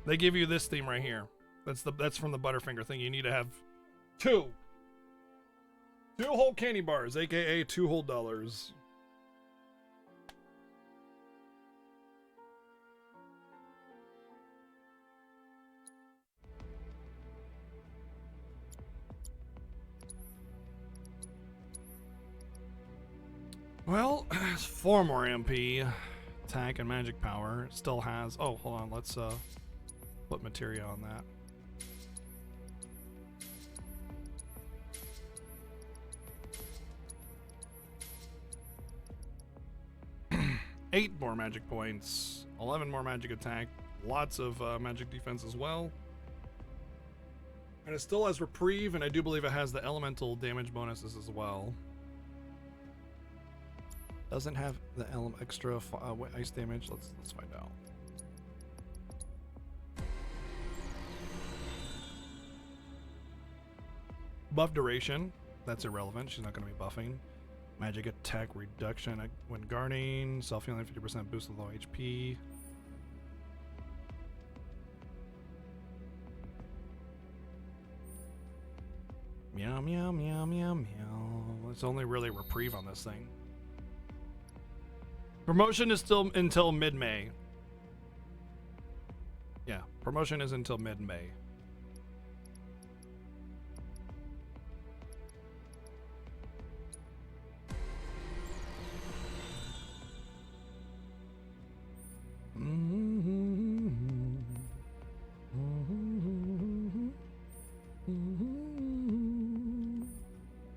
They give you this theme right here. That's from the Butterfinger thing. You need to have two whole candy bars, aka 2 whole dollars. Well, it's 4 more MP, attack and magic power. It still has. Oh, hold on. Let's put materia on that. 8 more magic points, 11 more magic attack, lots of magic defense as well. And it still has reprieve, and I do believe it has the elemental damage bonuses as well. Doesn't have the extra ice damage. Let's find out. Buff duration, that's irrelevant. She's not going to be buffing. Magic attack reduction when guarding. Self-healing 50% boost with low HP. Meow, meow, meow, meow, meow. It's only really reprieve on this thing. Promotion is still until mid-May. Yeah, promotion is until mid-May.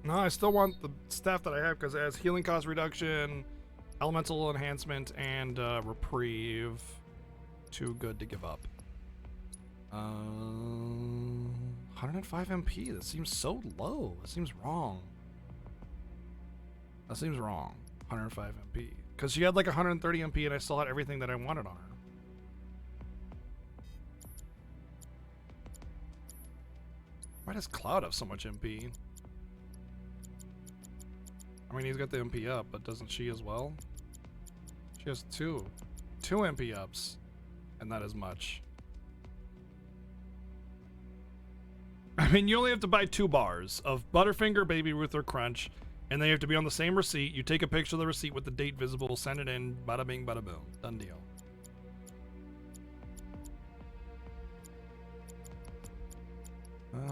No, I still want the staff that I have because it has healing cost reduction, elemental enhancement, and reprieve. Too good to give up. 105 MP. That seems so low. That seems wrong. That seems wrong. 105 MP. Because she had like 130 MP and I still had everything that I wanted on her. Why does Cloud have so much MP? I mean, he's got the MP up, but doesn't she as well? She has two MP ups, and that is much. I mean, you only have to buy 2 bars of Butterfinger, Baby Ruth, or Crunch, and they have to be on the same receipt. You take a picture of the receipt with the date visible, send it in, bada bing, bada boom. Done deal.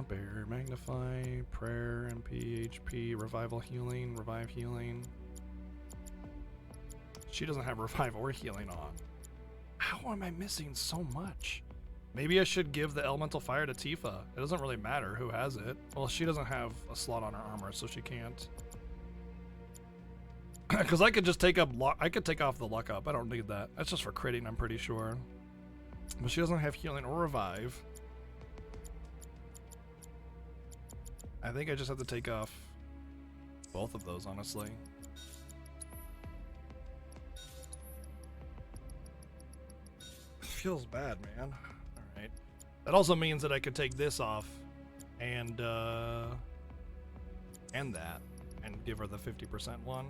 Bear, Magnify, Prayer, MP, HP, Revival Healing, Revive Healing. She doesn't have Revive or Healing on. How am I missing so much? Maybe I should give the Elemental Fire to Tifa. It doesn't really matter who has it. Well, she doesn't have a slot on her armor, so she can't. Because I could just take up I could take off the luck up. I don't need that. That's just for critting, I'm pretty sure. But she doesn't have Healing or Revive. I think I just have to take off both of those, honestly. Feels bad, man. Alright. That also means that I could take this off and that and give her the 50% one.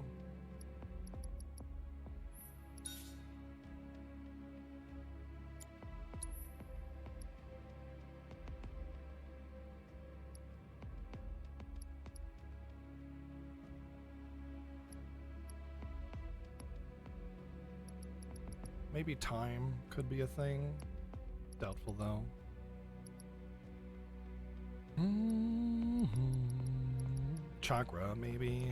Maybe time could be a thing. Doubtful though. Chakra, maybe.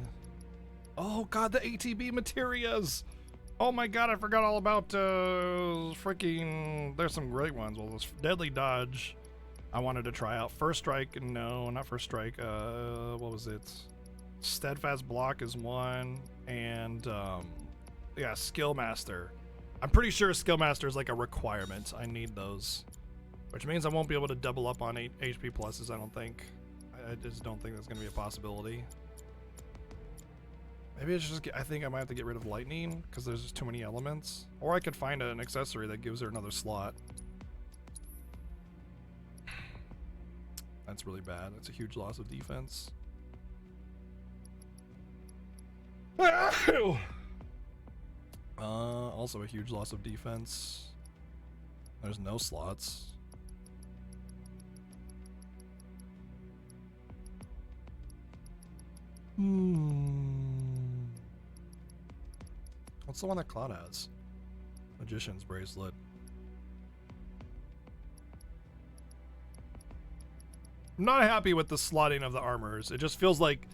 Oh god, the ATB materias! Oh my god, I forgot all about freaking. There's some great ones. Well, this Deadly Dodge I wanted to try out. First Strike, no, not First Strike. What was it? Steadfast Block is one, and yeah, Skill Master. I'm pretty sure Skill Master is like a requirement. I need those. Which means I won't be able to double up on 8 HP pluses, I don't think. I just don't think that's going to be a possibility. Maybe I should just I think I might have to get rid of Lightning, because there's just too many elements. Or I could find an accessory that gives her another slot. That's really bad. That's a huge loss of defense. Also a huge loss of defense. There's no slots. What's the one that Cloud has? Magician's Bracelet. I'm not happy with the slotting of the armors. It just feels like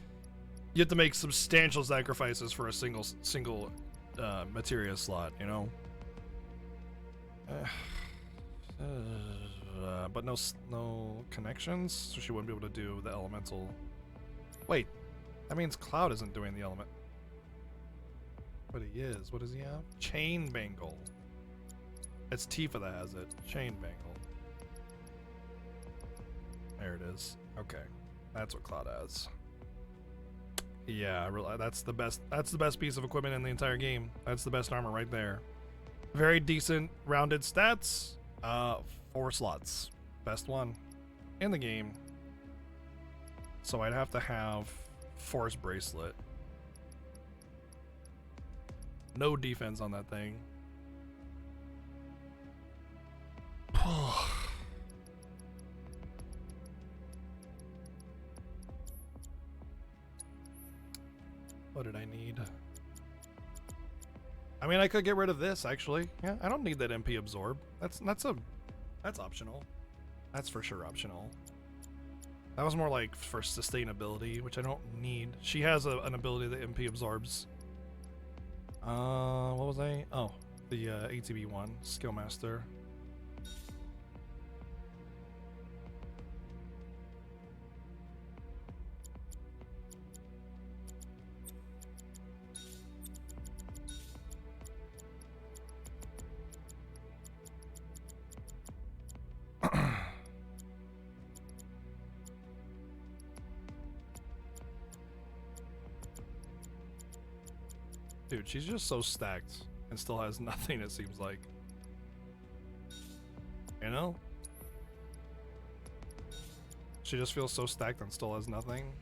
you have to make substantial sacrifices for a single materia slot, you know? But no connections, so she wouldn't be able to do the elemental. Wait, that means Cloud isn't doing the element. But he is. What does he have? Chain Bangle. It's Tifa that has it. Chain Bangle. There it is. Okay, that's what Cloud has. Yeah, that's the best. That's the best piece of equipment in the entire game. That's the best armor right there. Very decent, rounded stats. 4 slots. Best one in the game. So I'd have to have Force Bracelet. No defense on that thing. What did I need? I mean, I could get rid of this actually. Yeah, I don't need that MP absorb. That's optional. That's for sure optional. That was more like for sustainability, which I don't need. She has an ability that MP absorbs. What was I? Oh, the ATB one, Skill Master. Dude, she's just so stacked and still has nothing, it seems like. You know? She just feels so stacked and still has nothing.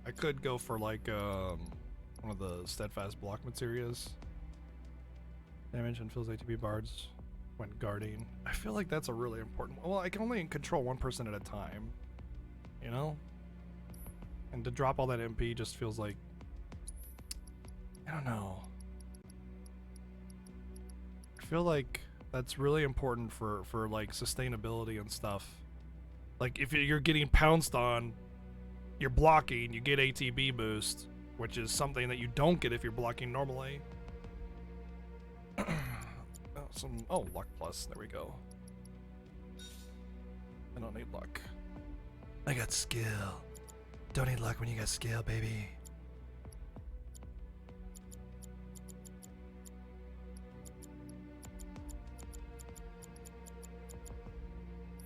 I could go for like one of the steadfast block materials. Damage and fills ATB bards when guarding. I feel like that's a really important. Well, I can only control one person at a time. You know? And to drop all that MP just feels like, I don't know. I feel like that's really important for like sustainability and stuff. Like if you're getting pounced on, you're blocking, you get ATB boost, which is something that you don't get if you're blocking normally. Oh, luck plus, there we go. I don't need luck. I got skill. Don't need luck when you got skill, baby.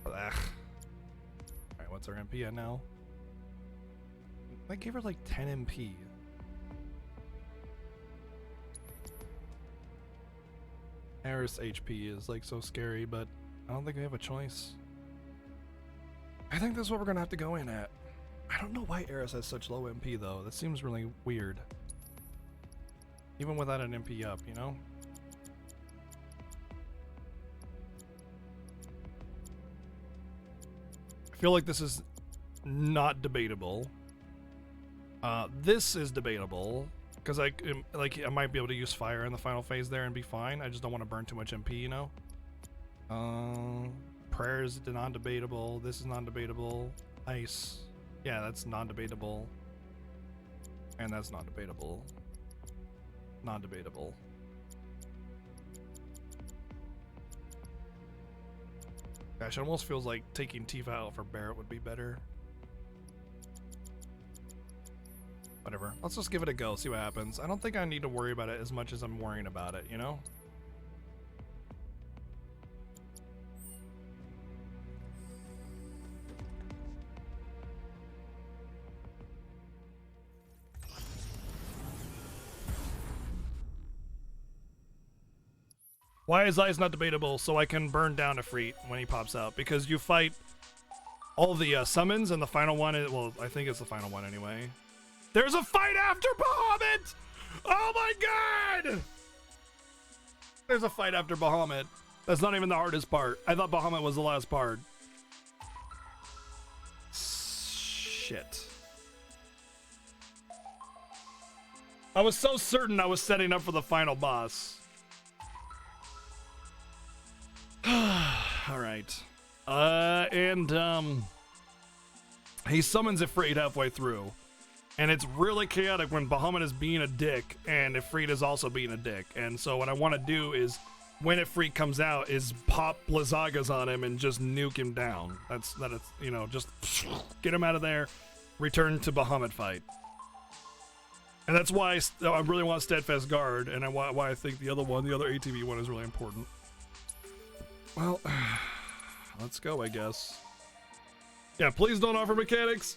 Alright, what's our MP at now? I gave her like 10 MP. Eris HP is like so scary, but I don't think we have a choice. I think that's what we're gonna have to go in at. I don't know why Eris has such low MP though. That seems really weird. Even without an MP up, you know? I feel like this is not debatable. This is debatable because I might be able to use fire in the final phase there and be fine. I just don't want to burn too much MP, you know. Prayer is non-debatable. This is non-debatable. Ice, yeah, that's non-debatable. And that's non-debatable. Non-debatable. Gosh, it almost feels like taking Tifa out for Barret would be better. Whatever. Let's just give it a go, see what happens. I don't think I need to worry about it as much as I'm worrying about it, you know? Why is Ice not debatable? So I can burn down Ifrit when he pops out. Because you fight all the summons, and the final one is, well, I think it's the final one anyway. There's a fight after Bahamut! Oh my god! There's a fight after Bahamut. That's not even the hardest part. I thought Bahamut was the last part. Shit. I was so certain I was setting up for the final boss. Alright. He summons Ifrit halfway through. And it's really chaotic when Bahamut is being a dick and Ifrit is also being a dick. And so what I want to do is, when Ifrit comes out, is pop Blizzagas on him and just nuke him down. That's, you know, just get him out of there, return to Bahamut fight. And that's why I really want Steadfast Guard, and why I think the other ATB one is really important. Well, let's go, I guess. Yeah, please don't offer mechanics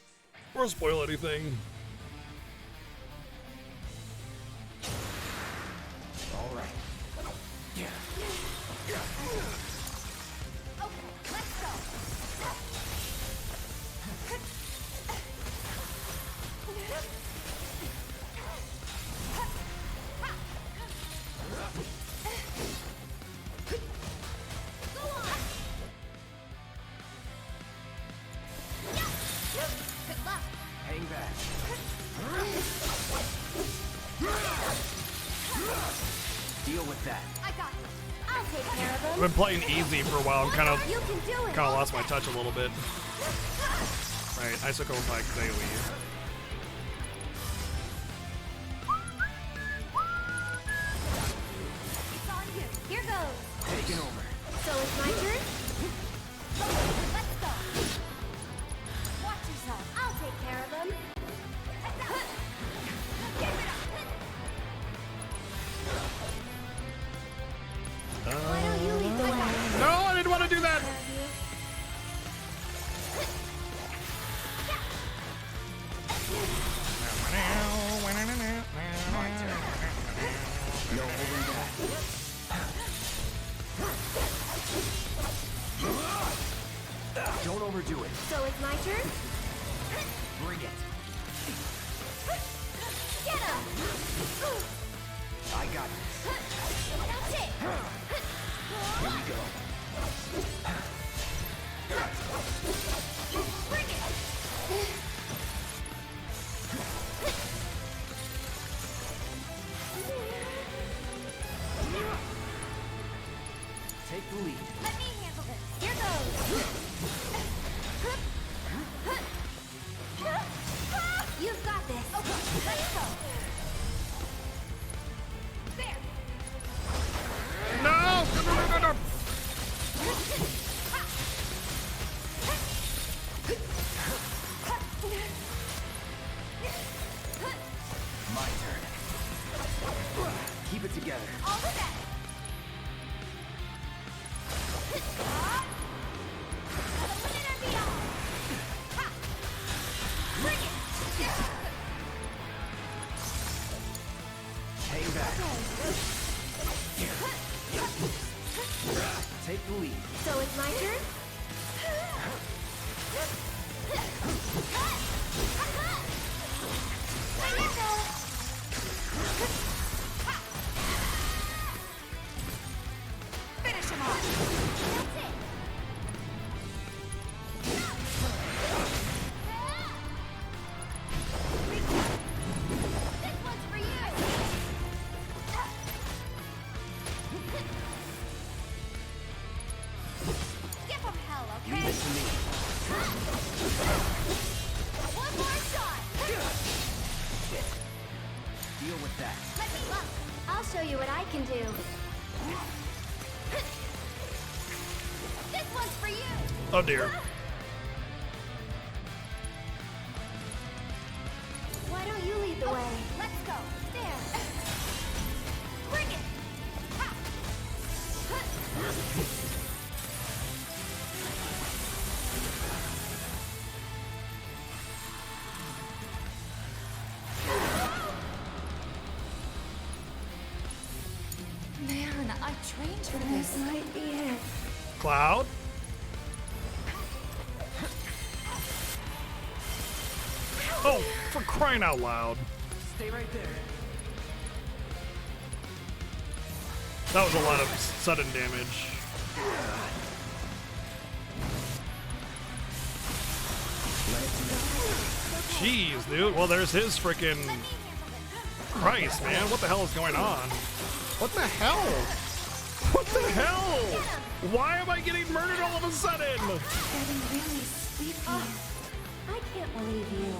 or spoil anything. All right. Yeah. Okay, let's go. Good luck. Hang back. Deal with that. I got it. I'll take care of I've him. been playing easy for a while. I'm kind of You can do it. lost my touch a little bit. Right, Icicle Flag daily. It's on you. Here goes. Taking over. So it's my turn? Let's go. Watch yourself. I'll take care of him. Give it up. Why don't you lead the way? No, I didn't want to do that. No holding back. Don't overdo it. So it's my turn? Bring it. Get him! I got this. That's it! Here we go. Bring it! Oh dear. Why don't you lead the way? Let's go. There. Bring it. Ha. Man, I trained for This this. might be it. Cloud? Oh, for crying out loud. Stay right there. That was a lot of sudden damage. Jeez, dude. Well, there's his freaking Christ, man. What the hell is going on? What the hell? What the hell? Why am I getting murdered all of a sudden? Getting really sleepy. I can't believe you.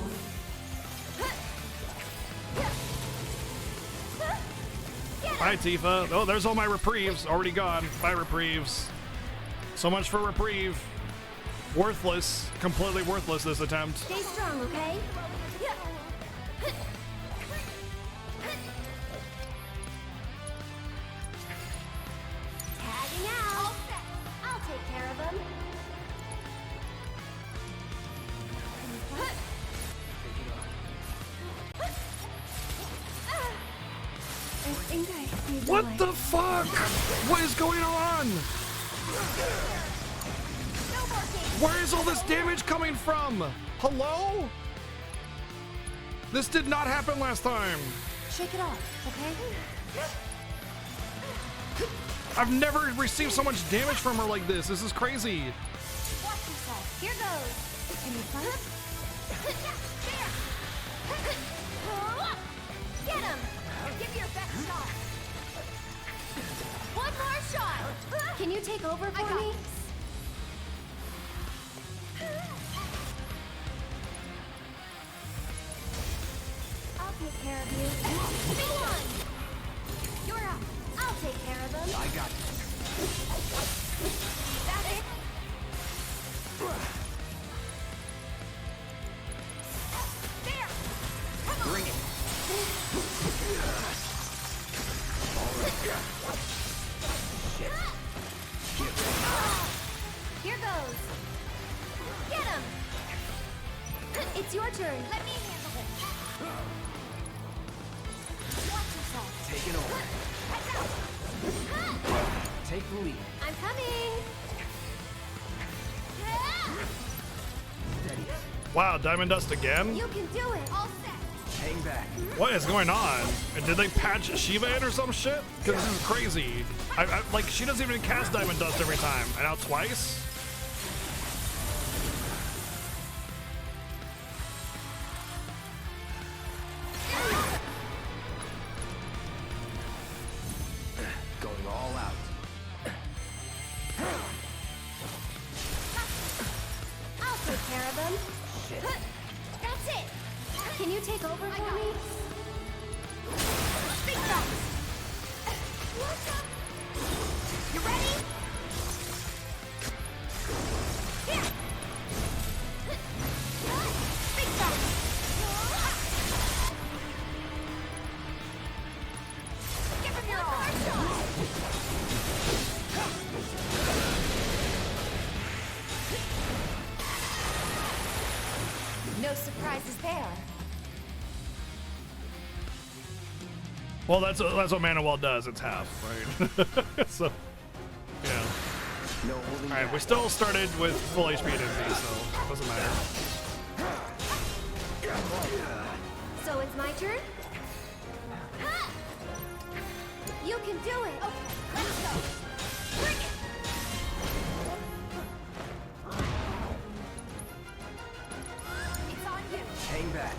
Bye, Tifa. Oh, there's all my reprieves. Already gone. Bye, reprieves. So much for reprieve. Worthless. Completely worthless this attempt. Stay strong, okay? Tagging out. I'll take care of them. I think I need What the fuck? What is going on? Where is all this damage coming from? Hello? This did not happen last time. Shake it off, okay? I've never received so much damage from her like this. This is crazy. Watch yourself. Here goes. Can you fight? Get him. Give your best shot. One more shot. Can you take over I for got me? this. I'll take care of you. Big one. You're up. I'll take care of them. I got this. That's it. There. Come on. Bring it. Here goes. Get him. It's your turn. Let me handle it. Watch yourself. Take it over. Take the lead. I'm coming. Steady. Wow, Diamond Dust again? You can do it. All set. Hang back. What is going on? And did they patch Shiva in or some shit? Because this is crazy. Like, she doesn't even cast Diamond Dust every time. And now twice? Going all out. I'll take care of them. That's it. Can you take over I for got me? it. Big drops. What's up? You ready? Here. Big drops. Give him your arm shot. No surprises there. Well, that's what Manuel does. It's half, right? So, yeah. No holding All right, back. we still started with full HP and MP, so it doesn't matter. So it's my turn? You can do it. Okay, let's go. Bring it. It's on you. Hang back.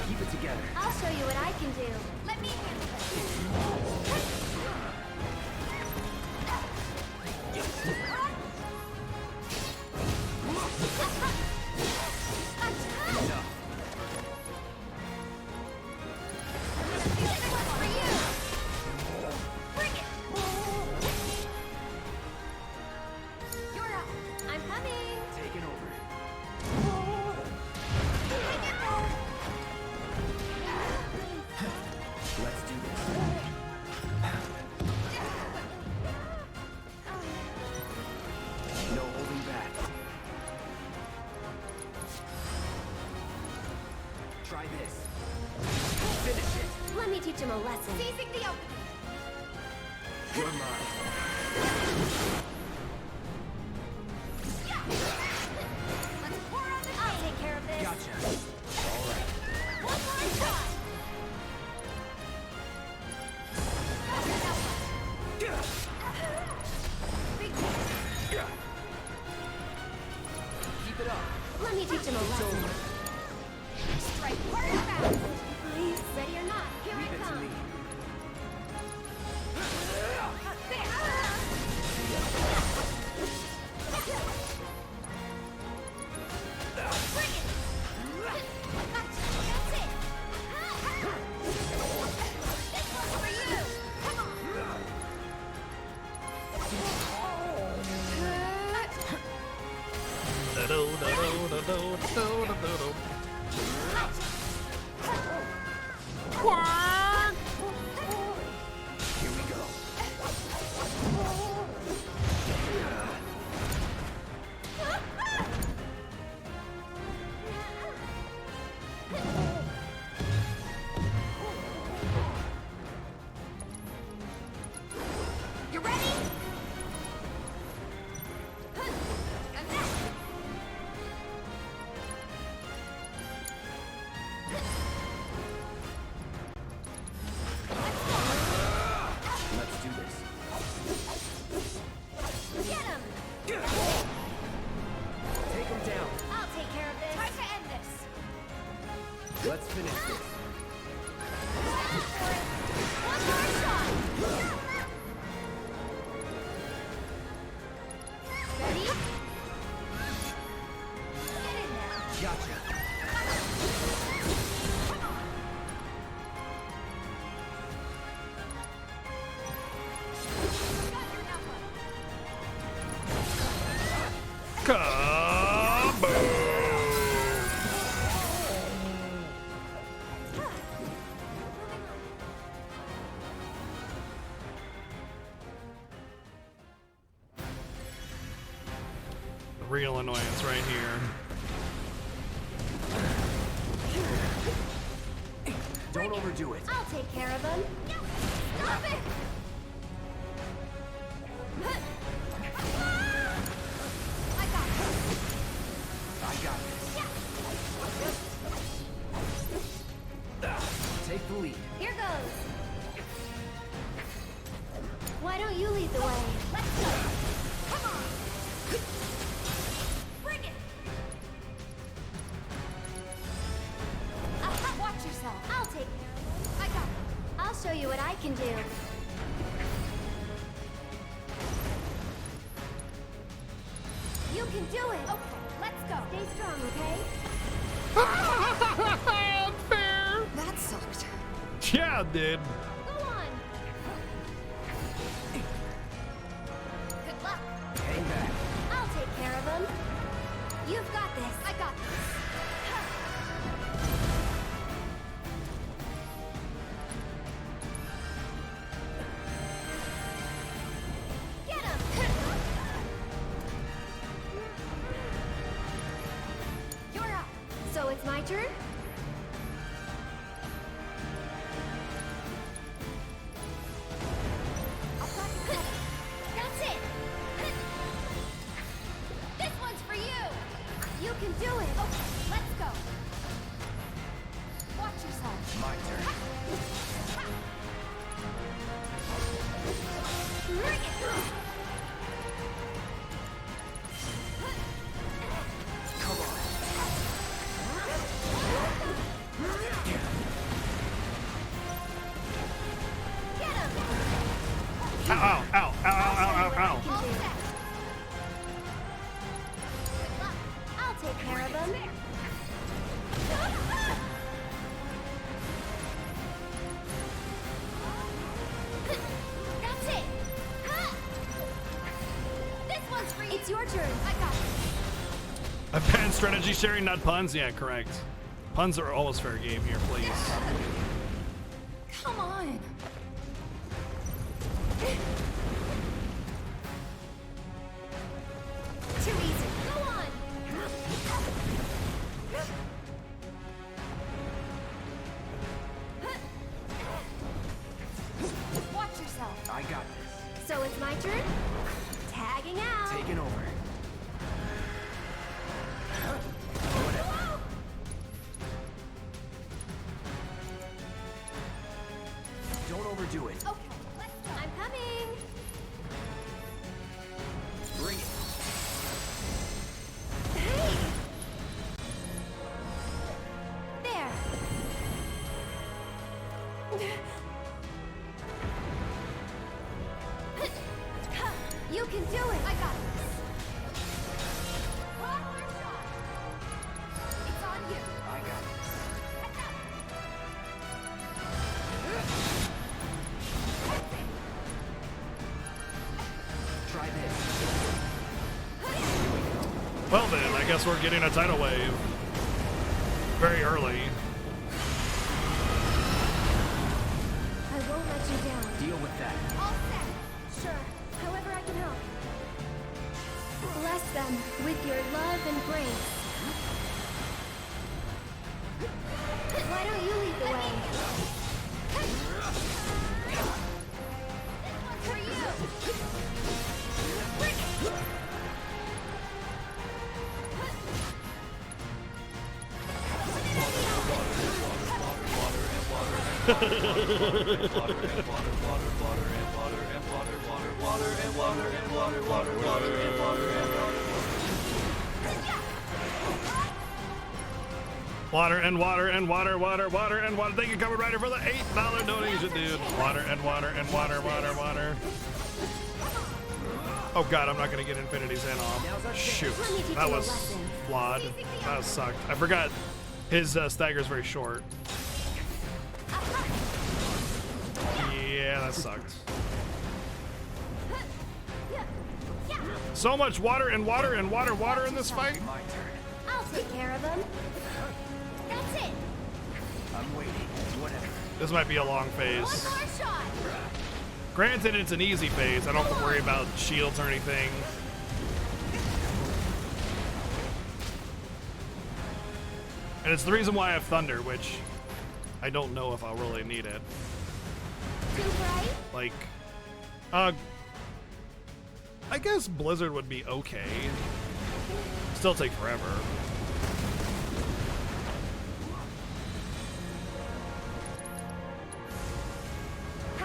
Keep it together. I'll show you what I can do. Let me handle it. Try this. Finish it. Let me teach him a lesson. Seizing the opening. You're mine. Let's pour on the I'll take care of this. Gotcha. All right. one more shot. Keep it up. Let me teach him a lesson. Strike hard and fast. Ready or not, here Leave I it to come. me. Bring it. That's it. This one's for you. Come on. Here we go. You ready? And that. Let's do this. Get him. Take him down. I'll take care of this. Time to end this. Let's finish this. One more shot. Ready? Get in there. Gotcha. Real annoyance right here. Don't overdo it. I'll take care of him. Stop it. I got this. I got this. Take the lead. Here goes. Why don't you lead the way? Let's go. Come on. Bring it. Watch yourself. I'll take care of him. I got it. I'll show you what I can do. You can do it. Okay, let's go. Stay strong, okay? Unfair. That sucked. Yeah, dude. Go on. Good luck. Hang back. I'll take care of him. You've got this. I got this. Get him. You're up. So it's my turn? That's it. This one's for you. You can do it. Okay, let's go. Watch yourself. My turn. Bring it. Come on. Get him. Ow, ow, ow, ow, ow, ow, ow. All set. Good luck. I'll take care of him. That's it. This one's for you. It's your turn. I got it. A banned strategy sharing, not puns? Yeah, correct. Puns are always fair game here, please. Come on. Too easy. Go on. My turn. Tagging out. Taking over. Don't overdo it. Okay, I'm coming. Bring it. Hey. There. You can do it. I got this. It's on you. I got this. Try this. Well then, I guess we're getting a tidal wave. Very early. I won't let you down. Deal with that. All set. Sure. However I can help. Bless them with your love and grace. Why don't you lead the way? For you. Bring it. Water and water and water, water, water and water. Thank you, Covered Rider, for the $8 donation, dude. Water and water and water, water, water. Oh god, I'm not gonna get Infinity Zen off. Shoot, that was flawed. That sucked. I forgot his stagger's very short. Yeah, that sucked. So much water and water and water, water in this fight. I'll take care of them. That's it. I'm waiting. Whatever. This might be a long phase. One more shot. Granted, it's an easy phase. I don't have to worry about shields or anything. And it's the reason why I have Thunder, which I don't know if I'll really need it. Too bright? Like, I guess Blizzard would be okay. Still take forever.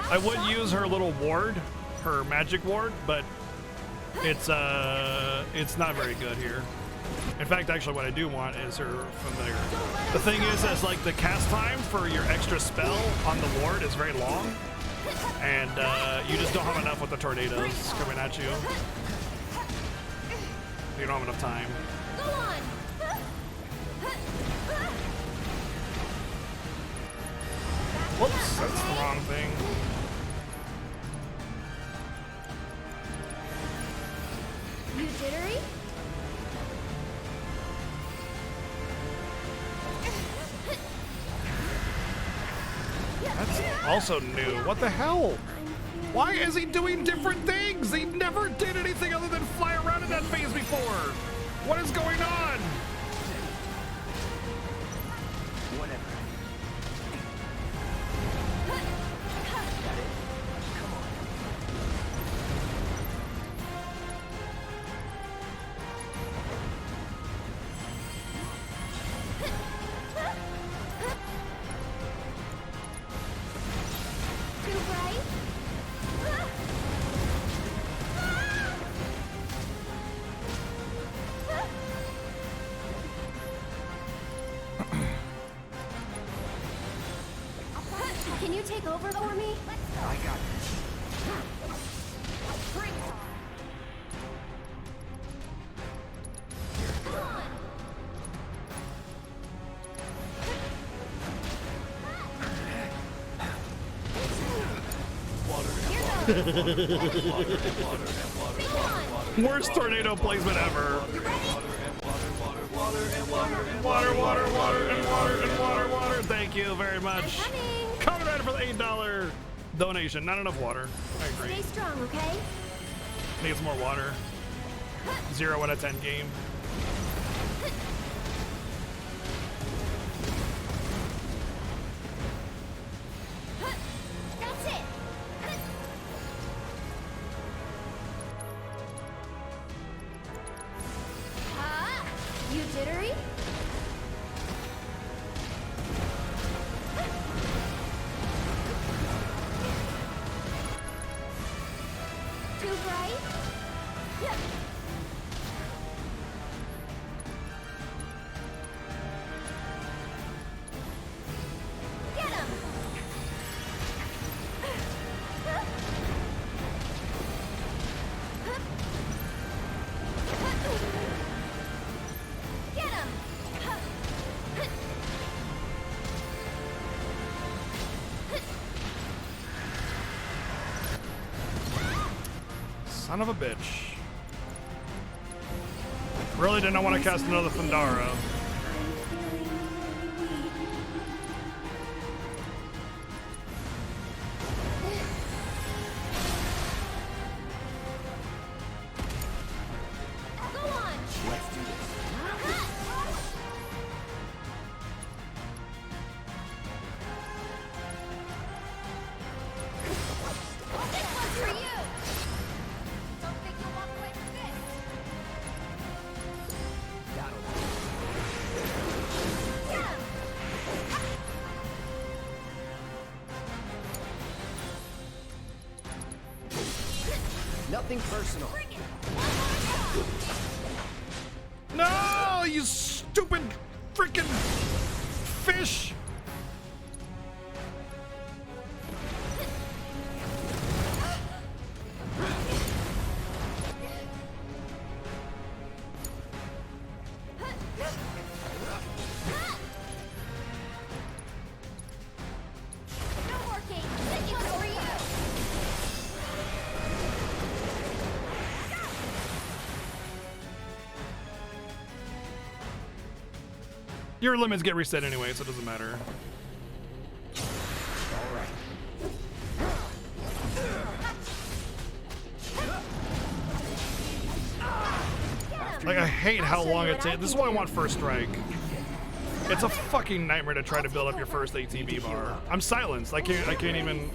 I would use her little ward, her magic ward, but it's not very good here. In fact, actually what I do want is her familiar. The thing is like the cast time for your extra spell on the ward is very long, and you just don't have enough with the tornadoes coming at you. You don't have enough time. Go on. Whoops, that's the wrong thing. You jittery? That's also new. What the hell? Why is he doing different things? He never did anything other than fly around in that phase before. What is going on? Whatever. Too bright? Can you take over for me? I got this. Bring it on. Worst tornado placement ever. Water, water, water, and water, and water, water. Thank you very much. Coming right for the $8 donation. Not enough water. I agree. Stay strong, okay? Needs more water. 0 out of 10 game. That's it. Get him! Get him! Son of a bitch. Really did not want to cast another Thundara. Go on! Let's do this. This one's for you! Don't think you'll walk away from this! That'll Get him! Nothing personal. Bring it! One more shot! No, you stupid freaking fish! No more games! This one's for you! Your limits get reset anyway, so it doesn't matter. all right. Like, I hate how long it takes. This is why I want first strike. It's a fucking nightmare to try to build up your first ATB bar. I'm silenced. I can't even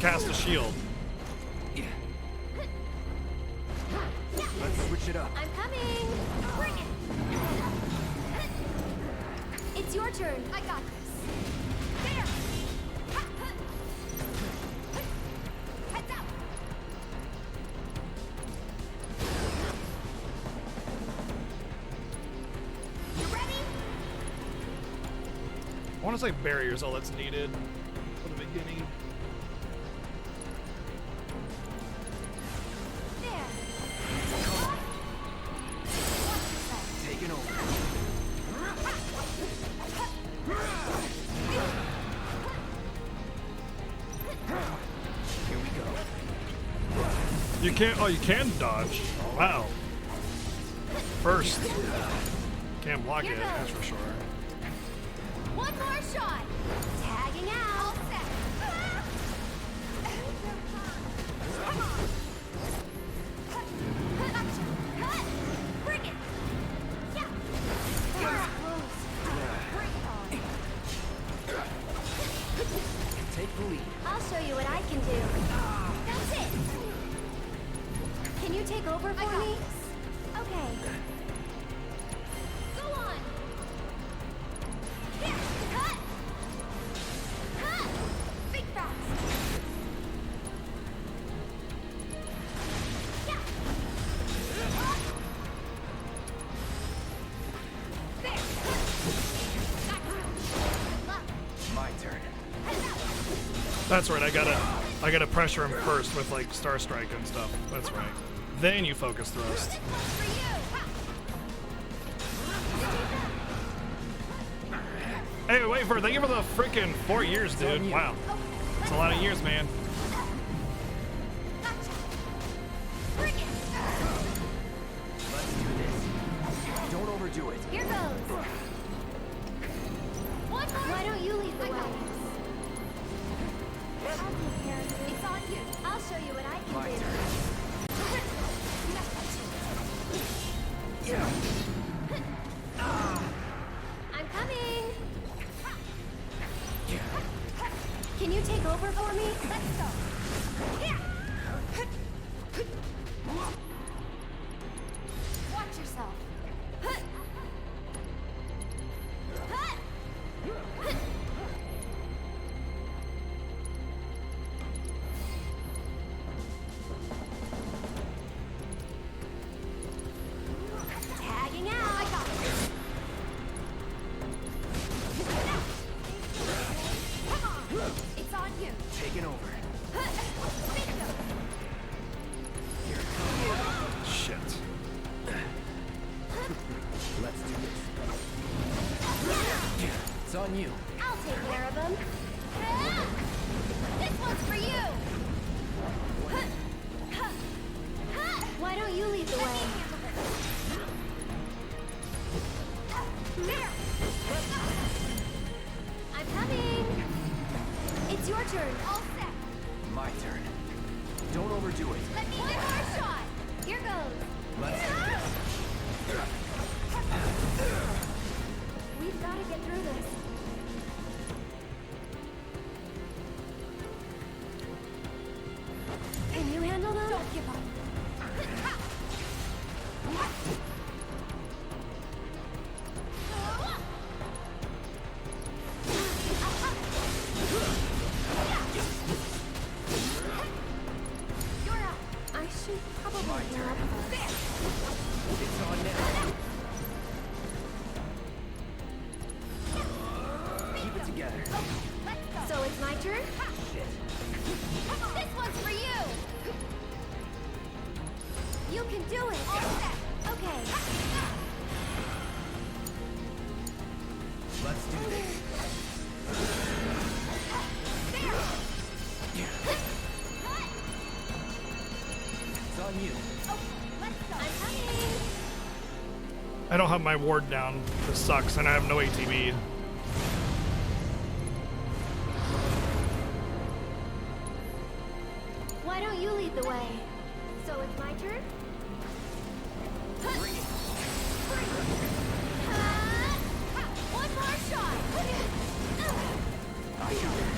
cast a shield. Let's switch it up. I'm coming! Bring it! It's your turn. I got this. There! Heads up! You ready? I want to say barriers all that's needed for the beginning. There! Taking over. Here we go. You can't. Oh, you can dodge. Wow. First. Can't block it. That's for sure. One more shot! Tagging out! All set! Bring it! Yeah! Take the lead. I'll show you what I can do. That's it! Can you take over for me? Okay. Go on! Here! Cut! Cut! Big fast! Yeah! There! Good luck! My turn. That's right. I gotta pressure him first with like Star Strike and stuff. That's right. Then you focus thrust. This one's for you! Hey, wait for. Thank you for the freaking 4 years, dude. Wow, it's a lot of years, man. Gotcha! Bring it! Let's do this. Don't overdo it. Here goes! One more! Why don't you lead the way? I'll take care of you. It's on you. I'll show you what I can My do. turn. I'm coming! Can you take over for me? Let's go! Here! Watch yourself! Taking over. Shit. Let's do this. It's on you. I'll take care of him. This one's for you. Why don't you lead the way? I'm coming. It's your turn. All set. My turn. Don't overdo it. Let me one more shot. Here goes. Let's do this. We've got to get through this. Can you handle them? Don't give up. You're up. I should probably heal up first. It's on now. Keep it together. So it's my turn? Shit. This one's for you! You can do it! Okay. Let's do this. It's on you. I'm coming! I don't have my ward down. This sucks, and I have no ATB. Why don't you lead the way? So it's my turn? Bring it. One more shot! I got this.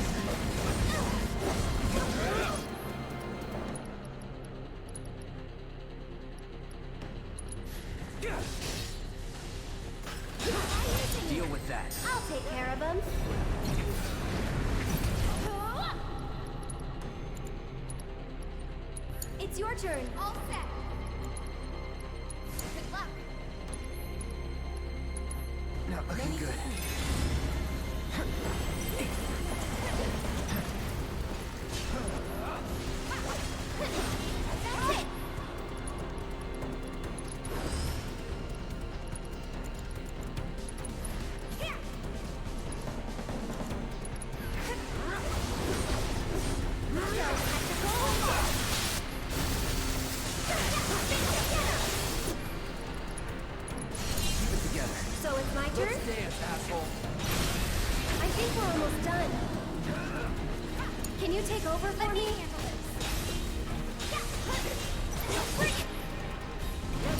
Deal with that. I'll take care of him. It's your turn. All set. Good luck. Not looking good. That's it. Here. Keep it together. So it's my turn? Dance, asshole. I think we're almost done. Can you take over for me?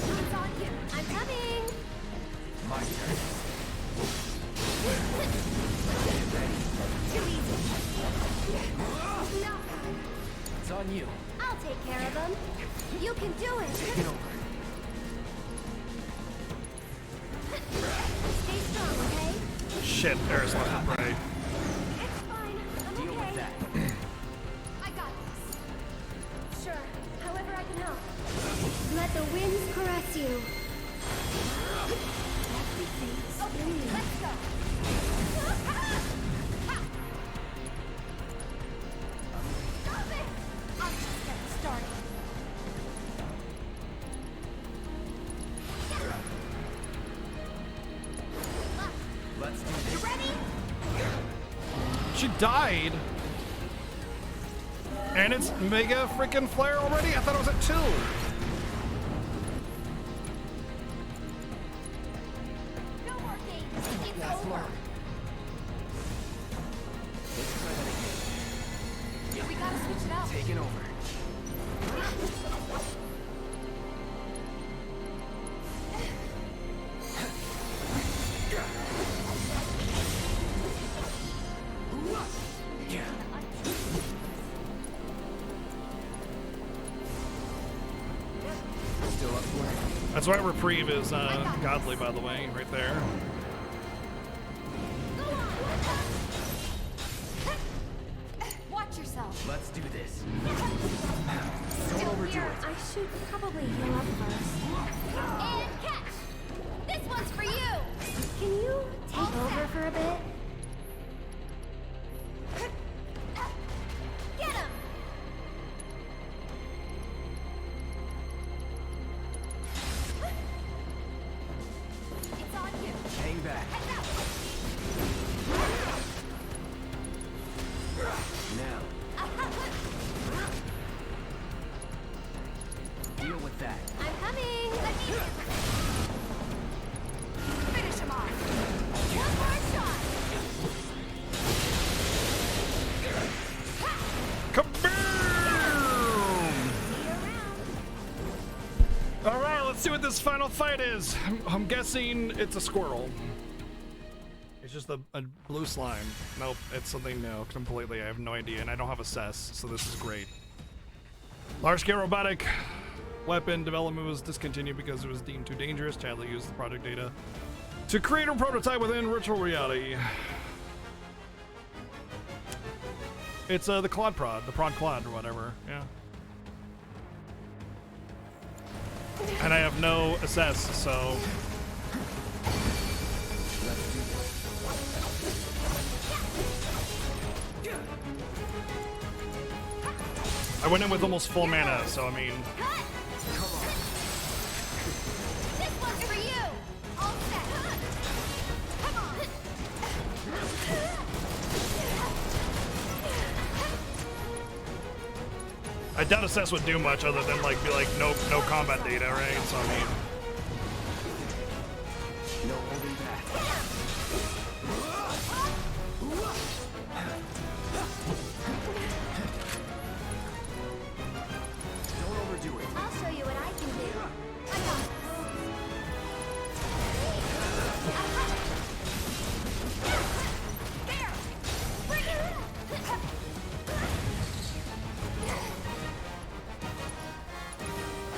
It's on you. I'm coming. My turn. Too easy. No. It's on you. I'll take care of him. You can do it. Take it over. Stay strong, okay? Shit, there's left and right. It's fine. I'm Deal okay. with that. I got this. Sure. However I can help. Let the winds caress you. Okay, let's go. Stop it! I'm just getting started. Let's do this. You ready? She died. And it's mega freaking flare already? I thought it was at 2. No more games. It's That's over. more. Let's try that again. We gotta switch it up. Taking over. Still up for it? That's why reprieve is godly, by the way, right there. Watch yourself. Let's do this. Don't overdo it. I should probably heal up first. And catch! This one's for you! Can you take over for a bit? what this final fight is. I'm guessing it's a squirrel. It's just a blue slime. Nope, it's something new completely. I have no idea, and I don't have a cess, so this is great. Large-scale robotic weapon development was discontinued because it was deemed too dangerous. Chadley used the project data to create a prototype within virtual reality. It's the Claude Prod, the Prod Claude or whatever, yeah. And I have no assess, so. I went in with almost full mana, so I mean. This one's for you. All set. Come on. I doubt assess would do much other than like be like no combat data, right? So I mean. No holding back. Don't overdo it. I'll show you what I can do. I got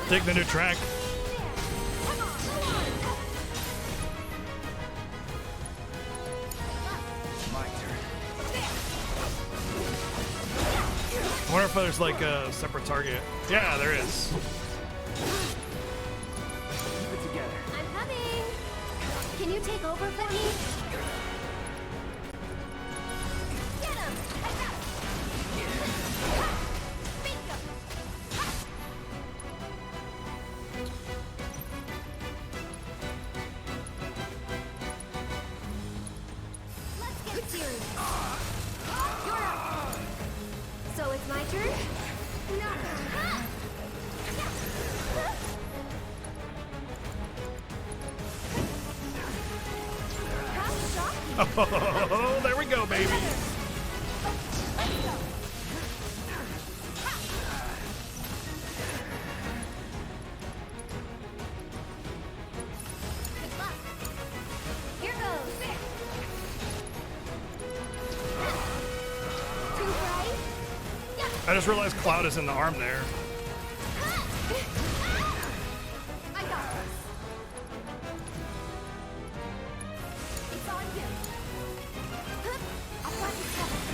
Take the new track. I wonder if there's like a separate target. Yeah, there is. Keep it together. I'm coming. Can you take over for me? Get him! Let's get serious. You're up. So it's my turn? No. Oh, there we go, baby. Here goes. Too bright? I just realized Cloud is in the arm there. I got this. It's on you. I've got you covered.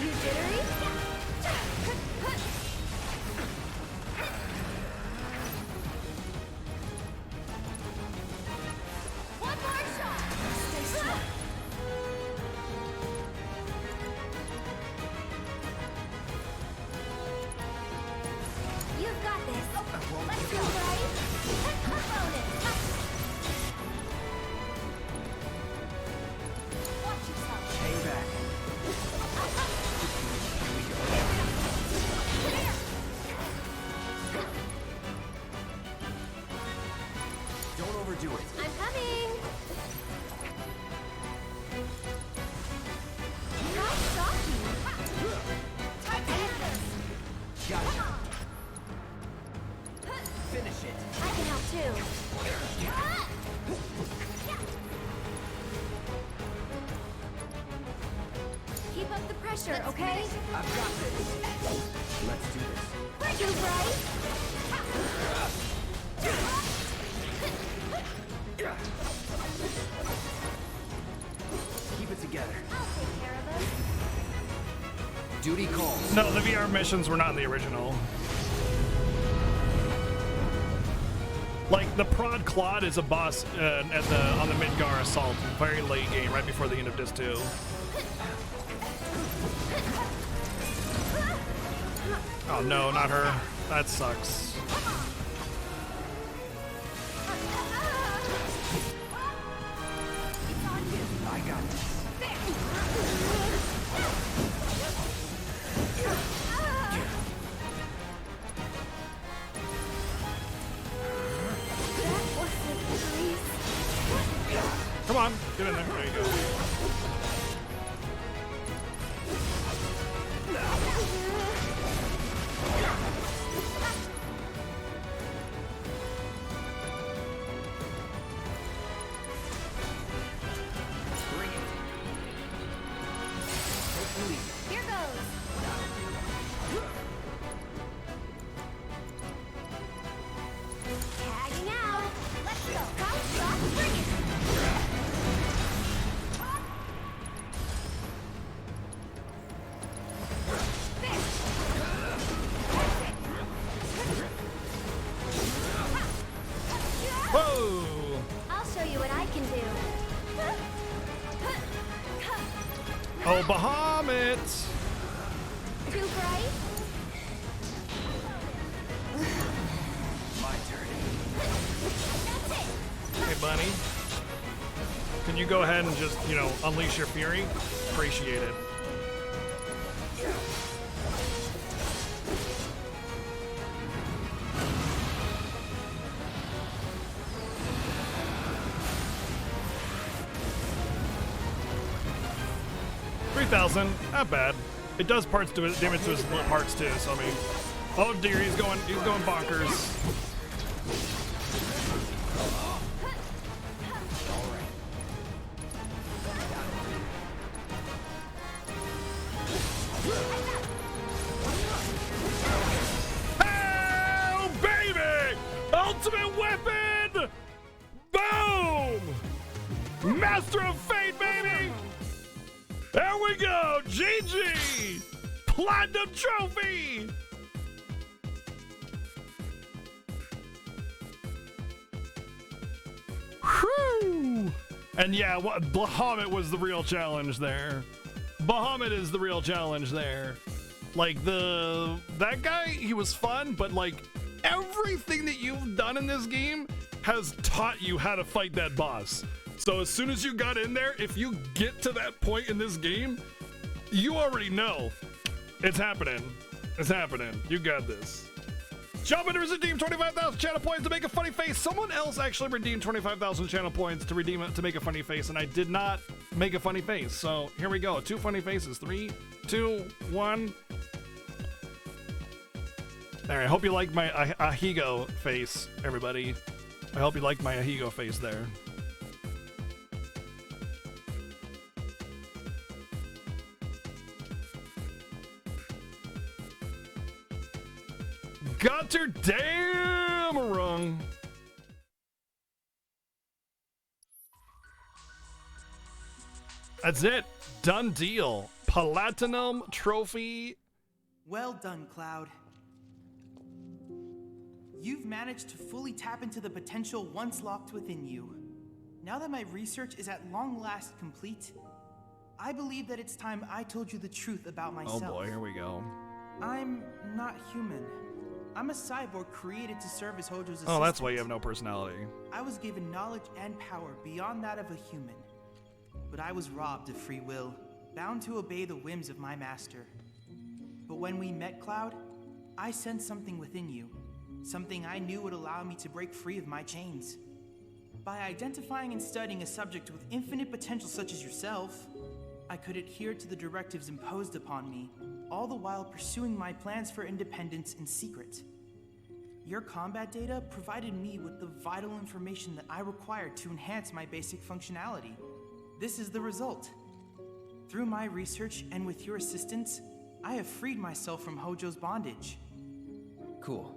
You jittery? One more shot. Stay slow. You've got this. Let's go, right? Bonus. Watch yourself. Hang back. Don't overdo it. I'm coming. Not shocking. Time to hit this. Gotcha. Finish it. I can help too. Keep up the pressure, okay? I've got this. Let's do this. Too bright? Keep it together. I'll take care of us. Duty calls. No, the VR missions were not in the original. Like the Prod Claude is a boss on the Midgar Assault, very late game, right before the end of Disc 2. Oh no, not her. That sucks. I got this. Come on, get in there. There you go. Bring it. Hopefully. Here goes. Tagging out. Let's go. Count, drop, bring it. Whoa! I'll show you what I can do. Oh, Bahamut! Too bright? My turn. Hey, Bunny. Can you go ahead and just, you know, unleash your fury? Appreciate it. Not bad. It does parts to it, damage to his parts too. So I mean, oh dear, he's going bonkers. Oh baby! Ultimate weapon! Boom! Master of Fate, baby! There we go! GG! Platinum trophy! Whew! And yeah, Bahamut was the real challenge there. Bahamut is the real challenge there. Like, that guy, he was fun, but like, everything that you've done in this game has taught you how to fight that boss. So as soon as you got in there, if you get to that point in this game, you already know it's happening. It's happening. You got this. Jump in to redeem 25,000 channel points to make a funny face. Someone else actually redeemed 25,000 channel points to redeem it to make a funny face, and I did not make a funny face. So here we go. 2 funny faces. 3, 2, 1. All right. I hope you like my Ahigo face, everybody. I hope you like my Ahigo face there. Got her damn wrong. That's it. Done deal. Platinum trophy. Well done, Cloud. You've managed to fully tap into the potential once locked within you. Now that my research is at long last complete, I believe that it's time I told you the truth about myself. Oh boy, here we go. I'm not human. I'm a cyborg created to serve as Hojo's assistant. Oh, that's why you have no personality. I was given knowledge and power beyond that of a human. But I was robbed of free will, bound to obey the whims of my master. But when we met, Cloud, I sensed something within you. Something I knew would allow me to break free of my chains. By identifying and studying a subject with infinite potential such as yourself, I could adhere to the directives imposed upon me, all the while pursuing my plans for independence in secret. Your combat data provided me with the vital information that I required to enhance my basic functionality. This is the result. Through my research and with your assistance, I have freed myself from Hojo's bondage. Cool.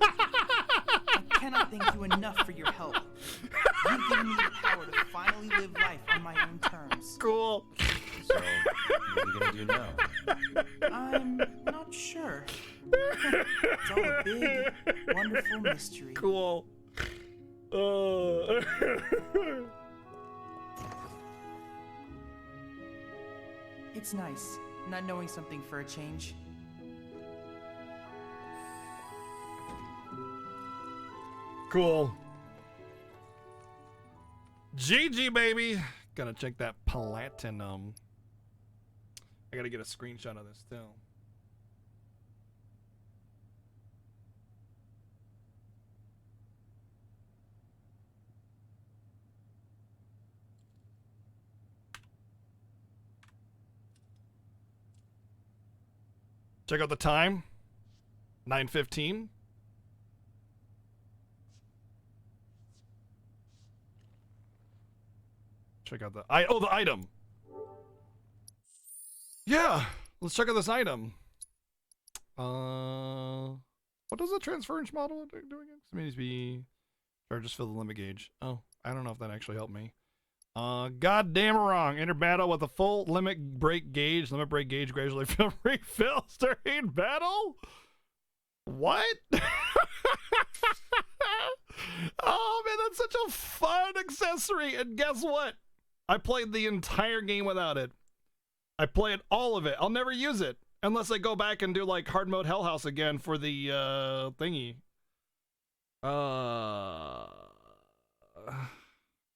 I cannot thank you enough for your help. You've given me the power to finally live life on my own terms. Cool. So, what are you gonna do now? I'm not sure. It's all a big, wonderful mystery. Cool. It's nice, not knowing something for a change. Cool. GG, baby. Gotta check that platinum. I gotta get a screenshot of this too. Check out the time. 9:15. Check out the the item. Yeah, let's check out this item. What does the transference model do again? It needs to be charges fill the limit gauge. Oh, I don't know if that actually helped me. Goddamn wrong. Enter battle with a full limit break gauge. Limit break gauge gradually refills during battle. What? Oh man, that's such a fun accessory. And guess what? I played the entire game without it. I played all of it. I'll never use it unless I go back and do like hard mode Hell House again for the thingy.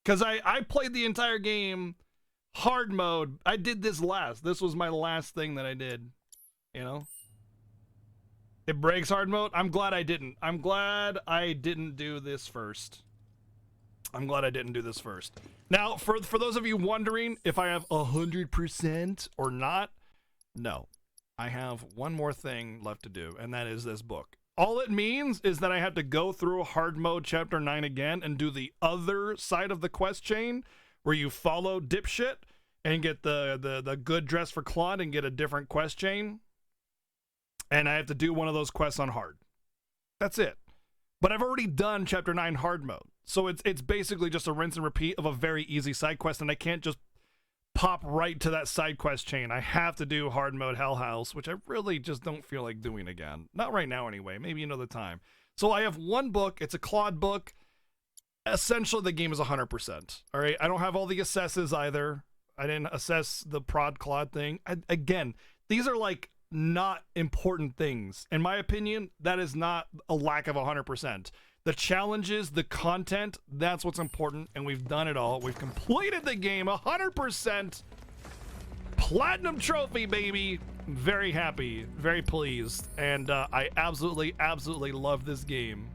Because I played the entire game hard mode. I did this last. This was my last thing that I did. You know? It breaks hard mode. I'm glad I didn't. I'm glad I didn't do this first. I'm glad I didn't do this first. Now, for those of you wondering if I have 100% or not, no. I have one more thing left to do, and that is this book. All it means is that I have to go through hard mode chapter 9 again and do the other side of the quest chain where you follow dipshit and get the good dress for Claude and get a different quest chain. And I have to do one of those quests on hard. That's it. But I've already done chapter 9 hard mode. So it's basically just a rinse and repeat of a very easy side quest, and I can't just pop right to that side quest chain. I have to do hard mode Hell House, which I really just don't feel like doing again. Not right now anyway, maybe another time. So I have one book, it's a Claude book. Essentially the game is 100%. All right, I don't have all the assesses either. I didn't assess the prod Claude thing. Again, these are like not important things. In my opinion, that is not a lack of 100%. The challenges, the content, that's what's important, and we've done it all. We've completed the game 100%. Platinum trophy, baby. Very happy, very pleased, and I absolutely love this game.